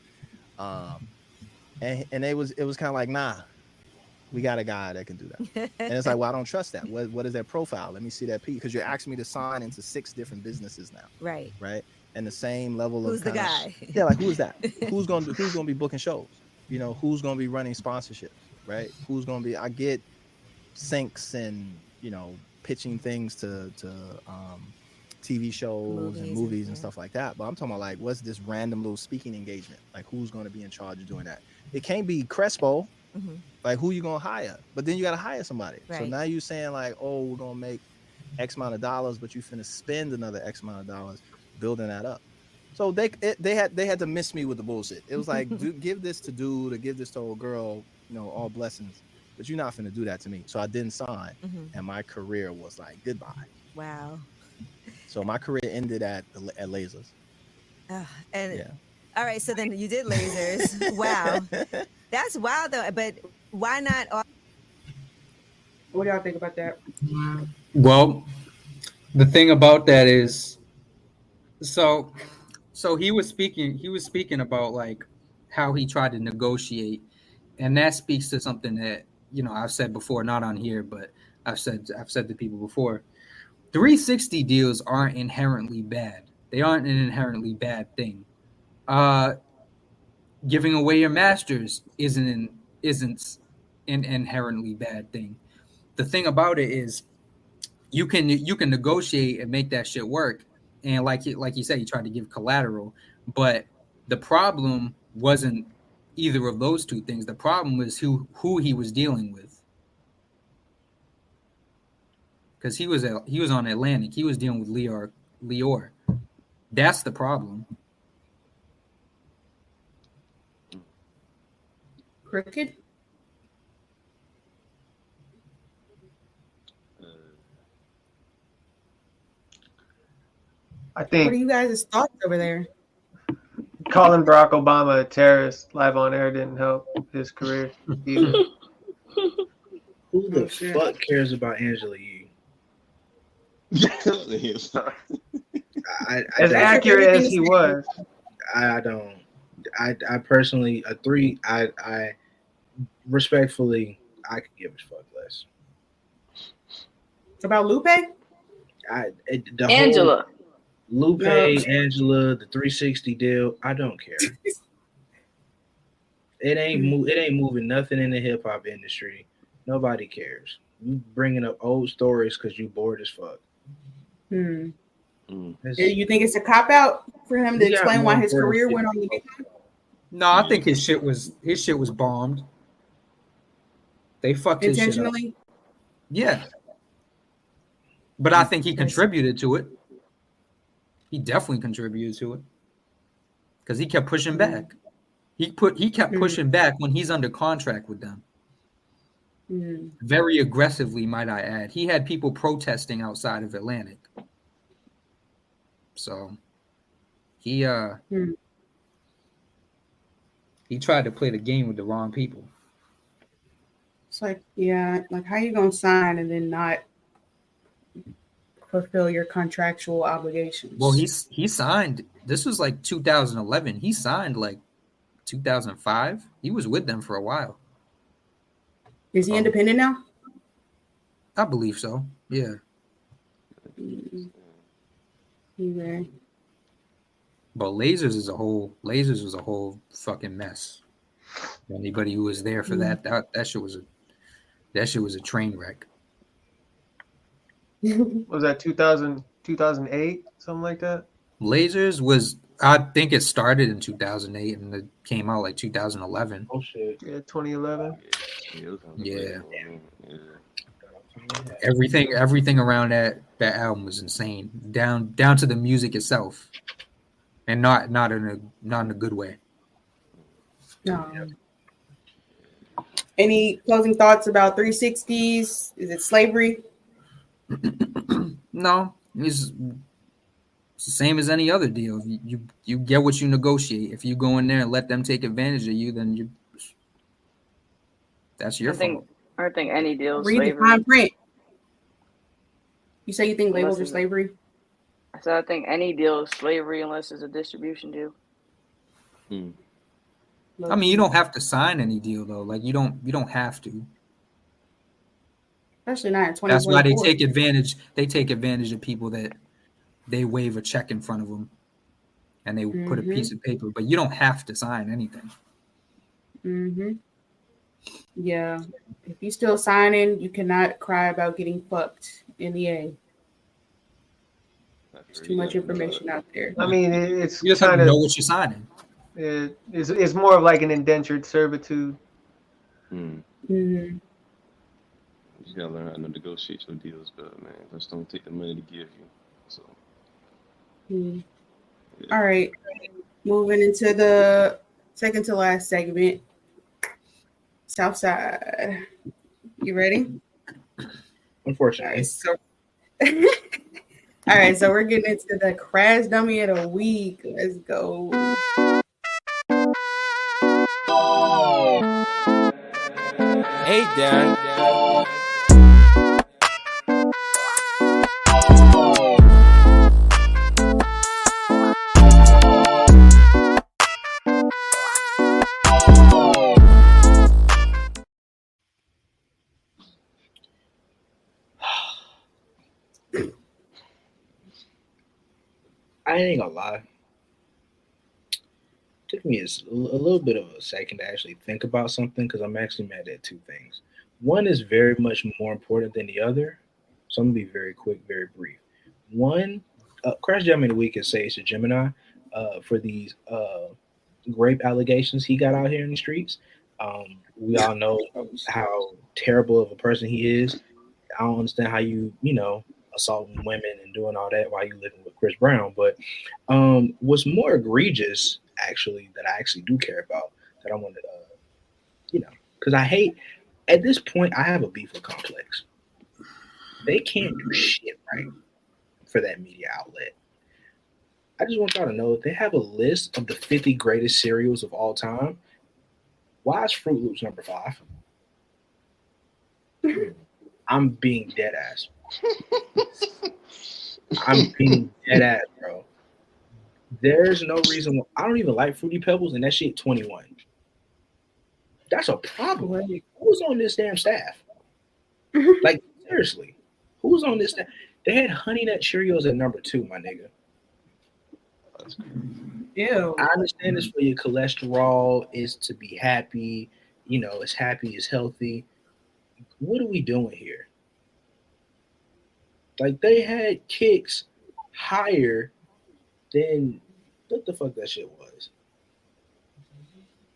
And it was kind of like, nah, we got a guy that can do that. And it's like, well, I don't trust that. What is that profile? Let me see that piece, because you're asking me to sign into 6 different businesses now. Right. And the same level Who's of the guy? Yeah, like who's that? who's gonna be booking shows? You know, who's gonna be running sponsorships, right? Who's gonna be? I get syncs and, you know, pitching things to TV shows and movies and stuff like that. But I'm talking about, like, what's this random little speaking engagement? Like, who's gonna be in charge of doing that? It can't be Crespo. Like, who you gonna hire? But then you gotta hire somebody. Right. So now you saying like, oh, we're gonna make X amount of dollars, but you finna spend another X amount of dollars building that up. So they had to miss me with the bullshit. It was like, give this to dude or give this to old girl, you know, all blessings, but you're not finna do that to me. So I didn't sign, and my career was like goodbye. Wow. So my career ended at Lasers. All right, so then you did Lasers. Wow, that's wild though. But why not? What do y'all think about that? Well, the thing about that is, so he was speaking about like how he tried to negotiate, and that speaks to something that, you know, I've said before, not on here, but I've said to people before. 360 deals aren't inherently bad. They aren't an inherently bad thing. Giving away your masters isn't an inherently bad thing. The thing about it is, you can negotiate and make that shit work. And like you said, he tried to give collateral, but the problem wasn't either of those two things. The problem was who he was dealing with. Because he was on Atlantic. He was dealing with Lyor. That's the problem. Crooked? I think. What are you guys' thoughts over there? Calling Barack Obama a terrorist live on air didn't help his career either. Who the fuck cares about Angela Yee? As accurate as he was. I don't. I personally, I respectfully, I could give a fuck less. About Lupe? Angela. Lupe, Angela, the 360 deal, I don't care. It ain't moving nothing in the hip hop industry. Nobody cares. You bringing up old stories because you bored as fuck. You think it's a cop out for him to explain why his career went on the decline? No, I think his shit was bombed. They fucked his shit up. Intentionally? Yeah. But I think he contributed to it. He definitely contributed to it. Because he kept pushing back. He kept pushing back when he's under contract with them. Very aggressively, might I add. He had people protesting outside of Atlantic. So he tried to play the game with the wrong people. It's like, yeah, like how you gonna sign and then not fulfill your contractual obligations? Well, he signed. This was like 2011. He signed like 2005. He was with them for a while. Is he independent now? I believe so. Yeah. Yeah. But Lasers was a whole fucking mess. Anybody who was there for that shit was a train wreck. Was that 2008, something like that? Lasers was, I think it started in 2008 and it came out like 2011. Oh shit. Yeah, 2011. Yeah. Everything around that album was insane. Down to the music itself. And not in a good way. No. Any closing thoughts about 360s? Is it slavery? No, it's the same as any other deal. You get what you negotiate. If you go in there and let them take advantage of you, then that's your fault. I think any deal is Read the slavery. fine print. You say you think labels are slavery? I said I think any deal is slavery unless it's a distribution deal. I mean, you don't have to sign any deal though. Like you don't have to. Especially not in 2024. That's why they take advantage. They take advantage of people that they wave a check in front of them, and they put a piece of paper. But you don't have to sign anything. Yeah. If you still signing, you cannot cry about getting fucked in the A. There's too much information out there. I mean, it's you just have to know what you're signing. It's more of like an indentured servitude. You gotta learn how to negotiate your deals, but man, just don't take the money to give you. So. All right, moving into the second to last segment. Southside, you ready? Unfortunately. All right, so we're getting into the crash dummy of the week. Let's go. Hey, Dad. I ain't gonna lie. It took me a little bit of a second to actually think about something because I'm actually mad at two things. One is very much more important than the other, so I'm gonna be very quick, very brief. One, Crash Dummy of the Week is Sage the Gemini for these rape allegations he got out here in the streets. We all know how terrible of a person he is. I don't understand how you assaulting women and doing all that while you living with Chris Brown. But what's more egregious, actually, that I actually do care about, that I wanted to, because I hate, at this point, I have a beef with Complex. They can't do shit right for that media outlet. I just want y'all to know they have a list of the 50 greatest cereals of all time. Why is Fruit Loops number 5? I'm being dead ass. I'm being dead ass, bro. There's no reason I don't even like Fruity Pebbles, and that shit 21. That's a problem. Who's on this damn staff? Like, seriously, who's on this staff? They had Honey Nut Cheerios at number 2, my nigga. Ew. I understand it's for your cholesterol, is to be happy, it's happy, it's healthy. What are we doing here? Like, they had kicks higher than what the fuck that shit was.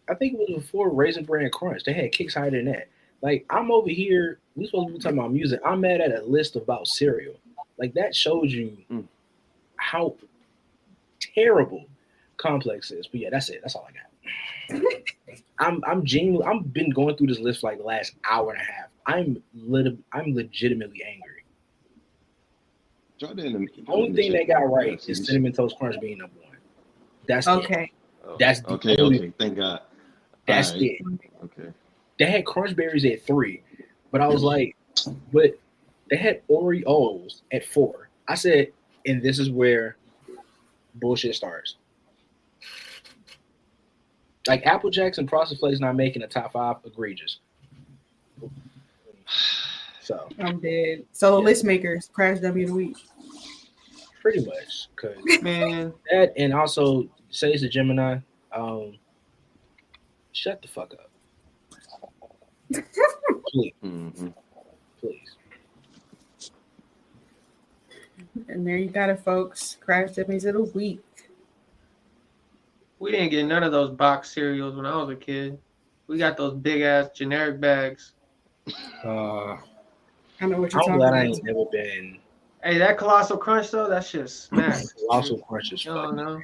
I think it was before Raisin Bran Crunch. They had kicks higher than that. Like, I'm over here, we supposed to be talking about music. I'm mad at a list about cereal. Like, that shows you how terrible Complex is. But yeah, that's it. That's all I got. I'm genuinely, I've been going through this list for like the last hour and a half. I'm legitimately angry. The only thing they got right is Cinnamon Toast Crunch being number 1. That's okay. It. That's okay. Thank God. That's it. Okay. They had Crunch Berries at 3, but I was like, but they had Oreos at 4. I said, and this is where bullshit starts. Like, Apple Jacks and Frosted Flakes not making a top 5, egregious. So I'm dead. So the list makers, Crash Dummy of the Week. Pretty much, cause man, that, and also Sage the Gemini. Shut the fuck up, please. Please. And there you got it, folks. Crash Dummies of the Week. We didn't get none of those box cereals when I was a kid. We got those big ass generic bags. I know what you're I'm talking glad about. I ain't never been. Hey, that Colossal Crunch though, that shit smacks. Colossal Crunch is I don't know.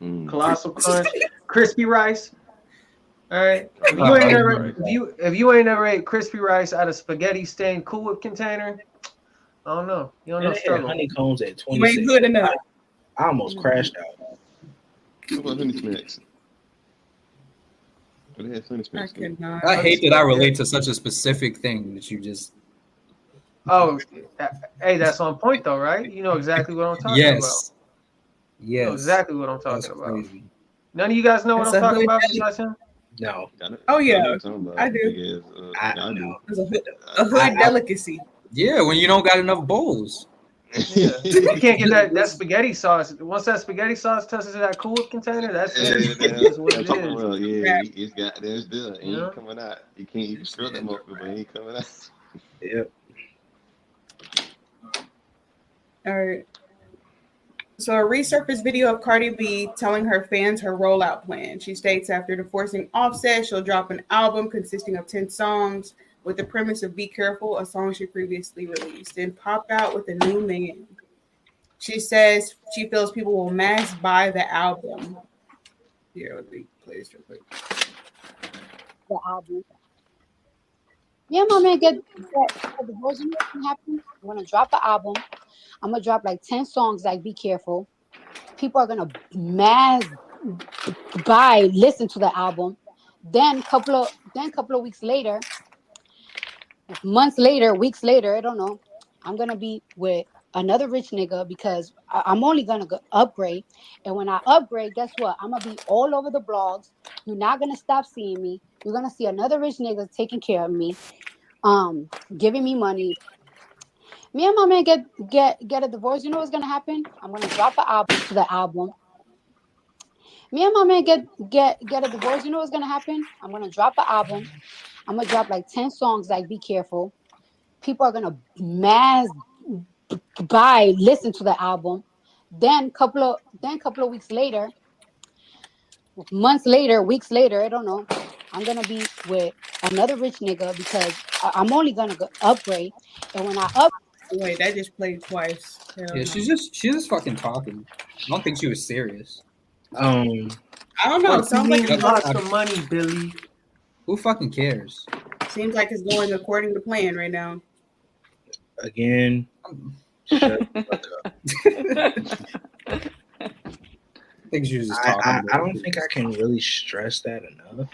fun. Colossal Crunch, Crispy Rice. All right. If you ain't never ate crispy rice out of spaghetti stained Cool Whip container, I don't know. You don't know struggle. Honeycombs at 26. You ain't good enough. I almost crashed out. What about Honey Smacks? They had Honey Smacks. I hate that I relate to such a specific thing that you just. Oh, hey, that's on point though, right? You know exactly what I'm talking about. Yes. You know exactly what I'm talking about. Crazy. None of you guys know what I'm talking about besides him? No. Oh yeah, I do. I do. It's a hood delicacy. Yeah, when you don't got enough bowls. Yeah. You can't get that spaghetti sauce. Once that spaghetti sauce touches that Cool Whip container, that's it. That's what it is. Well, yeah, it's got there still. It ain't coming out. You can't even strip them up, but it ain't coming out. Yep. All right. So a resurfaced video of Cardi B telling her fans her rollout plan. She states after divorcing Offset, she'll drop an album consisting of 10 songs with the premise of Be Careful, a song she previously released, and pop out with a new man. She says she feels people will mass buy the album. Here, let me play this real quick. The album. Yeah, my man, get the divorce. You know what's gonna happen? I'm gonna drop the album. I'm gonna drop like 10 songs like Be Careful. People are gonna mass buy, listen to the album. Then couple of weeks later, months later, weeks later, I don't know. I'm gonna be with another rich nigga because I'm only gonna upgrade. And when I upgrade, guess what? I'm gonna be all over the blogs. You're not gonna stop seeing me. You're gonna see another rich nigga taking care of me, giving me money. Me and my man get a divorce. You know what's gonna happen? I'm gonna drop the album. Me and my man get a divorce. You know what's gonna happen? I'm gonna drop the album. I'm gonna drop like 10 songs like Be Careful. People are gonna mass buy, listen to the album. Then couple of weeks later, months later, weeks later, I don't know. I'm gonna be with another rich nigga because I'm only gonna upgrade. And when I upgrade. Wait, that just played twice. Yeah, she's just fucking talking. I don't think she was serious. I don't know. Sounds like lots of money, Billy. Who fucking cares? Seems like it's going according to plan right now. Again, shut the fuck up. I think she was just talking. I don't think I can really stress that enough.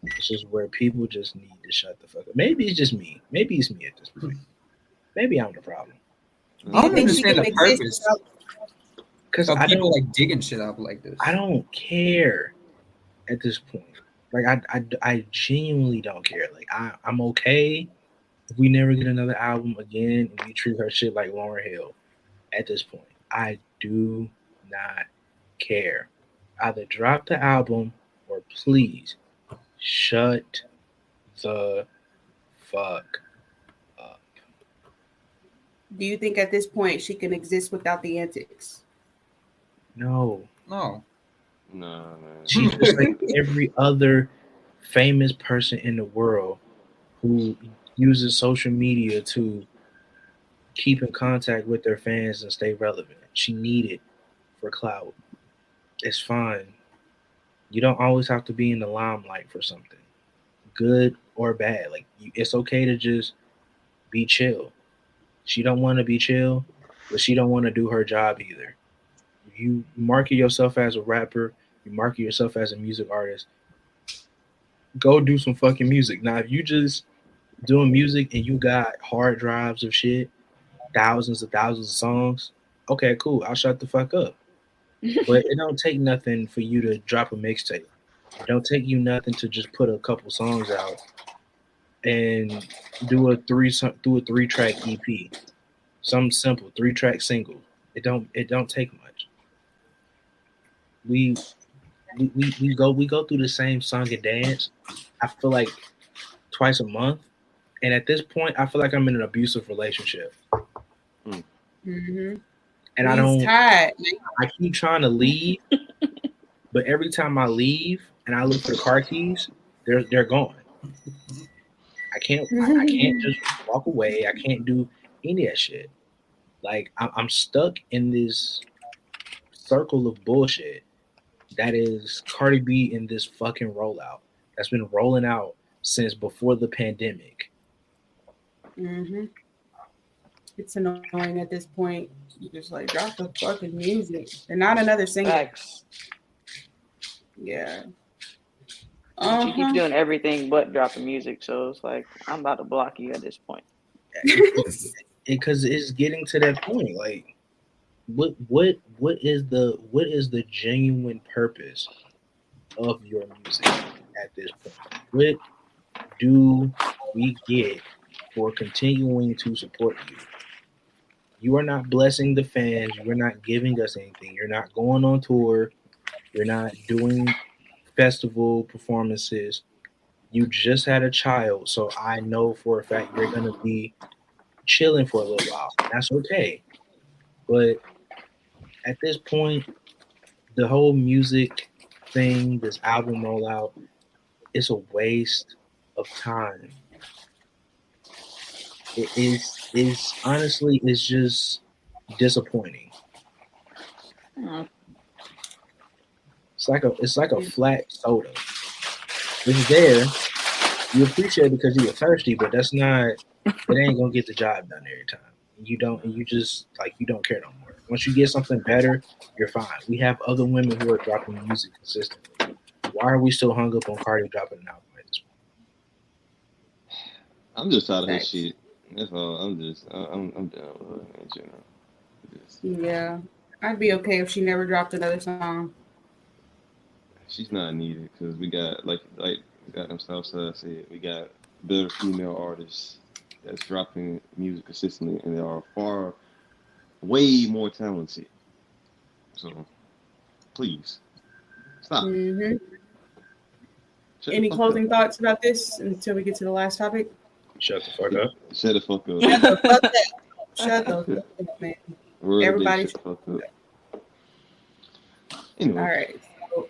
It's just where people just need to shut the fuck up. Maybe it's just me. Maybe it's me at this point. Maybe I'm the problem. I don't understand the purpose. Because I people like digging shit up like this. I don't care at this point. Like I genuinely don't care. Like I'm okay if we never get another album again and we treat her shit like Lauryn Hill. At this point, I do not care. Either drop the album or please shut the fuck. Do you think at this point she can exist without the antics? No. No, man. She's just like every other famous person in the world who uses social media to keep in contact with their fans and stay relevant. She needed for clout. It's fine. You don't always have to be in the limelight for something, good or bad. Like it's okay to just be chill. She don't want to be chill, but she don't want to do her job either. You market yourself as a rapper, you market yourself as a music artist, go do some fucking music. Now, if you just doing music and you got hard drives of shit, thousands of songs, okay, cool, I'll shut the fuck up. But it don't take nothing for you to drop a mixtape. It don't take you nothing to just put a couple songs out and do a 3-track EP. Something simple, 3-track single. It don't take much. We go through the same song and dance. I feel like twice a month, and at this point, I feel like I'm in an abusive relationship. Mm-hmm. And I don't. I keep trying to leave, but every time I leave and I look for the car keys, they're gone. I can't just walk away. I can't do any of that shit. Like I'm stuck in this circle of bullshit. That is Cardi B in this fucking rollout that's been rolling out since before the pandemic. Mm-hmm. It's annoying at this point. You just like drop the fucking music. They're not another single. Facts. Yeah. She keeps doing everything but dropping music, so it's like I'm about to block you at this point. Because it's getting to that point. Like, what is the genuine purpose of your music at this point? What do we get for continuing to support you? You are not blessing the fans. You're not giving us anything. You're not going on tour. You're not doing festival performances. You just had a child, so I know for a fact you're going to be chilling for a little while. That's okay. But at this point, the whole music thing, this album rollout, it's a waste of time. It's honestly, it's just disappointing. It's like a flat soda. It's there. You appreciate it because you're thirsty, but that's not. It ain't gonna get the job done every time. You don't care no more. Once you get something better, you're fine. We have other women who are dropping music consistently. Why are we still hung up on Cardi dropping an album at this point? I'm just tired of her shit. That's all. I'm done with her. Yeah, I'd be okay if she never dropped another song. She's not needed because we got like them Southside said, we got better female artists that's dropping music consistently, and they are way more talented. So please stop. Mm-hmm. Any closing thoughts about this until we get to the last topic? Shut the fuck up. Shut the fuck up. Shut the fuck up. Shut the fuck up, man. Everybody shut the fuck up. Anyway. All right. So,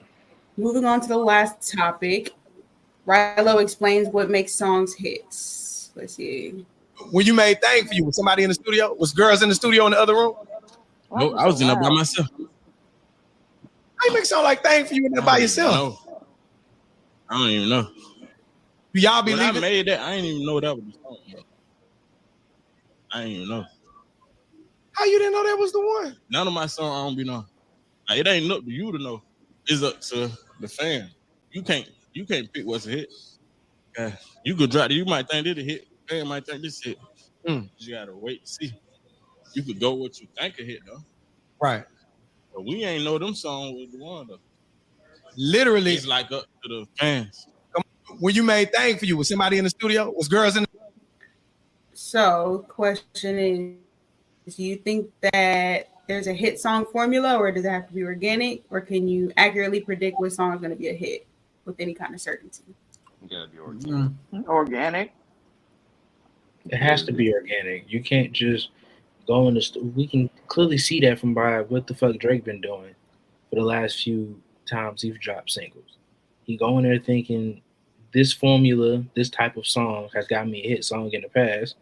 moving on to the last topic. Rilo explains what makes songs hits. Let's see. When you made Thing For You, was somebody in the studio? Was girls in the studio in the other room? No, I was in there by myself. How you make a song like Thing For You in there by yourself? I don't even know. Do y'all When believe I made that, I didn't even know that was the song, bro. I didn't even know. How you didn't know that was the one? None of my songs I don't be knowing. Like, it ain't up to you to know. It's up to the fan. You can't pick what's a hit. You could drop it. You might think this a hit. The fan might think this hit. You gotta wait and see. You could go what you think a hit though. Right. But we ain't know them songs was the one though. Literally, it's like up to the fans. When you made Thing For You, was somebody in the studio? Was girls in the So, question is, do you think that there's a hit song formula, or does it have to be organic, or can you accurately predict what song is going to be a hit with any kind of certainty? You gotta be organic. Organic. It has to be organic. You can't just go in the we can clearly see that from by what the fuck Drake been doing for the last few times he's dropped singles. He go in there thinking this formula, this type of song has got me a hit song in the past.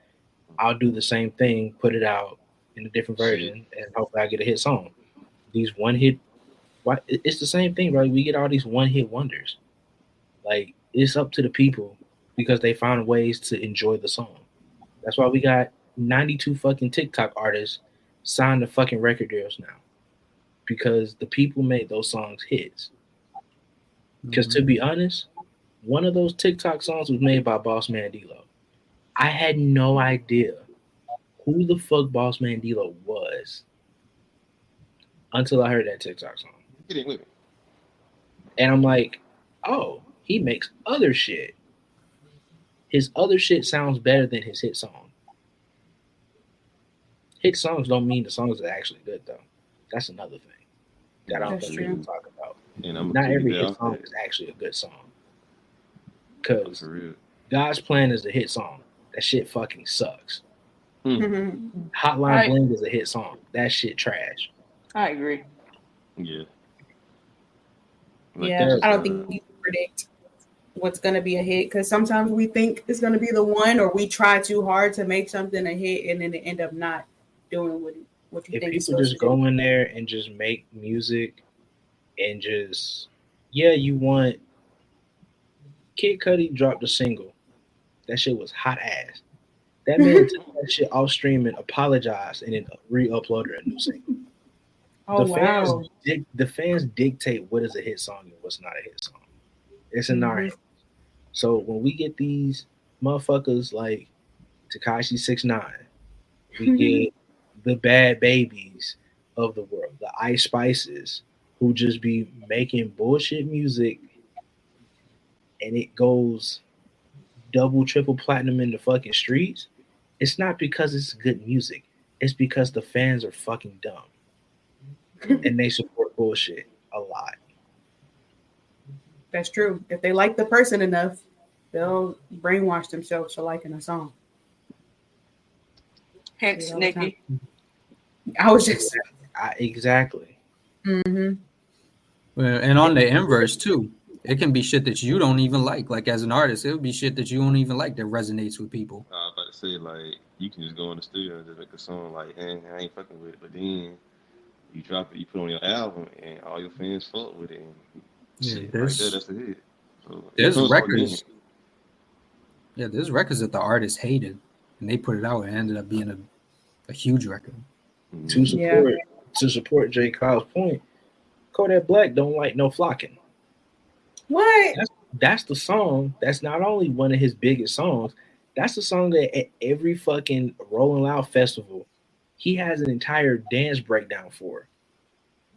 I'll do the same thing, put it out in a different version, and hopefully I get a hit song. These one hit, it's the same thing, right? We get all these one hit wonders. Like, it's up to the people because they find ways to enjoy the song. That's why we got 92 fucking TikTok artists signed to fucking record deals now, because the people made those songs hits. Because to be honest, one of those TikTok songs was made by Boss Man D-Lo. I had no idea who the fuck Boss Man D-Lo was until I heard that TikTok song. Get it with me. And I'm like, oh, he makes other shit. His other shit sounds better than his hit song. Hit songs don't mean the songs are actually good, though. That's another thing that I don't think we can talk about. Not every hit song is actually a good song. Because God's Plan is a hit song. That shit fucking sucks. Hotline Bling is a hit song. That shit trash. I agree. Yeah. Yeah, I don't think you can predict what's going to be a hit, because sometimes we think it's going to be the one, or we try too hard to make something a hit and then it end up not doing what you think it's supposed to do. If people just go in there and just make music and just you want. Kid Cudi dropped a single. That shit was hot ass. That man took that shit off stream and apologized and then re-uploaded a new single. Oh, wow. The fans dictate what is a hit song and what's not a hit song. It's in our hands. So when we get these motherfuckers like Tekashi 6ix9ine, we get the Bad Babies of the world, the Ice Spices, who just be making bullshit music and it goes double, triple platinum in the fucking streets. It's not because it's good music. It's because the fans are fucking dumb. And they support bullshit a lot. That's true. If they like the person enough, they'll brainwash themselves to liking a song. Hence, Nikki. I was just exactly. Mm-hmm. Well, and on the inverse too, it can be shit that you don't even like. Like as an artist, it would be shit that you don't even like that resonates with people. I was about to say, like, you can just go in the studio and just make a song like, hey, I ain't fucking with it, but then you drop it, you put it on your album, and all your fans fuck with it. And shit, right there, that's the hit. So, there's records. Yeah, there's records that the artist hated, and they put it out and it ended up being a huge record. To support J. Kyle's point, Kodak Black don't like no flocking. What? That's the song. That's not only one of his biggest songs. That's the song that at every fucking Rolling Loud festival, he has an entire dance breakdown for.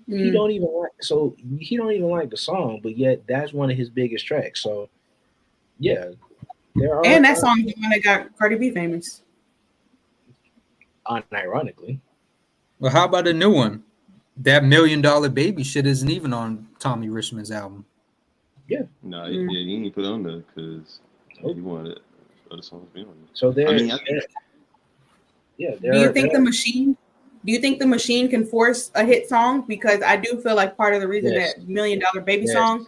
He don't even like the song, but yet that's one of his biggest tracks. So yeah, there are. And that song is the one that got Cardi B famous. Unironically. Well, how about a new one? That $1 Million Baby shit isn't even on Tommy Richmond's album. Yeah. No, he didn't put it on there because he wanted other songs to be on there. So there. Do you think the machine can force a hit song? Because I do feel like part of the reason that $1 Million Baby song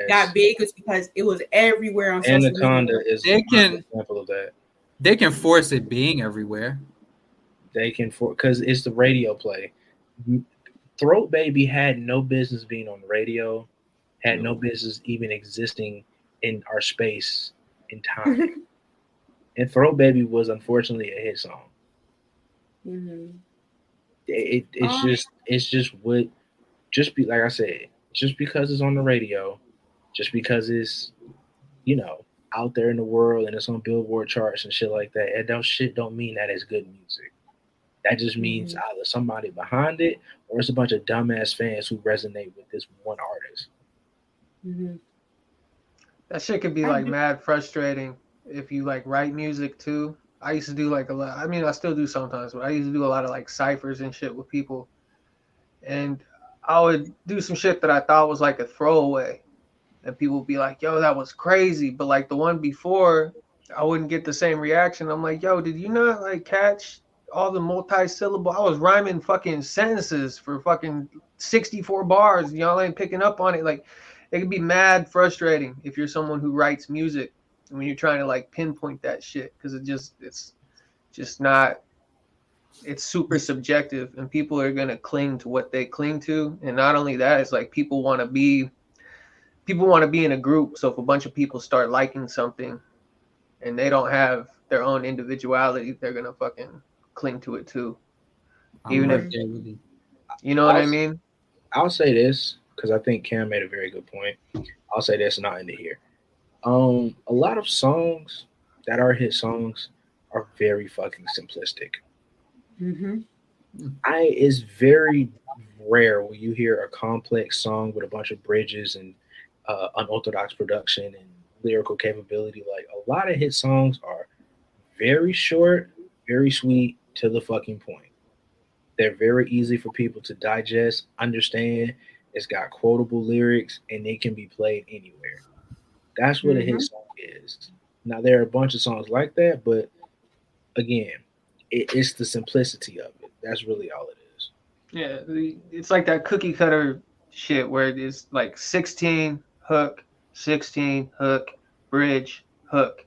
got big is because it was everywhere on social media. Anaconda is an example of that. They can force it being everywhere. They can because it's the radio play. Throat Baby had no business being on the radio, had no business even existing in our space in time. And Throat Baby was unfortunately a hit song. Mm-hmm. It's just like I said, just because it's on the radio, just because it's out there in the world and it's on Billboard charts and shit like that, and don't mean that it's good music. That just means either somebody behind it or it's a bunch of dumbass fans who resonate with this one artist. Mm-hmm. That shit could be like mad frustrating if you like write music too. I used to do like a lot. I mean, I still do sometimes, but I used to do a lot of like ciphers and shit with people. And I would do some shit that I thought was like a throwaway. And people would be like, yo, that was crazy. But like the one before, I wouldn't get the same reaction. I'm like, yo, did you not like catch all the multi-syllable? I was rhyming fucking sentences for fucking 64 bars. Y'all ain't picking up on it. Like, it can be mad frustrating if you're someone who writes music and when you're trying to like pinpoint that shit, because it's just not, it's super subjective and people are going to cling to what they cling to. And not only that, it's like people want to be in a group. So if a bunch of people start liking something and they don't have their own individuality, they're going to fucking cling to it too. Even if, you know what I mean? I'll say this, because I think Cam made a very good point. I'll say this, not into here. A lot of songs that are hit songs are very fucking simplistic. Mm-hmm. It's very rare when you hear a complex song with a bunch of bridges and unorthodox production and lyrical capability. Like, a lot of hit songs are very short, very sweet, to the fucking point. They're very easy for people to digest, understand. It's got quotable lyrics, and they can be played anywhere. That's what a hit song is. Now, there are a bunch of songs like that, but again, it's the simplicity of it. That's really all it is. Yeah, it's like that cookie cutter shit where it's like 16 hook, 16 hook, bridge, hook.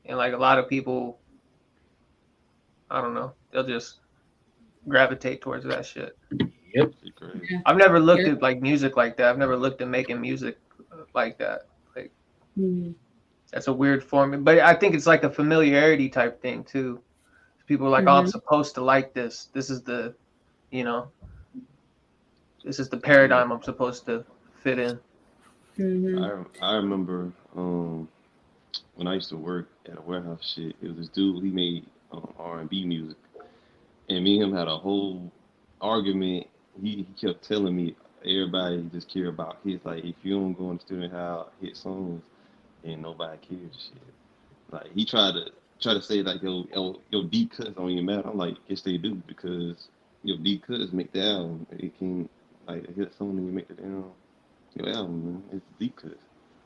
And like a lot of people, I don't know, they'll just gravitate towards that shit. Yep. I've never looked at like music like that. I've never looked at making music like that. Like that's a weird form, but I think it's like a familiarity type thing too. People are like, oh, I'm supposed to like this. This is the, you know, this is the paradigm I'm supposed to fit in. I remember when I used to work at a warehouse shit, it was this dude, he made R&B music. And me and him had a whole argument. He kept telling me everybody just care about hits. Like, if you don't go in the studio and have hit songs, then nobody cares shit. Like, he tried to say like your deep cuts don't even matter. I'm like, yes they do, because your deep cuts make the album. It can like a hit song and you make the damn your album, man. It's deep cuts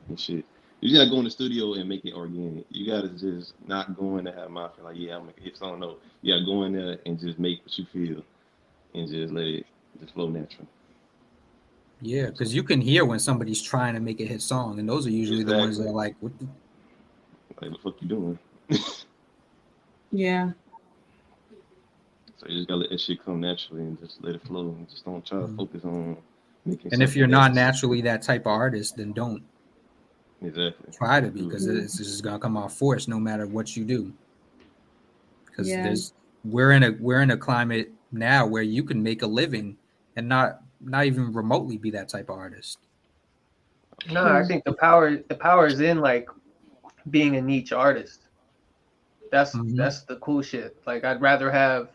and shit. You just gotta go in the studio and make it organic. You gotta just not go in to have my feel like, yeah, I'm gonna hit song. No, you gotta go in there and just make what you feel and just let it just flow naturally. Yeah, because you can hear when somebody's trying to make a hit song, and those are usually the ones that are like, what the fuck you doing? Yeah. So you just gotta let that shit come naturally and just let it flow. And just don't try to focus on making. And if you're not naturally that type of artist, then don't. Exactly. Try to be, because it's just gonna come off forced no matter what you do. Because we're in a climate now where you can make a living and not even remotely be that type of artist. No, I think the power is in like being a niche artist. That's the cool shit. Like I'd rather have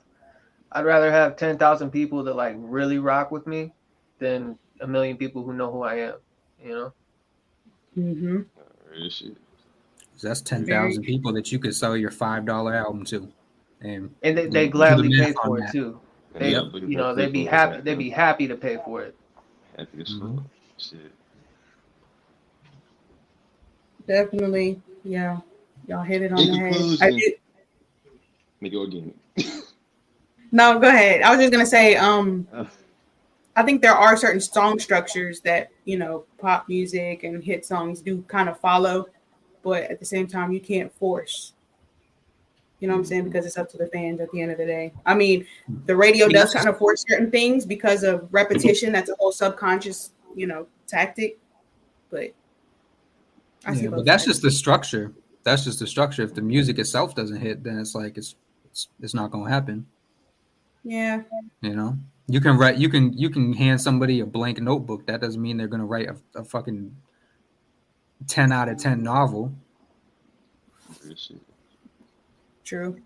10,000 people that like really rock with me than a million people who know who I am, you know? That's 10,000 people that you could sell your $5 album to. And they gladly pay for it too. They they'd be happy to pay for it. Happy as fuck. Shit. Definitely. Yeah. Y'all hit it on the head. Make it organic. No, go ahead. I was just gonna say, I think there are certain song structures that, you know, pop music and hit songs do kind of follow, but at the same time, you can't force. You know what I'm saying? Because it's up to the fans at the end of the day. I mean, the radio does kind of force certain things because of repetition. That's a whole subconscious, you know, tactic. But but that's just the structure. That's just the structure. If the music itself doesn't hit, then it's like it's not gonna happen. Yeah. You know, you can write. You can hand somebody a blank notebook. That doesn't mean they're gonna write a fucking 10 out of 10 novel. True.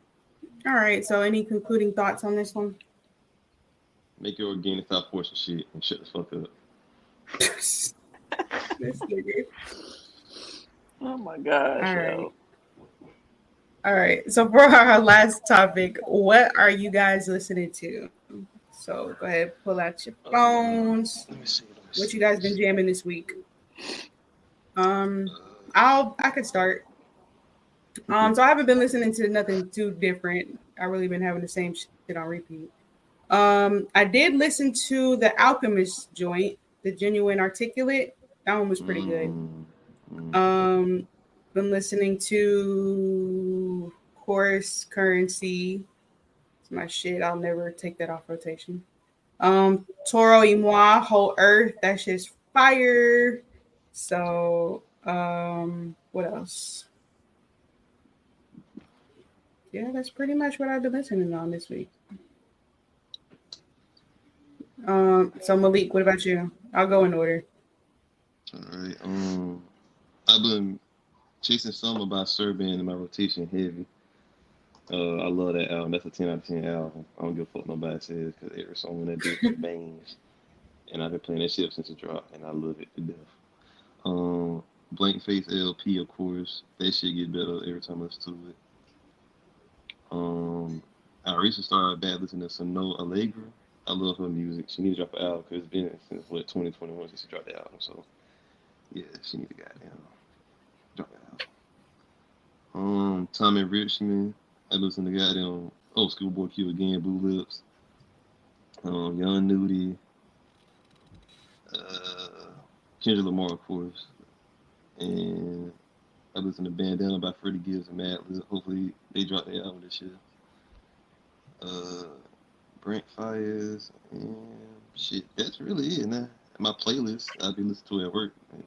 All right. So, any concluding thoughts on this one? Make it organic, stop forcing shit, and shut the fuck up. This nigga. Oh my gosh. All right. All right. So for our last topic, what are you guys listening to? So go ahead, pull out your phones. Let me see. What you guys been jamming this week? I could start. So I haven't been listening to nothing too different. I really been having the same shit on repeat. I did listen to the Alchemist joint, the Genuine Articulate. That one was pretty good. Been listening to Chorus Currency. It's my shit. I'll never take that off rotation. Toro y Moi, Whole Earth. That shit's fire. So, what else? Yeah, that's pretty much what I've been listening on this week. So Malik, what about you? I'll go in order. All right. I've been chasing Summer by Sir Band in my rotation heavy. I love that album. That's a 10 out of 10 album. I don't give a fuck nobody says, because every song in that bitch bangs. And I've been playing that shit since it dropped, and I love it to death. Blank Face LP, of course. That shit get better every time I listen to it. I recently started back listening to Sano Allegra. I love her music. She needs to drop an album because it's been since 2021 since she dropped the album. So yeah, she needs to goddamn drop the album. Tommy Richmond. I listen to goddamn Schoolboy Q again, Blue Lips. Young Nudie. Kendrick Lamar, of course. And I listen to Bandana by Freddie Gibbs and Mad Lib. Hopefully they drop their album this year. Brent Fires, and shit. That's really it, man. My playlist, I've been listening to at work. Man.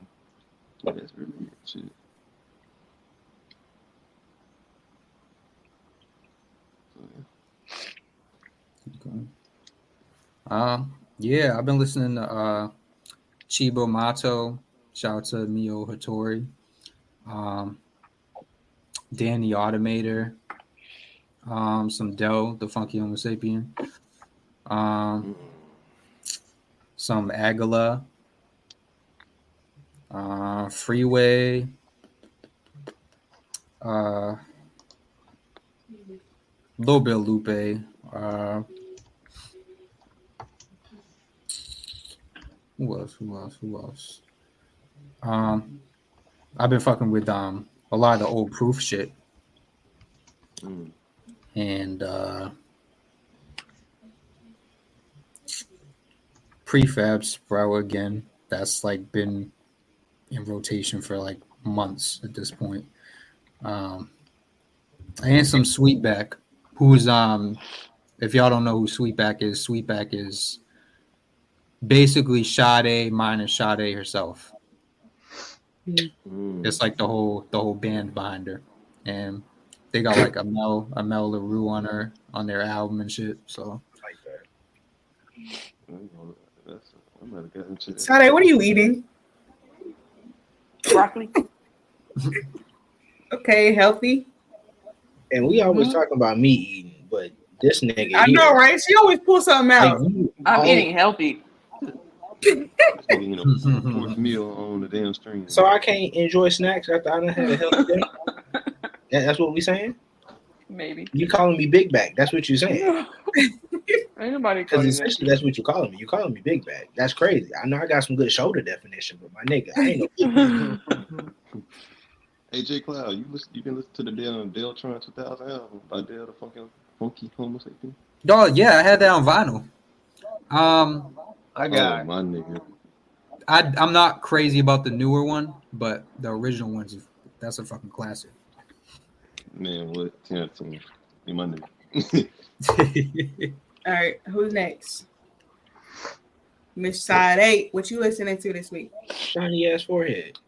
Yeah, that's really it. Shit. Yeah, I've been listening to Chibo Mato. Shout out to Mio Hattori. Dan the Automator. Some Dell, the Funky Homo Sapien. Some Agala. Freeway. A little bit of Lupe. Who else? I've been fucking with a lot of the old Proof shit. And Prefabs, bro, again. That's like been in rotation for like months at this point. And some Sweetback, who's if y'all don't know who Sweetback is basically Sade minus Sade herself. It's like the whole band behind her, and they got like Amel LaRue on their album and shit. So, Sade, what are you eating? Broccoli. Okay, healthy. And we always talking about me eating, but this nigga. I know, right? She always pulls something out. I'm eating healthy. Fourth meal on the damn stream. So I can't enjoy snacks after I done had a healthy day. That's what we saying? Maybe. You calling me big bag? That's what you're saying. Ain't nobody Because calling essentially that's what you're calling me. You're calling me big bag. That's crazy. I know I got some good shoulder definition, but my nigga, I ain't no big bag. Hey J Cloud, you been listening to the Deltron 2000 album by Del the Funky Homo Sapien? Oh yeah, I had that on vinyl. I got my nigga. I'm not crazy about the newer one, but the original one's that's a fucking classic. Man, what 10 out of 10? You my nigga. All right, who's next? Miss Side 8, what you listening to this week? Shiny ass forehead.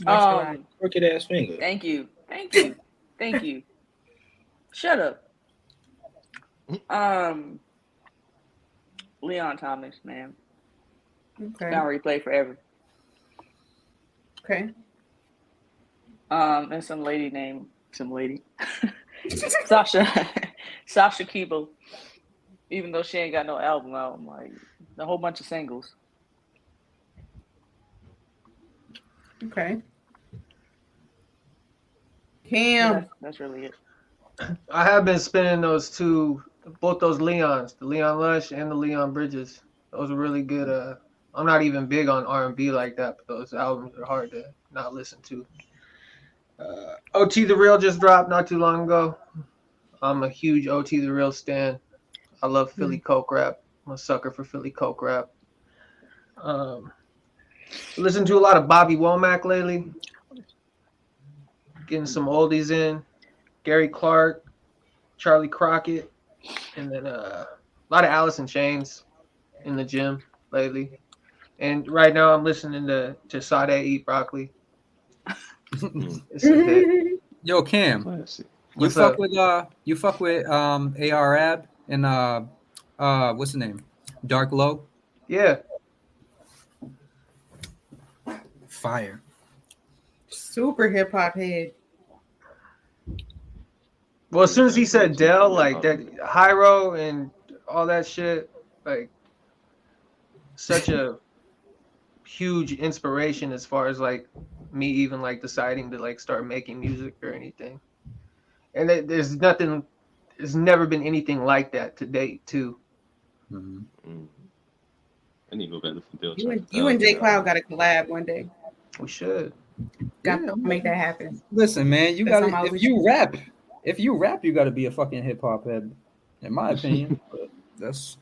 Crooked ass finger. Thank you. Shut up. Leon Thomas, man. Okay. Gonna replay forever. Okay. And some lady. Sasha Kibo. Even though she ain't got no album out, like a whole bunch of singles. Okay. Cam. That's really it. I have been spinning both those Leons, the Leon Lush and the Leon Bridges. Those are really good. I'm not even big on R&B like that, but those albums are hard to not listen to. OT The Real just dropped not too long ago. I'm a huge OT The Real stan. I love Philly Coke rap. I'm a sucker for Philly Coke rap. Listen to a lot of Bobby Womack lately. Getting some oldies in. Gary Clark, Charlie Crockett, and then a lot of Alice in Chains in the gym lately. And right now I'm listening to Sade Eat Broccoli. It's a hit. Yo, Cam, you fuck with A.R.Ab and what's the name? Dark Low? Yeah. Fire. Super hip hop head. Well, as soon as he said Dell, like that Hyro and all that shit, like such a huge inspiration as far as like me even like deciding to like start making music or anything. And there's never been anything like that to date too. Mm-hmm. I need to go back to some Bill. You and J Cloud got to collab one day. We should. Got to make that happen. Listen, man, you got to if you rap, you got to be a fucking hip hop head, in my opinion. But that's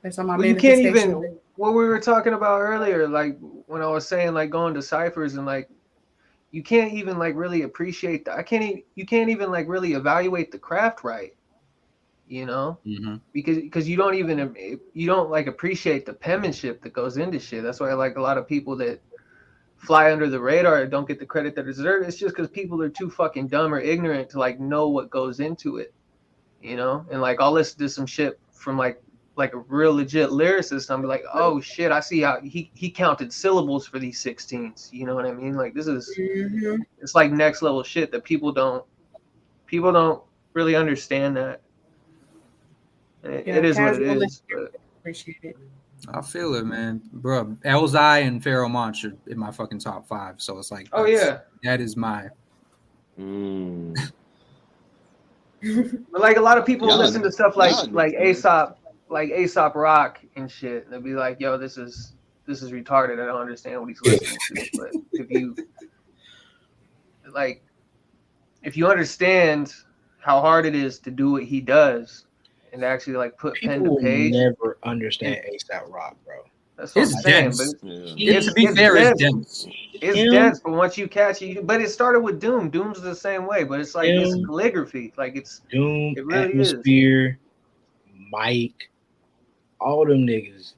that's on my. Well, you can't even. What we were talking about earlier, like when I was saying like going to ciphers and like you can't even like really appreciate you can't even like really evaluate the craft right, you know, because you don't like appreciate the penmanship that goes into shit. That's why like a lot of people that fly under the radar don't get the credit they deserve. It's just because people are too fucking dumb or ignorant to like know what goes into it, you know. And like I'll listen to some shit from like a real legit lyricist, and I'll be like, oh shit, I see how he counted syllables for these 16s. You know what I mean? Like this is it's like next level shit that people don't really understand that. It is what it is. But appreciate it. I feel it, man, bro. Elzai and Pharaoh Monch are in my fucking top 5, so it's like, that is my. But like a lot of people listen to stuff like Aesop Rock and shit, and they'll be like, "Yo, this is retarded. I don't understand what he's listening to." But if you understand how hard it is to do what he does, and actually like put pen to page, never understand ASAP Rock, bro. That's what I'm saying. But to be fair, it's dense. It's dense, but once you catch it, but it started with Doom. Doom's the same way, but it's like it's calligraphy. Like it's Doom, it really Atmosphere, Mike, all them niggas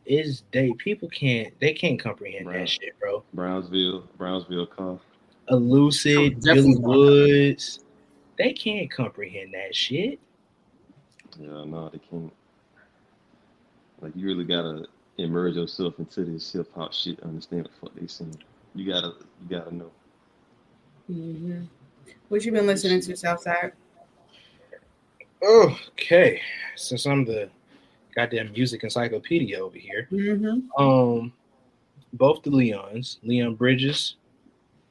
people can't comprehend that shit, bro. Brownsville Cough. Elucid, Billy Woods, they can't comprehend that shit. Yeah, no, they can't. Like you really gotta immerse yourself into this hip hop shit to understand what the fuck they saying. You gotta know. Mm-hmm. What you been listening to, Southside? Okay, since I'm the goddamn music encyclopedia over here, both the Leon Bridges,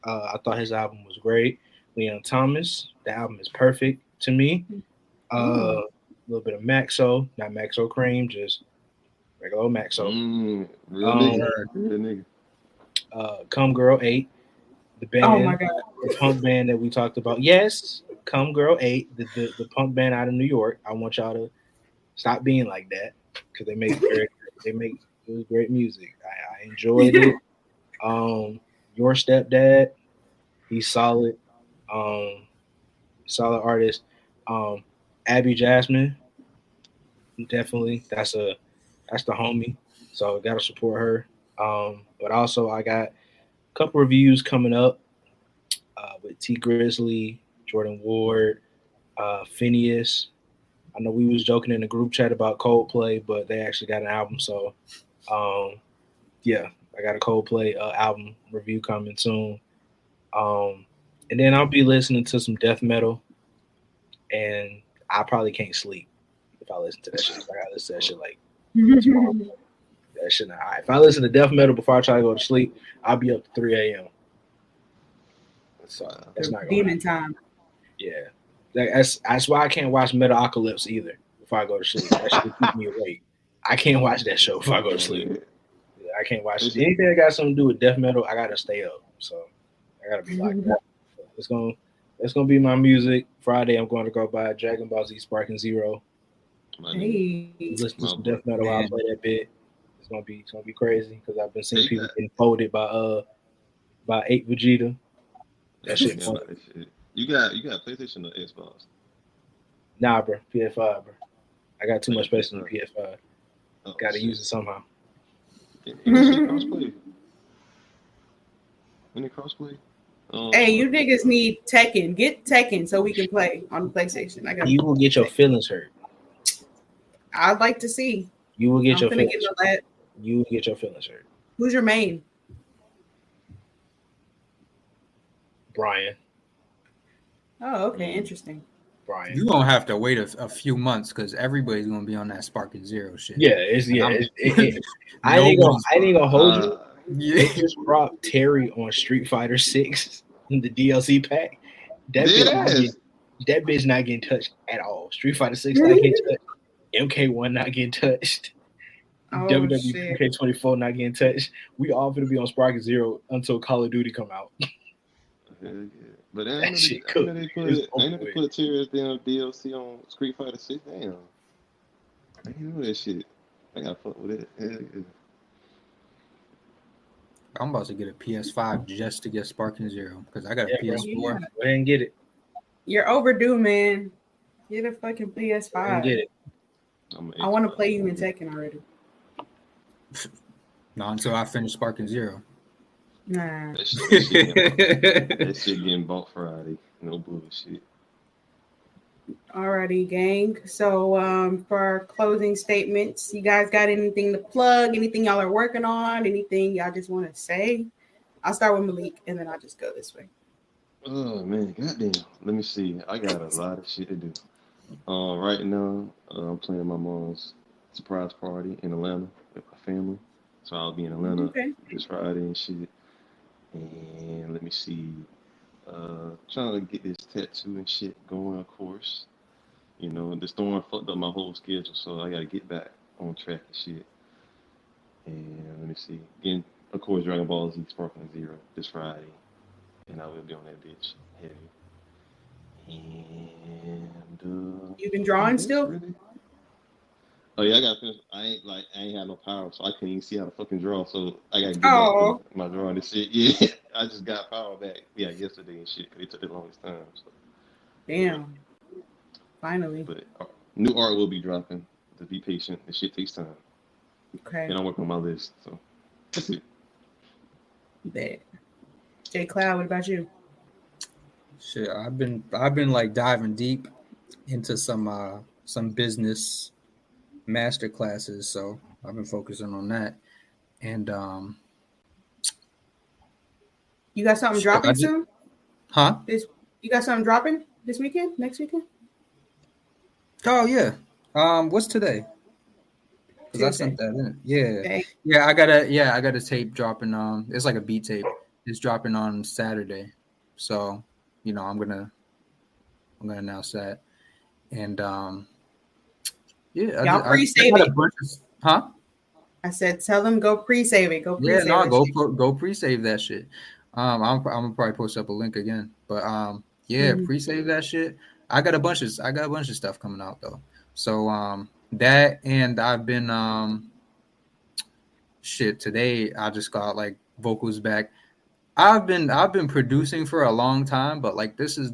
I thought his album was great. Leon Thomas, the album is perfect to me. A little bit of Maxo, not Maxo Cream, just regular old Maxo. Real nigga. Come Girl 8, the band, oh my God, the punk band that we talked about. Yes, Come Girl 8, the punk band out of New York. I want y'all to stop being like that because they make really great music. I enjoyed it. Your Stepdad, he's solid. Solid artist. Abby Jasmine, definitely. That's the homie. So gotta support her. But also I got a couple reviews coming up with T Grizzly, Jordan Ward, Phineas. I know we was joking in the group chat about Coldplay, but they actually got an album. So I got a Coldplay album review coming soon. And then I'll be listening to some death metal, and I probably can't sleep if I listen to that shit. I gotta listen to that shit like tomorrow. That shit not right. If I listen to death metal before I try to go to sleep, I'll be up to 3 a.m. So that's not demon time. Yeah, that's why I can't watch Metalocalypse either before I go to sleep. That shit keep me awake. I can't watch that show before I go to sleep. I can't watch it. Anything that got something to do with death metal, I gotta stay up. So I gotta be locked up. It's gonna be my music. Friday, I'm going to go buy Dragon Ball Z Sparking Zero. Hey. Listen to some death metal while I play that bit. It's gonna be crazy because I've been seeing people getting folded by 8 Vegeta. That shit fun. You got PlayStation or Xbox? Nah, bro. PS5, bro. I got too much space on the PS5. Gotta use it somehow. Any crossplay? Hey, you niggas need Tekken. Get Tekken so we can play on the PlayStation. You will get your feelings hurt. I'd like to see. You will get your feelings hurt. You will get your feelings hurt. Who's your main? Brian. Oh, okay, interesting. Brian. You're gonna have to wait a few months because everybody's gonna be on that Sparking Zero shit. Yeah, I ain't gonna hold you. They just brought Terry on Street Fighter 6 in the DLC pack. That bitch not getting touched at all. Street Fighter 6 not getting touched. MK1 not getting touched. WWE 2K24 not getting touched. We all gonna be on Sparking Zero until Call of Duty come out. But ain't they put Terry's damn DLC on Street Fighter 6? Damn. I didn't know that shit. I gotta fuck with it. I'm about to get a PS5 just to get Sparking Zero because I got a PS4. Bro. Go ahead and get it. You're overdue, man. Get a fucking PS5. Get it. I want to play you in Tekken already. Not until I finish Sparking Zero. Nah. That shit getting bought Friday. No bullshit. Alrighty, gang. So for our closing statements, you guys got anything to plug? Anything y'all are working on? Anything y'all just want to say? I'll start with Malik, and then I'll just go this way. Oh man, goddamn. Let me see. I got a lot of shit to do. Right now, I'm playing my mom's surprise party in Atlanta with my family. So I'll be in Atlanta this Friday and shit. And let me see. Trying to get this tattoo and shit going, of course. You know, the storm fucked up my whole schedule, so I gotta get back on track and shit. And let me see. Again, of course, Dragon Ball Z Sparkling Zero this Friday. And I will be on that bitch heavy. And you've been drawing still? Really? Oh yeah, I gotta finish. I ain't had no power, so I couldn't even see how to fucking draw. So I gotta get back to my drawing and shit. Yeah, I just got power back. Yeah, yesterday and shit. Cause it took the longest time. So. Damn. Finally. But new art will be dropping. Just be patient. This shit takes time. Okay. And I'm working on my list. So that's it. Bet. J Cloud, what about you? Shit, I've been like diving deep into some business master classes, so I've been focusing on that. And you got something dropping soon? Huh? You got something dropping this weekend? Next weekend? Oh yeah. What's today? Because I sent that in. Yeah. I got a tape dropping. It's like a beat tape. It's dropping on Saturday, so you know I'm gonna announce that. And yeah, y'all pre-save it. Huh? I said, tell them go pre-save it. Go pre-save go pre-save that shit. I'm gonna probably post up a link again, but pre-save that shit. I got a bunch of stuff coming out though. So that, and I've been today I just got like vocals back. I've been producing for a long time, but like this is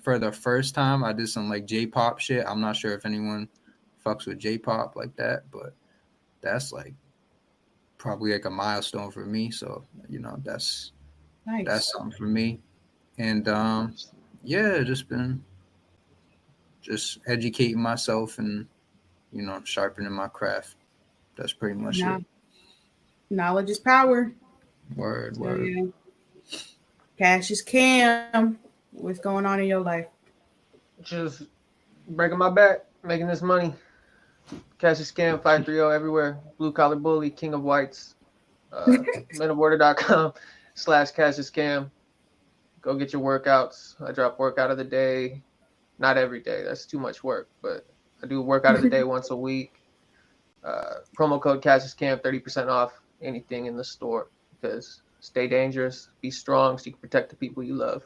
for the first time I did some like J-pop shit. I'm not sure if anyone fucks with J-pop like that, but that's like probably like a milestone for me. So, you know, that's nice. That's something for me. And just educating myself and, you know, sharpening my craft. That's pretty much it. Knowledge is power. Word. Yeah. Cash is Cam. What's going on in your life? Just breaking my back, making this money. Cash is Scam 530 everywhere. Blue Collar Bully, King of Whites. metaborder.com/cash is Scam. Go get your workouts. I drop workout of the day. Not every day. That's too much work, but I do workout of the day once a week. Promo code cash is Scam, 30% off anything in the store. Because stay dangerous, be strong, so you can protect the people you love.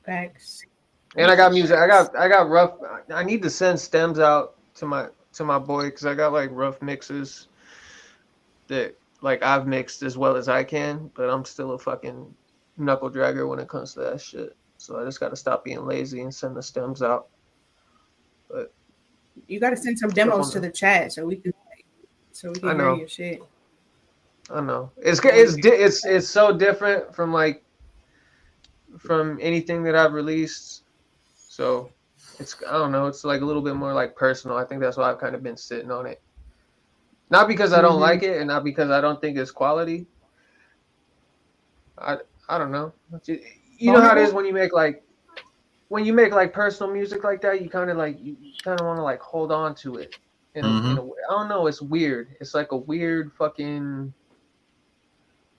Thanks. And I got music. I got rough. I need to send stems out to my boy because I got like rough mixes that like I've mixed as well as I can, but I'm still a fucking knuckle dragger when it comes to that shit. So I just got to stop being lazy and send the stems out. But you got to send some demos to the chat so we can hear your shit. I know it's so different from anything that I've released. So I don't know. It's like a little bit more like personal. I think that's why I've kind of been sitting on it. Not because I don't like it, and not because I don't think it's quality. I don't know. You know how it is when you make like personal music like that. You kind of want to like hold on to it in a way. I don't know. It's weird. It's like a weird fucking.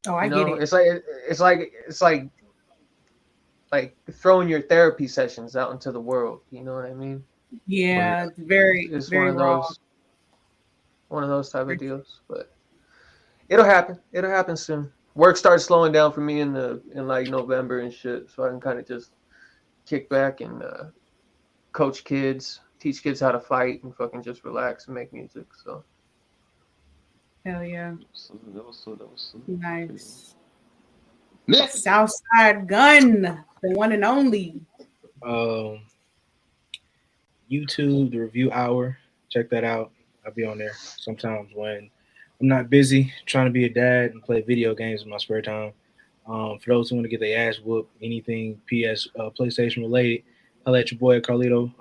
Oh, I get it. It's like throwing your therapy sessions out into the world. You know what I mean? Yeah, it's very raw. One of those type of deals, but it'll happen. It'll happen soon. Work starts slowing down for me in like November and shit, so I can kind of just kick back and coach kids, teach kids how to fight, and fucking just relax and make music. So Hell yeah. That was Nice. Southside Gun, the one and only. YouTube, the review hour. Check that out. I'll be on there sometimes when I'm not busy trying to be a dad and play video games in my spare time. For those who want to get their ass whooped, anything PS PlayStation related, I'll let your boy Carlito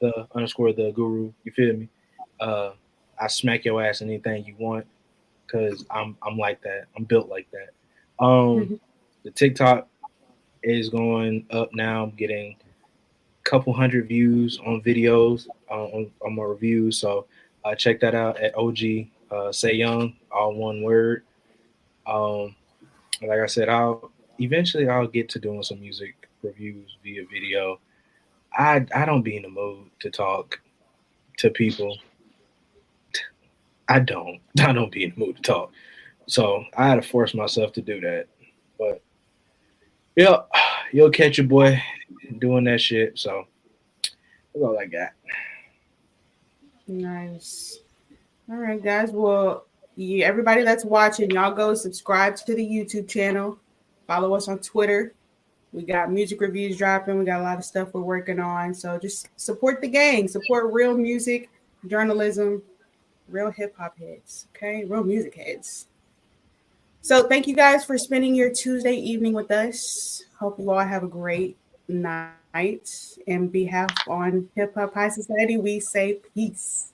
_the guru. You feel me? I smack your ass in anything you want because I'm like that. I'm built like that. The TikTok is going up now. I'm getting a couple hundred views on videos on my reviews. So check that out at OG Say Young, all one word. Like I said, I'll get to doing some music reviews via video. I don't be in the mood to talk to people. I don't be in the mood to talk. So I had to force myself to do that. But yeah, you'll catch your boy doing that shit. So that's all I got. Nice. All right, guys. Well, yeah, everybody that's watching, y'all go subscribe to the YouTube channel. Follow us on Twitter. We got music reviews dropping. We got a lot of stuff we're working on. So just support the gang. Support real music, journalism, real hip hop heads. Okay, real music heads. So thank you guys for spending your Tuesday evening with us. Hope you all have a great night. And behalf on Hip Hop High Society, we say peace.